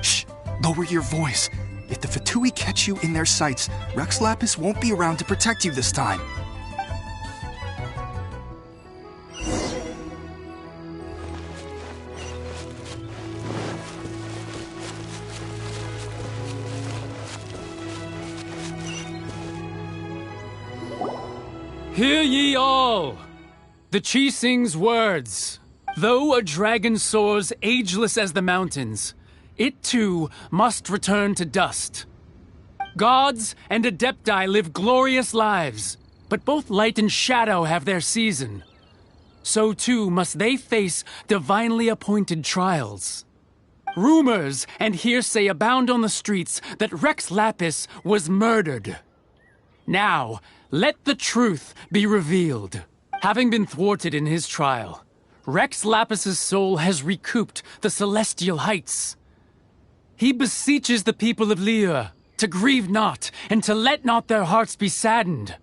[SPEAKER 8] Shh! Lower your voice. If the Fatui catch you in their sights, Rex Lapis won't be around to protect you this time.
[SPEAKER 23] Hear ye all! The Qixing's words. Though a dragon soars ageless as the mountains, it too must return to dust. Gods and Adepti live glorious lives, but both light and shadow have their season. So too must they face divinely appointed trials. Rumors and hearsay abound on the streets that Rex Lapis was murdered. Now, let the truth be revealed. Having been thwarted in his trial, Rex Lapis's soul has recouped the celestial heights. He beseeches the people of Liyue to grieve not, and to let not their hearts be saddened.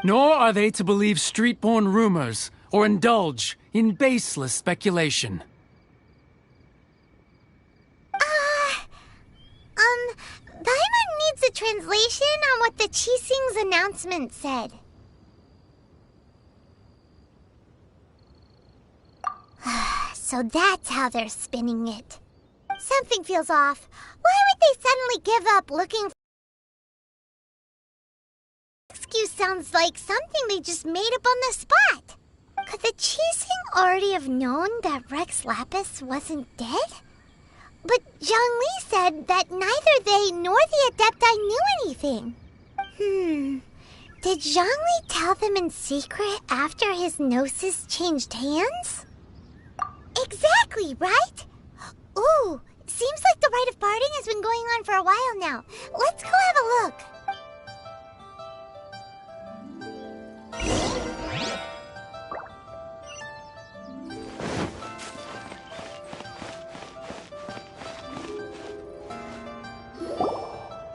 [SPEAKER 23] Nor are they to believe street-born rumors, or indulge in baseless speculation.
[SPEAKER 4] Paimon needs a translation on what the Qixing's announcement said. So that's how they're spinning it. Something feels off. Why would they suddenly give up looking for... Excuse sounds like something they just made up on the spot. Could the Qixing already have known that Rex Lapis wasn't dead? But Zhongli said that neither they nor the Adepti knew anything. Did Zhongli tell them in secret after his gnosis changed hands? Exactly, right? Ooh, seems like the rite of parting has been going on for a while now. Let's go have a look.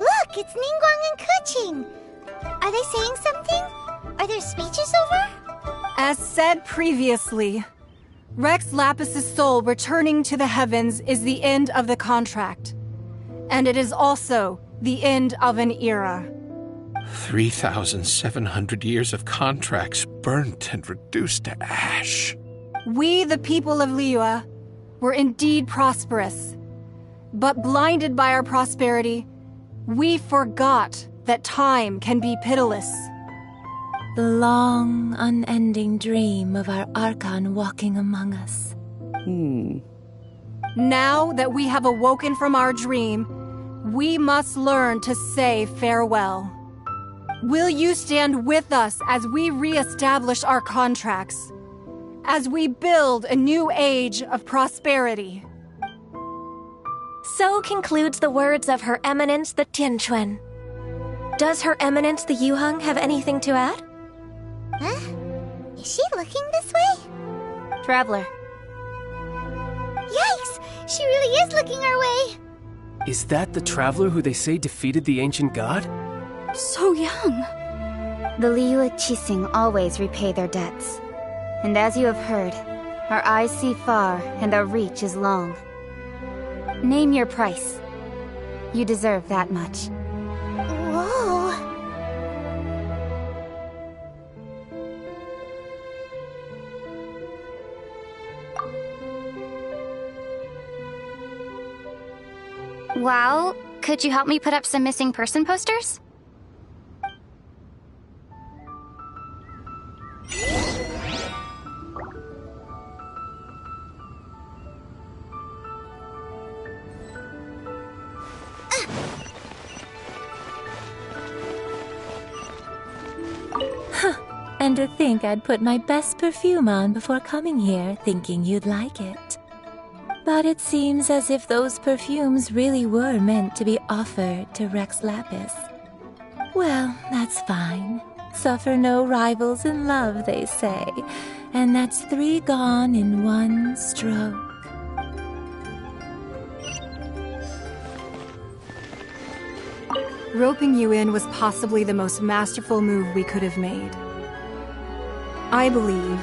[SPEAKER 4] Look, it's Ningguang and Keqing. Are they saying something? Are their speeches over?
[SPEAKER 10] As said previously, Rex Lapis's soul returning to the heavens is the end of the contract. And it is also the end of an era.
[SPEAKER 2] 3,700 years of contracts burnt and reduced to ash.
[SPEAKER 10] We, the people of Liyue, were indeed prosperous. But blinded by our prosperity, we forgot that time can be pitiless.
[SPEAKER 3] The long, unending dream of our Archon walking among us.
[SPEAKER 10] Now that we have awoken from our dream, we must learn to say farewell. Will you stand with us as we re-establish our contracts? As we build a new age of prosperity?
[SPEAKER 12] So concludes the words of Her Eminence the Tianquan. Does Her Eminence the Yuheng have anything to add?
[SPEAKER 4] Huh? Is she looking this way?
[SPEAKER 5] Traveler.
[SPEAKER 4] Yikes! She really is looking our way!
[SPEAKER 15] Is that the traveler who they say defeated the ancient god?
[SPEAKER 5] So young. The Liyue Qixing always repay their debts. And as you have heard, our eyes see far and our reach is long. Name your price. You deserve that much.
[SPEAKER 4] Whoa!
[SPEAKER 5] Wow, could you help me put up some missing person posters?
[SPEAKER 3] And to think I'd put my best perfume on before coming here, thinking you'd like it. But it seems as if those perfumes really were meant to be offered to Rex Lapis. Well, that's fine. Suffer no rivals in love, they say. And that's 3 gone in 1 stroke.
[SPEAKER 10] Roping you in was possibly the most masterful move we could have made. I believe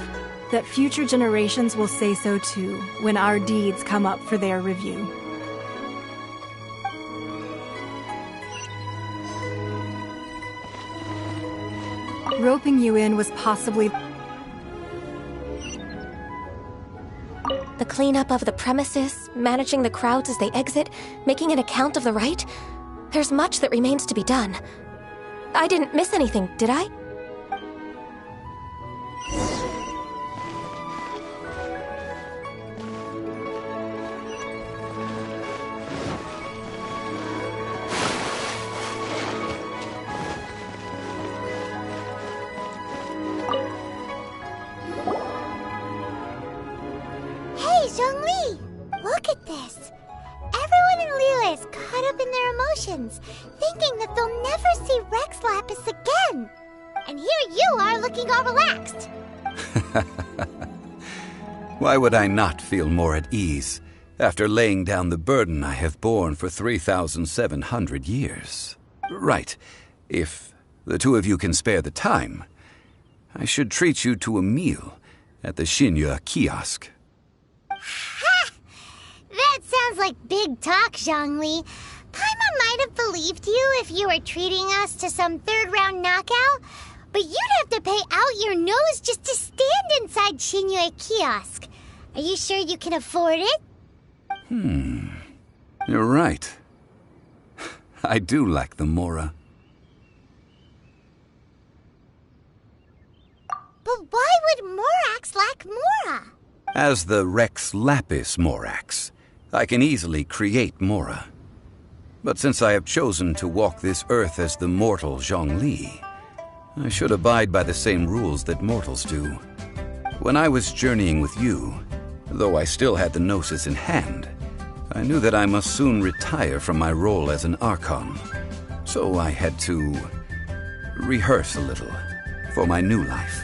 [SPEAKER 10] that future generations will say so too when our deeds come up for their review. Roping you in was possibly...
[SPEAKER 12] The cleanup of the premises, managing the crowds as they exit, making an account of the rite. There's much that remains to be done. I didn't miss anything, did I?
[SPEAKER 4] Hey, Zhongli! Look at this! Everyone in Liyue is caught up in their emotions, thinking that they'll never see Rex Lapis again. And here you are looking all relaxed.
[SPEAKER 11] Why would I not feel more at ease after laying down the burden I have borne for 3,700 years? Right. If the two of you can spare the time, I should treat you to a meal at the Xinyue kiosk.
[SPEAKER 4] Ha! That sounds like big talk, Zhongli. Paimon might have believed you if you were treating us to some third-round knockout, but you'd have to pay out your nose just to stand inside Xinyue kiosk. Are you sure you can afford it?
[SPEAKER 11] You're right. I do like the Mora.
[SPEAKER 4] But why would Morax lack Mora?
[SPEAKER 11] As the Rex Lapis Morax, I can easily create Mora. But since I have chosen to walk this earth as the mortal Zhongli, I should abide by the same rules that mortals do. When I was journeying with you, though I still had the Gnosis in hand, I knew that I must soon retire from my role as an Archon. So I had to rehearse a little for my new life.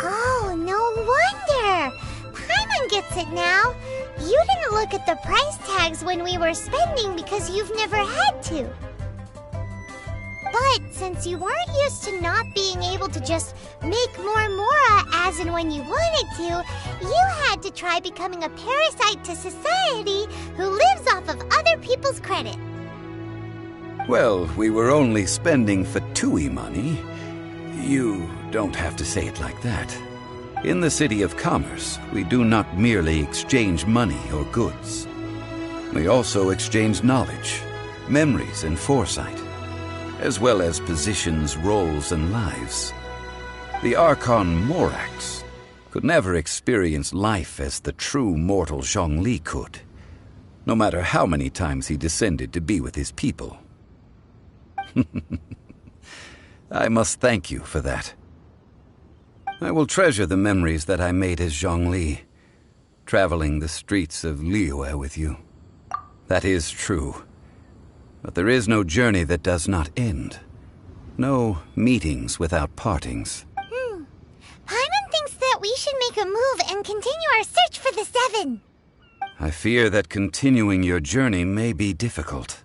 [SPEAKER 4] Oh, no wonder! Paimon gets it now. You didn't look at the price tags when we were spending because you've never had to. But since you weren't used to not being able to just make more Mora as and when you wanted to, you had to try becoming a parasite to society who lives off of other people's credit.
[SPEAKER 11] Well, we were only spending Fatui money. You don't have to say it like that. In the City of Commerce, we do not merely exchange money or goods. We also exchange knowledge, memories, and foresight, as well as positions, roles, and lives. The Archon Morax could never experience life as the true mortal Zhongli could, no matter how many times he descended to be with his people. I must thank you for that. I will treasure the memories that I made as Zhongli, traveling the streets of Liyue with you. That is true. But there is no journey that does not end. No meetings without partings.
[SPEAKER 4] Paimon thinks that we should make a move and continue our search for the Seven.
[SPEAKER 11] I fear that continuing your journey may be difficult.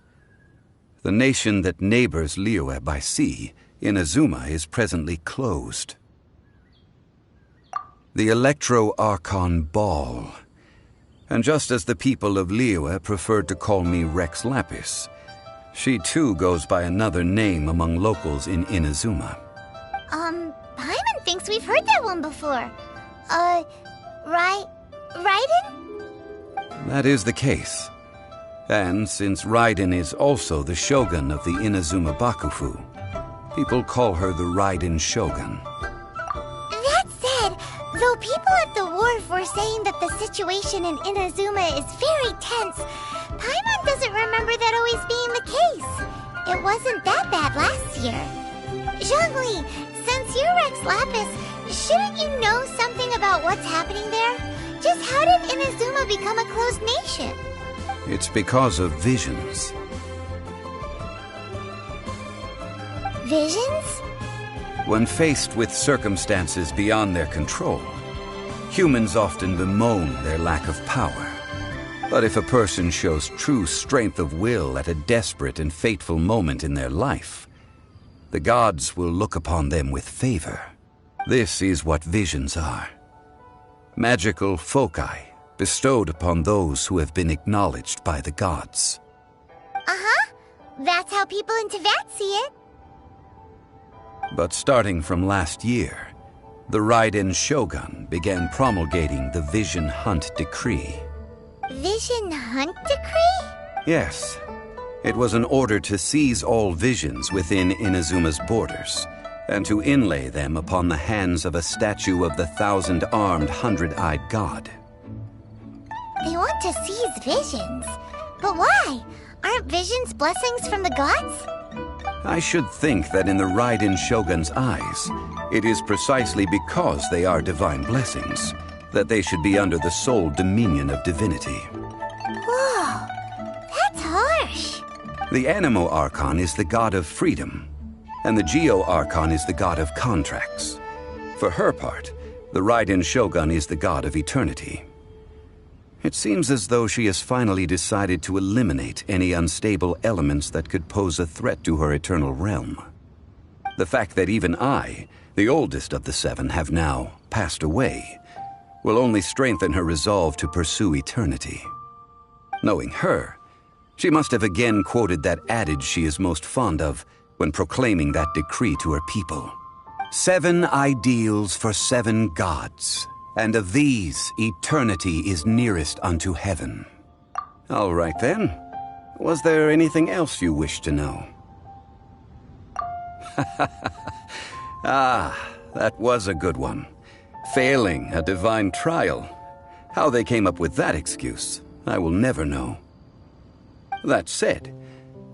[SPEAKER 11] The nation that neighbors Liyue by sea, Inazuma, is presently closed. The Electro-Archon Ball. And just as the people of Liyue preferred to call me Rex Lapis, she too goes by another name among locals in Inazuma.
[SPEAKER 4] Paimon thinks we've heard that one before. Raiden?
[SPEAKER 11] That is the case. And since Raiden is also the shogun of the Inazuma Bakufu, people call her the Raiden Shogun.
[SPEAKER 4] That said, though people at the wharf were saying that the situation in Inazuma is very tense, Paimon doesn't remember that always being the case. It wasn't that bad last year. Zhongli, since you're Rex Lapis, shouldn't you know something about what's happening there? Just how did Inazuma become a closed nation?
[SPEAKER 11] It's because of visions.
[SPEAKER 4] Visions?
[SPEAKER 11] When faced with circumstances beyond their control, humans often bemoan their lack of power. But if a person shows true strength of will at a desperate and fateful moment in their life, the gods will look upon them with favor. This is what visions are. Magical foci bestowed upon those who have been acknowledged by the gods.
[SPEAKER 4] Uh-huh. That's how people in Teyvat see it.
[SPEAKER 11] But starting from last year, the Raiden Shogun began promulgating the Vision Hunt Decree.
[SPEAKER 4] Vision Hunt Decree?
[SPEAKER 11] Yes. It was an order to seize all visions within Inazuma's borders, and to inlay them upon the hands of a statue of the 1,000-armed, 100-eyed god.
[SPEAKER 4] They want to seize visions. But why? Aren't visions blessings from the gods?
[SPEAKER 11] I should think that in the Raiden Shogun's eyes, it is precisely because they are divine blessings that they should be under the sole dominion of divinity.
[SPEAKER 4] Whoa, that's harsh.
[SPEAKER 11] The Animo Archon is the god of freedom, and the Geo Archon is the god of contracts. For her part, The Raiden Shogun is the god of eternity. It seems as though she has finally decided to eliminate any unstable elements that could pose a threat to her eternal realm. The fact that even I, the oldest of the seven, have now passed away will only strengthen her resolve to pursue eternity. Knowing her, she must have again quoted that adage she is most fond of when proclaiming that decree to her people. 7 ideals for 7 gods, and of these, eternity is nearest unto heaven. All right then. Was there anything else you wished to know? Ah, that was a good one. Failing a divine trial. How they came up with that excuse, I will never know. That said,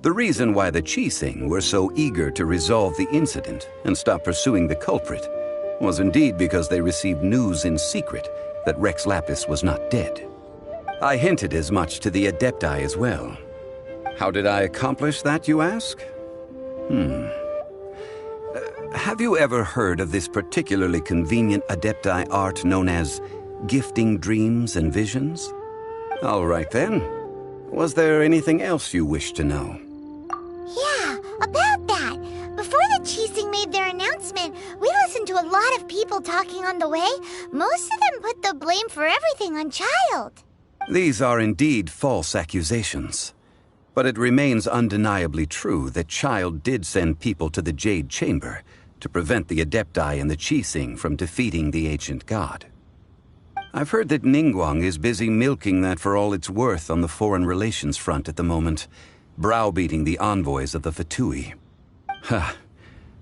[SPEAKER 11] the reason why the Qixing were so eager to resolve the incident and stop pursuing the culprit was indeed because they received news in secret that Rex Lapis was not dead. I hinted as much to the Adepti as well. How did I accomplish that, you ask? Have you ever heard of this particularly convenient Adepti art known as gifting dreams and visions? All right then. Was there anything else you wished to know?
[SPEAKER 4] Yeah, about that. Before the Qixing made their announcement, we listened to a lot of people talking on the way. Most of them put the blame for everything on Child.
[SPEAKER 11] These are indeed false accusations. But it remains undeniably true that Child did send people to the Jade Chamber to prevent the Adepti and the Qixing from defeating the ancient god. I've heard that Ningguang is busy milking that for all it's worth on the foreign relations front at the moment, browbeating the envoys of the Fatui. Ha!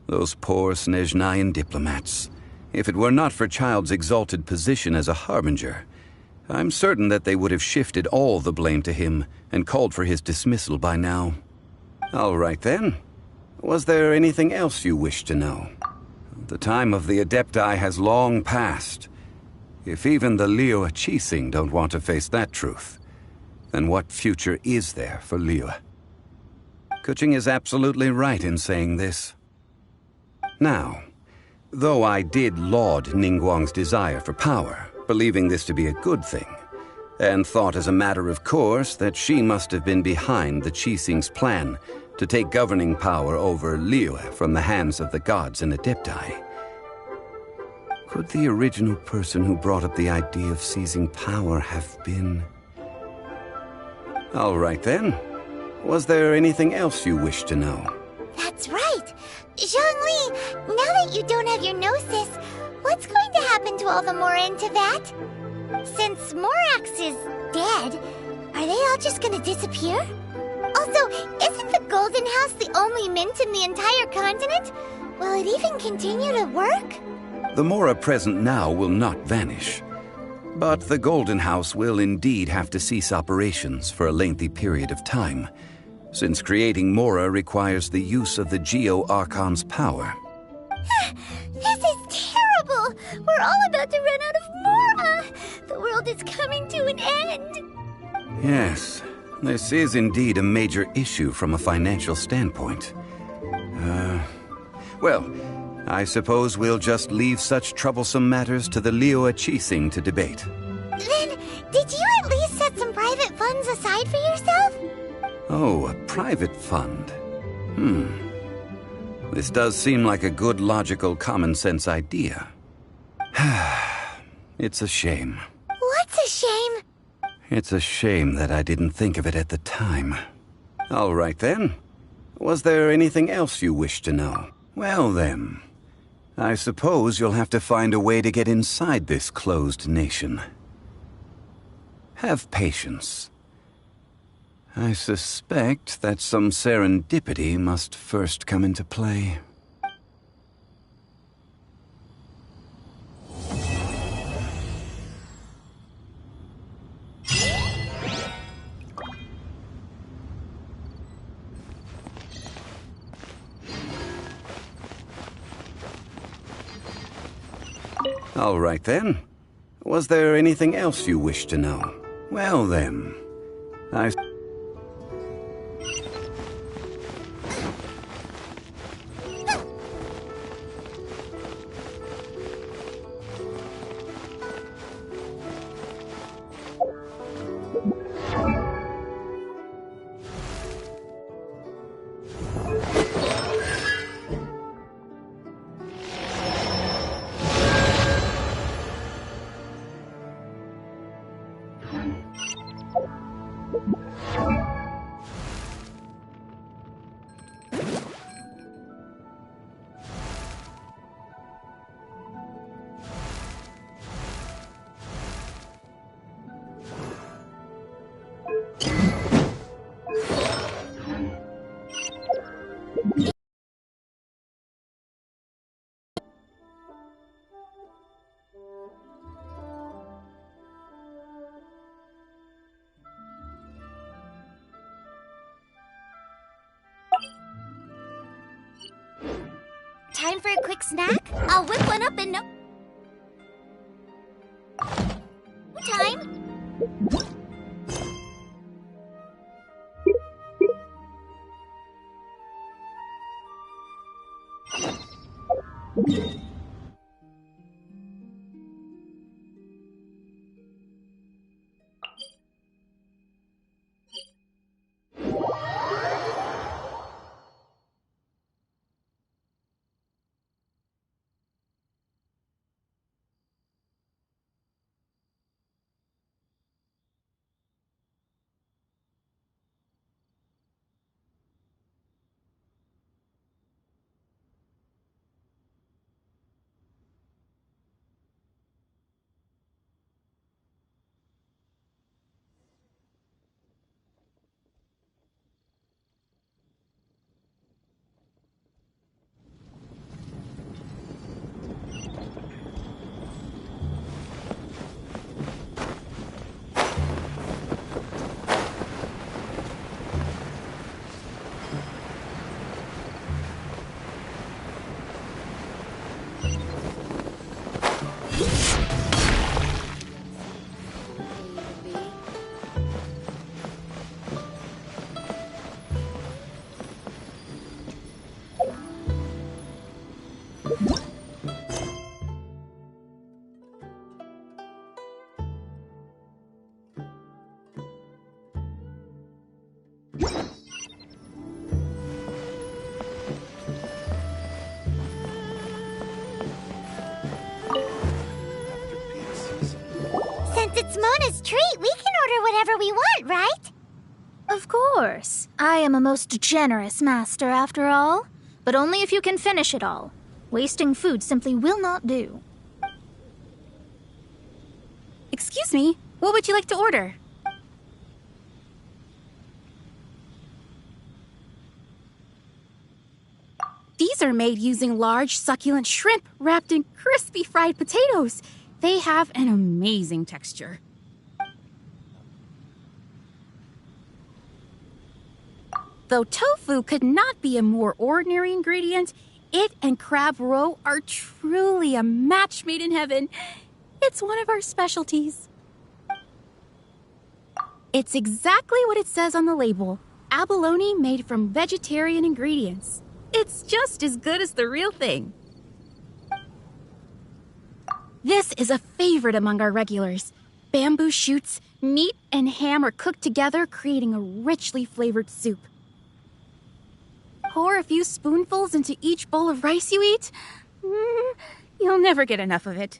[SPEAKER 11] Those poor Snezhnayan diplomats. If it were not for Child's exalted position as a harbinger, I'm certain that they would have shifted all the blame to him and called for his dismissal by now. All right then. Was there anything else you wished to know? The time of the Adepti has long passed. If even the Liyue Qixing don't want to face that truth, then what future is there for Liyue? Kuching is absolutely right in saying this. Now, though I did laud Ningguang's desire for power, believing this to be a good thing, and thought as a matter of course that she must have been behind the Qixing's plan to take governing power over Liyue from the hands of the gods and Adepti. Could the original person who brought up the idea of seizing power have been... All right then. Was there anything else you wished to know?
[SPEAKER 4] That's right. Zhongli, now that you don't have your gnosis, what's going to happen to all the Mora in Teyvat? Since Morax is dead, are they all just gonna disappear? Also, isn't the Golden House the only mint in the entire continent? Will it even continue to work?
[SPEAKER 11] The Mora present now will not vanish. But the Golden House will indeed have to cease operations for a lengthy period of time, since creating Mora requires the use of the Geo-Archon's power.
[SPEAKER 4] This is terrible! We're all about to run out of Mora! The world is coming to an end!
[SPEAKER 11] Yes, this is indeed a major issue from a financial standpoint. Well, I suppose we'll just leave such troublesome matters to the Liyue Qixing to debate.
[SPEAKER 4] Then, did you at least set some private funds aside for yourself?
[SPEAKER 11] Oh, a private fund. This does seem like a good, logical, common-sense idea. It's a shame.
[SPEAKER 4] What's a shame?
[SPEAKER 11] It's a shame that I didn't think of it at the time. All right then. Was there anything else you wished to know? Well then, I suppose you'll have to find a way to get inside this closed nation. Have patience. I suspect that some serendipity must first come into play. All right then. Was there anything else you wished to know? Well then,
[SPEAKER 4] Time for a quick snack? I'll whip one up in no time. Since it's Mona's treat, we can order whatever we want, right?
[SPEAKER 5] Of course. I am a most generous master, after all. But only if you can finish it all. Wasting food simply will not do.
[SPEAKER 1] Excuse me, what would you like to order? These are made using large, succulent shrimp wrapped in crispy fried potatoes. They have an amazing texture. Though tofu could not be a more ordinary ingredient, it and crab roe are truly a match made in heaven. It's one of our specialties. It's exactly what it says on the label. Abalone made from vegetarian ingredients. It's just as good as the real thing. This is a favorite among our regulars. Bamboo shoots, meat, and ham are cooked together, creating a richly flavored soup. Pour a few spoonfuls into each bowl of rice you eat. You'll never get enough of it.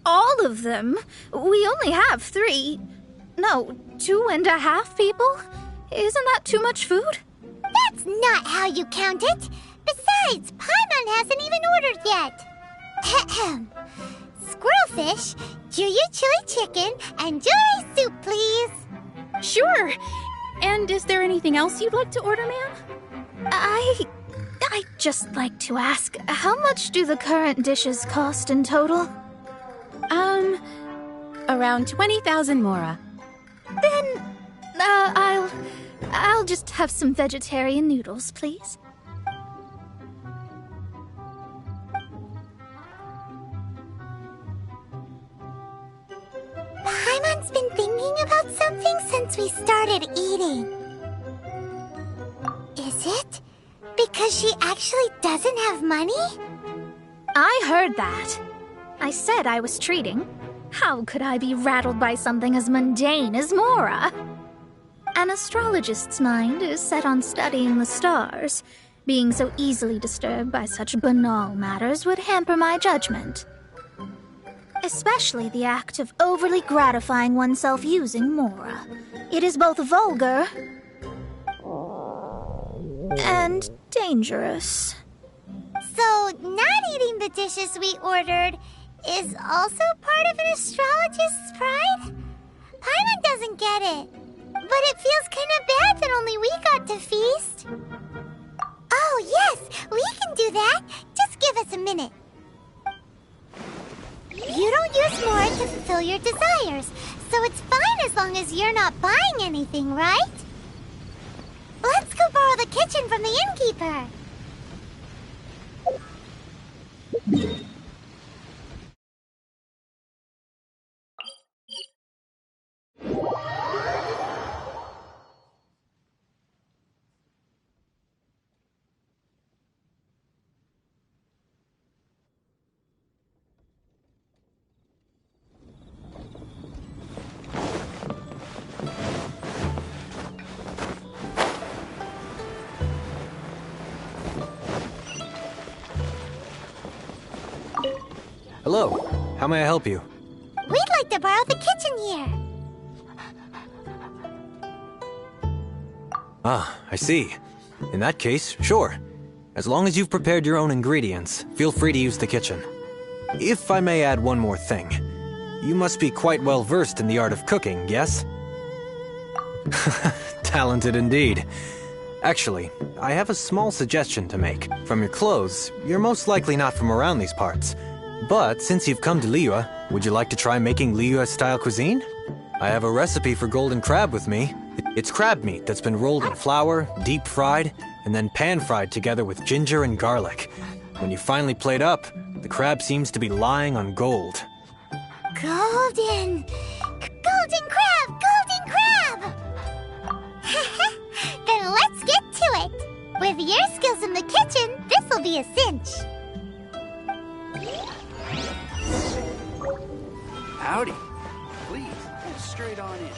[SPEAKER 5] All of them? We only have 3. No, 2.5 people? Isn't that too much food?
[SPEAKER 4] That's not how you count it. Besides, Paimon hasn't even ordered yet. Squirrelfish, Juyu chili chicken, and jewelry soup, please.
[SPEAKER 1] Sure. And is there anything else you'd like to order, ma'am?
[SPEAKER 5] I'd just like to ask, how much do the current dishes cost in total?
[SPEAKER 1] Around 20,000 mora.
[SPEAKER 5] Then, I'll just have some vegetarian noodles, please.
[SPEAKER 4] Paimon's been thinking about something since we started eating. Is it because she actually doesn't have money?
[SPEAKER 5] I heard that. I said I was treating. How could I be rattled by something as mundane as Mora? An astrologist's mind is set on studying the stars. Being so easily disturbed by such banal matters would hamper my judgment.
[SPEAKER 13] Especially the act of overly gratifying oneself using Mora. It is both vulgar and dangerous.
[SPEAKER 4] So, not eating the dishes we ordered is also part of an astrologist's pride? Paimon doesn't get it. But it feels kind of bad that only we got to feast. Oh, yes, we can do that. Just give us a minute. You don't use more to fulfill your desires, so it's fine as long as you're not buying anything, right? Let's go borrow the kitchen from the innkeeper.
[SPEAKER 17] Hello. How may I help you?
[SPEAKER 4] We'd like to borrow the kitchen here.
[SPEAKER 17] Ah, I see. In that case, sure. As long as you've prepared your own ingredients, feel free to use the kitchen. If I may add one more thing. You must be quite well versed in the art of cooking, yes? Talented indeed. Actually, I have a small suggestion to make. From your clothes, you're most likely not from around these parts. But since you've come to Liyue, would you like to try making Liyue-style cuisine? I have a recipe for golden crab with me. It's crab meat that's been rolled in flour, deep fried, and then pan-fried together with ginger and garlic. When you finally plate up, the crab seems to be lying on gold.
[SPEAKER 4] Golden! Golden crab! Golden crab! Then let's get to it! With your skills in the kitchen, this'll be a cinch.
[SPEAKER 18] Howdy. Please, head straight on in.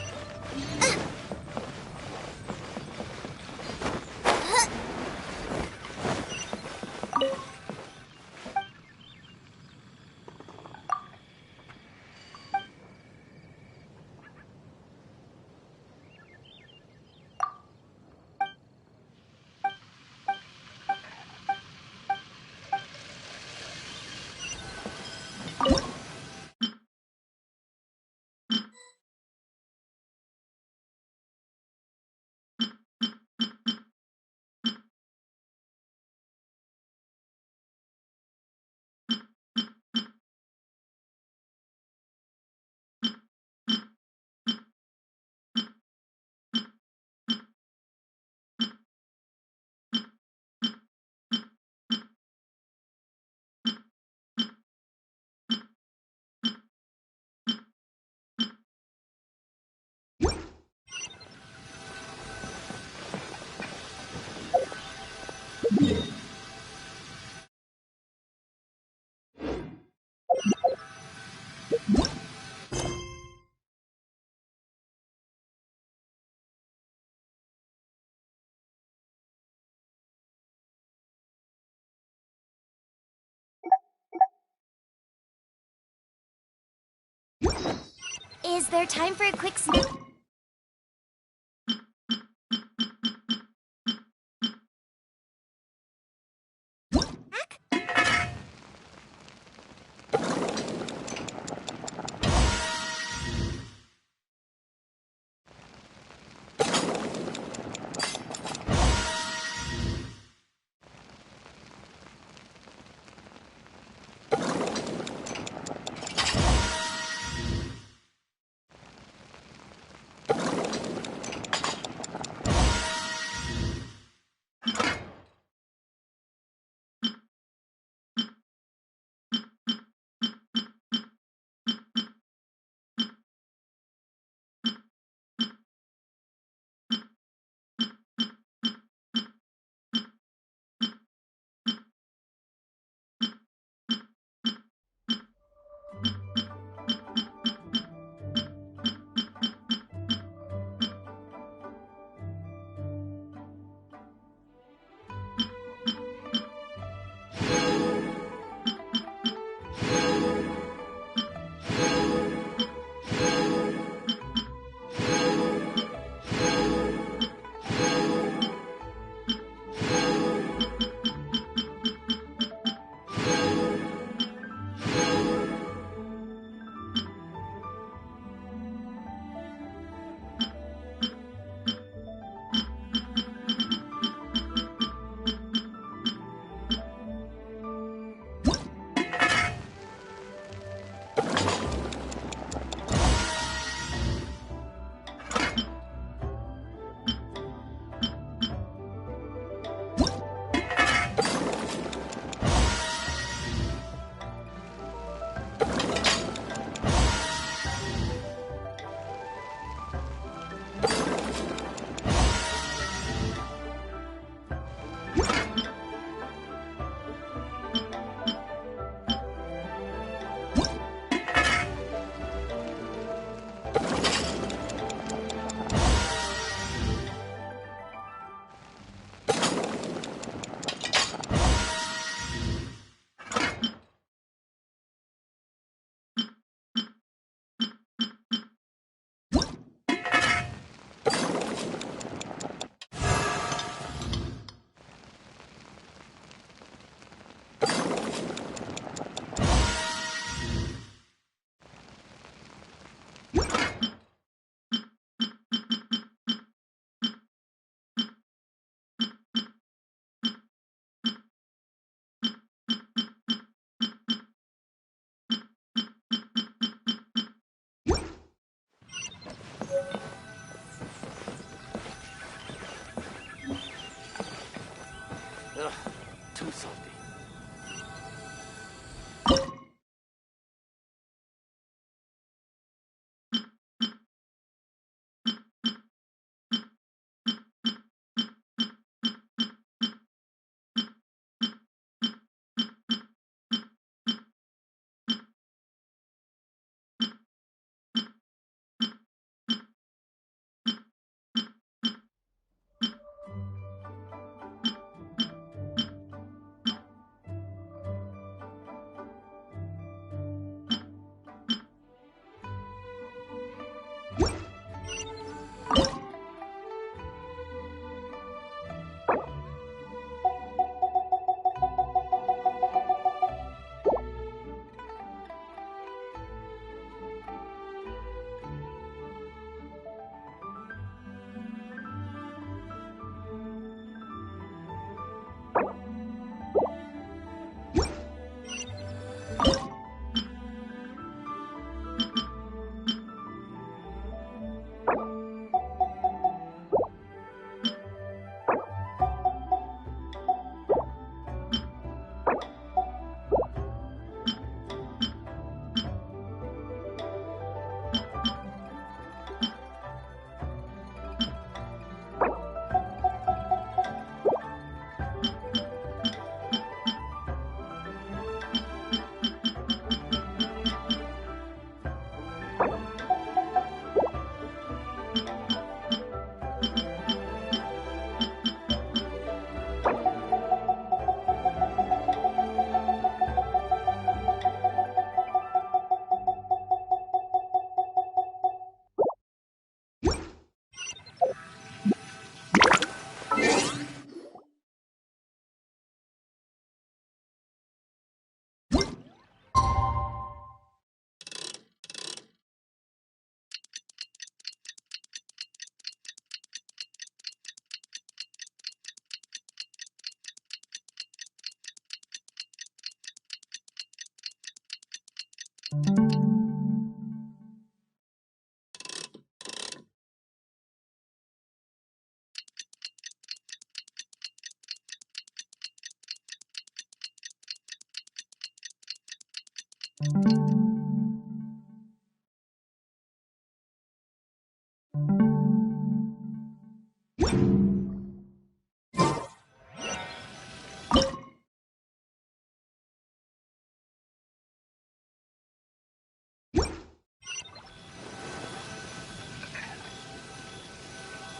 [SPEAKER 4] Is there time for a quick snack?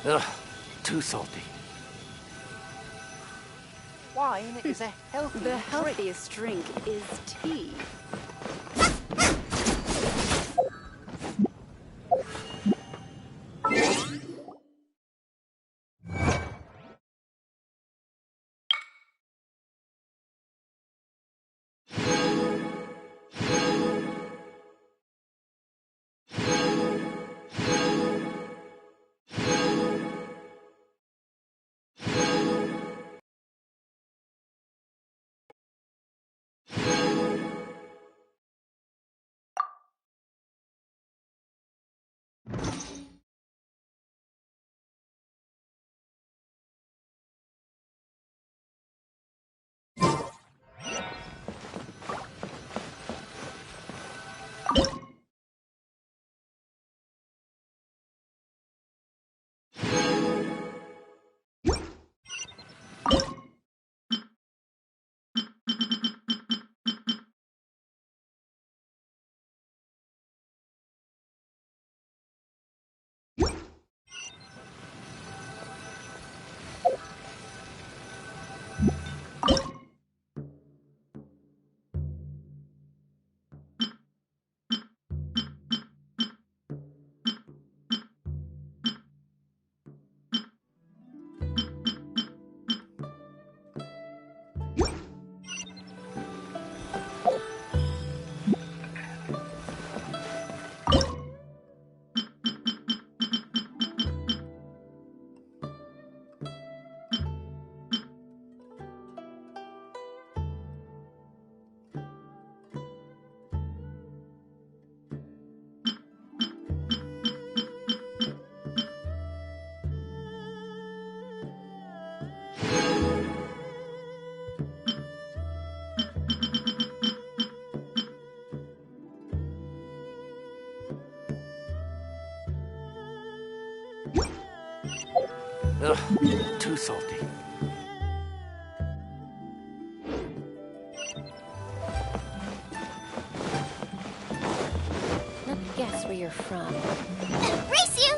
[SPEAKER 18] Ugh, too salty. Wine is a healthy
[SPEAKER 14] The healthiest drink is tea.
[SPEAKER 18] Ugh, too salty.
[SPEAKER 14] Let me guess where you're from.
[SPEAKER 4] Race you!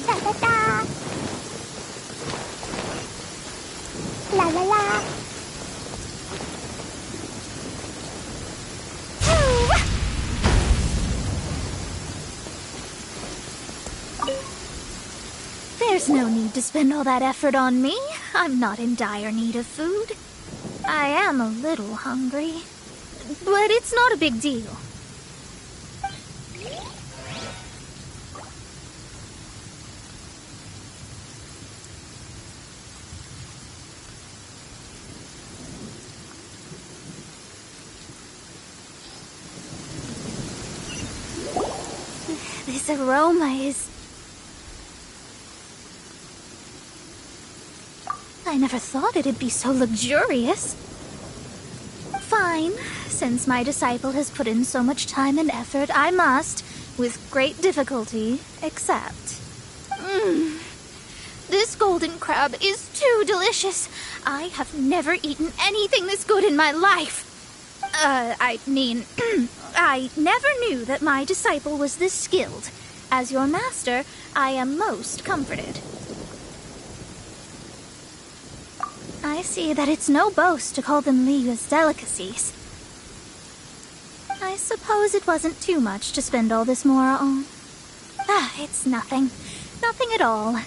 [SPEAKER 4] 哒哒哒，啦啦啦。
[SPEAKER 13] There's no need to spend all that effort on me. I'm not in dire need of food. I am a little hungry, but it's not a big deal. This aroma is... I never thought it'd be so luxurious. Fine. Since my disciple has put in so much time and effort, I must, with great difficulty, accept. This golden crab is too delicious. I have never eaten anything this good in my life. I never knew that my disciple was this skilled. As your master, I am most comforted. I see that it's no boast to call them Liyue's delicacies. I suppose it wasn't too much to spend all this mora on. It's nothing. Nothing at all.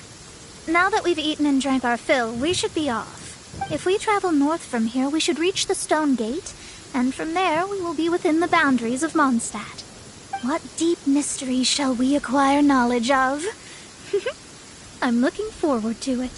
[SPEAKER 13] Now that we've eaten and drank our fill, we should be off. If we travel north from here, we should reach the Stone Gate, and from there we will be within the boundaries of Mondstadt. What deep mysteries shall we acquire knowledge of? I'm looking forward to it.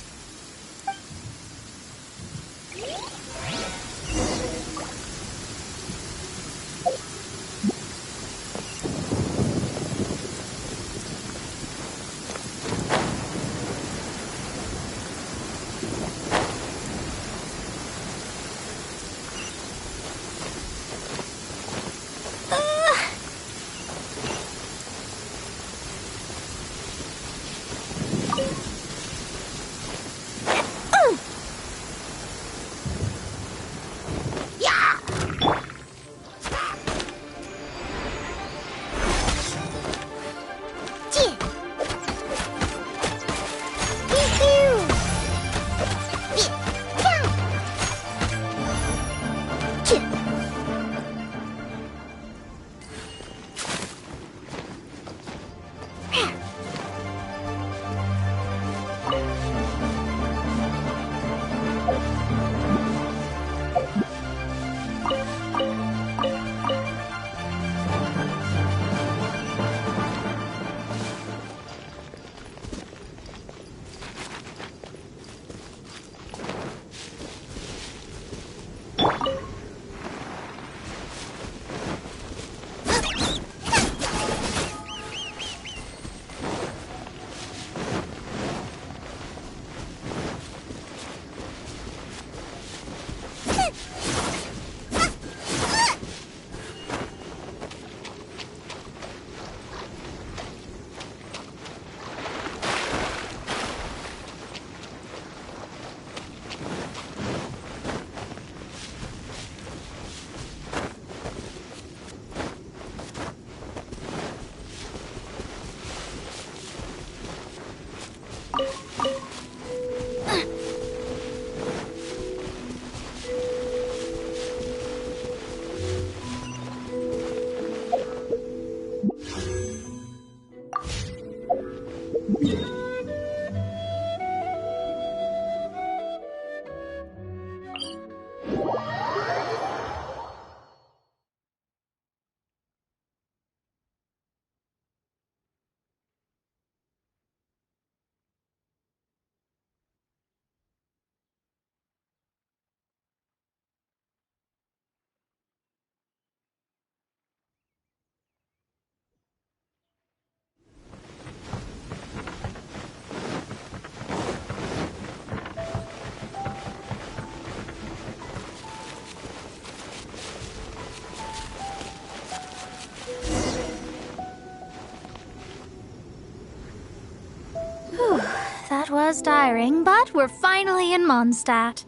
[SPEAKER 13] was tiring, but we're finally in Mondstadt.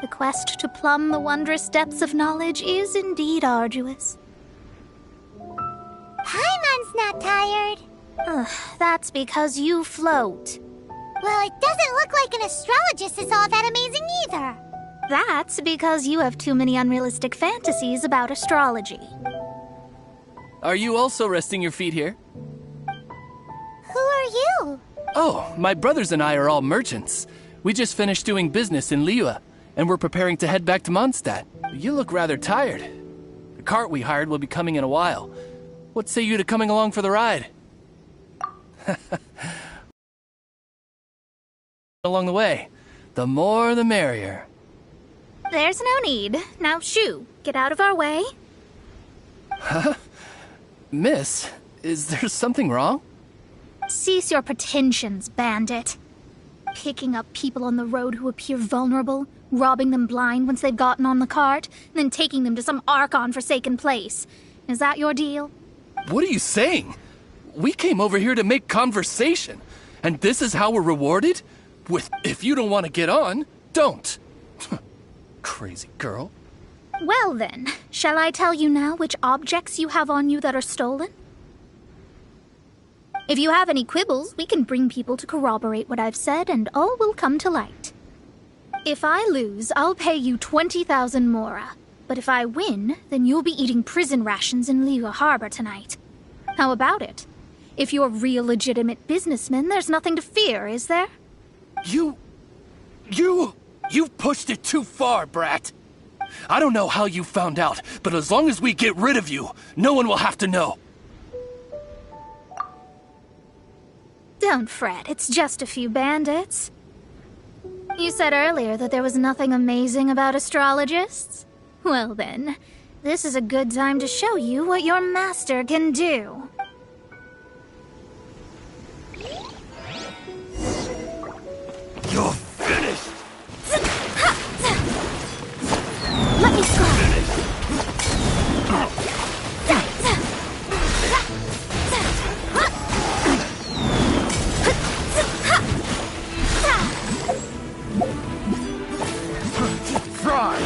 [SPEAKER 13] The quest to plumb the wondrous depths of knowledge is indeed arduous.
[SPEAKER 4] Paimon's not tired.
[SPEAKER 13] That's because you float.
[SPEAKER 4] Well, it doesn't look like an astrologist is all that amazing either.
[SPEAKER 13] That's because you have too many unrealistic fantasies about astrology.
[SPEAKER 7] Are you also resting your feet here?
[SPEAKER 4] Who are you?
[SPEAKER 7] Oh, my brothers and I are all merchants. We just finished doing business in Liyue, and we're preparing to head back to Mondstadt. You look rather tired. The cart we hired will be coming in a while. What say you to coming along for the ride? Along the way. The more the merrier.
[SPEAKER 13] There's no need. Now shoo, get out of our way.
[SPEAKER 7] Huh? Miss, is there something wrong?
[SPEAKER 13] Cease your pretensions, bandit. Picking up people on the road who appear vulnerable, robbing them blind once they've gotten on the cart, then taking them to some Archon-forsaken place. Is that your deal?
[SPEAKER 7] What are you saying? We came over here to make conversation, and this is how we're rewarded? With, if you don't want to get on, don't. Crazy girl.
[SPEAKER 13] Well then, shall I tell you now which objects you have on you that are stolen? If you have any quibbles, we can bring people to corroborate what I've said, and all will come to light. If I lose, I'll pay you 20,000 mora. But if I win, then you'll be eating prison rations in Liyue Harbor tonight. How about it? If you're real legitimate businessmen, there's nothing to fear, is there?
[SPEAKER 7] You've pushed it too far, brat. I don't know how you found out, but as long as we get rid of you, no one will have to know.
[SPEAKER 13] Don't fret, it's just a few bandits. You said earlier that there was nothing amazing about astrologists? Well then, this is a good time to show you what your master can do.
[SPEAKER 11] You're finished!
[SPEAKER 13] Let me go!
[SPEAKER 11] Fry!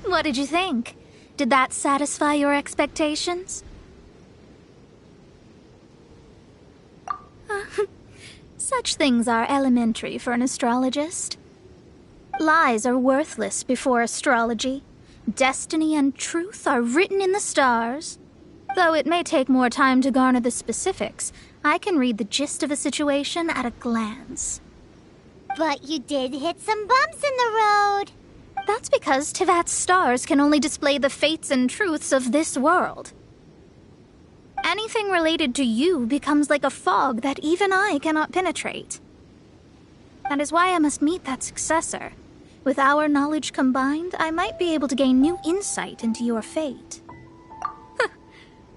[SPEAKER 13] What did you think? Did that satisfy your expectations? Such things are elementary for an astrologist. Lies are worthless before astrology. Destiny and truth are written in the stars. Though it may take more time to garner the specifics, I can read the gist of a situation at a glance.
[SPEAKER 4] But you did hit some bumps in the road.
[SPEAKER 13] That's because Tivat's stars can only display the fates and truths of this world. Anything related to you becomes like a fog that even I cannot penetrate. That is why I must meet that successor. With our knowledge combined, I might be able to gain new insight into your fate.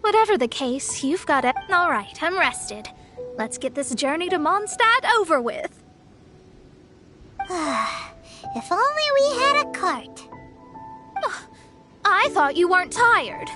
[SPEAKER 13] Whatever the case, you've got it. All right, I'm rested. Let's get this journey to Mondstadt over with.
[SPEAKER 4] If only we had a cart.
[SPEAKER 13] I thought you weren't tired.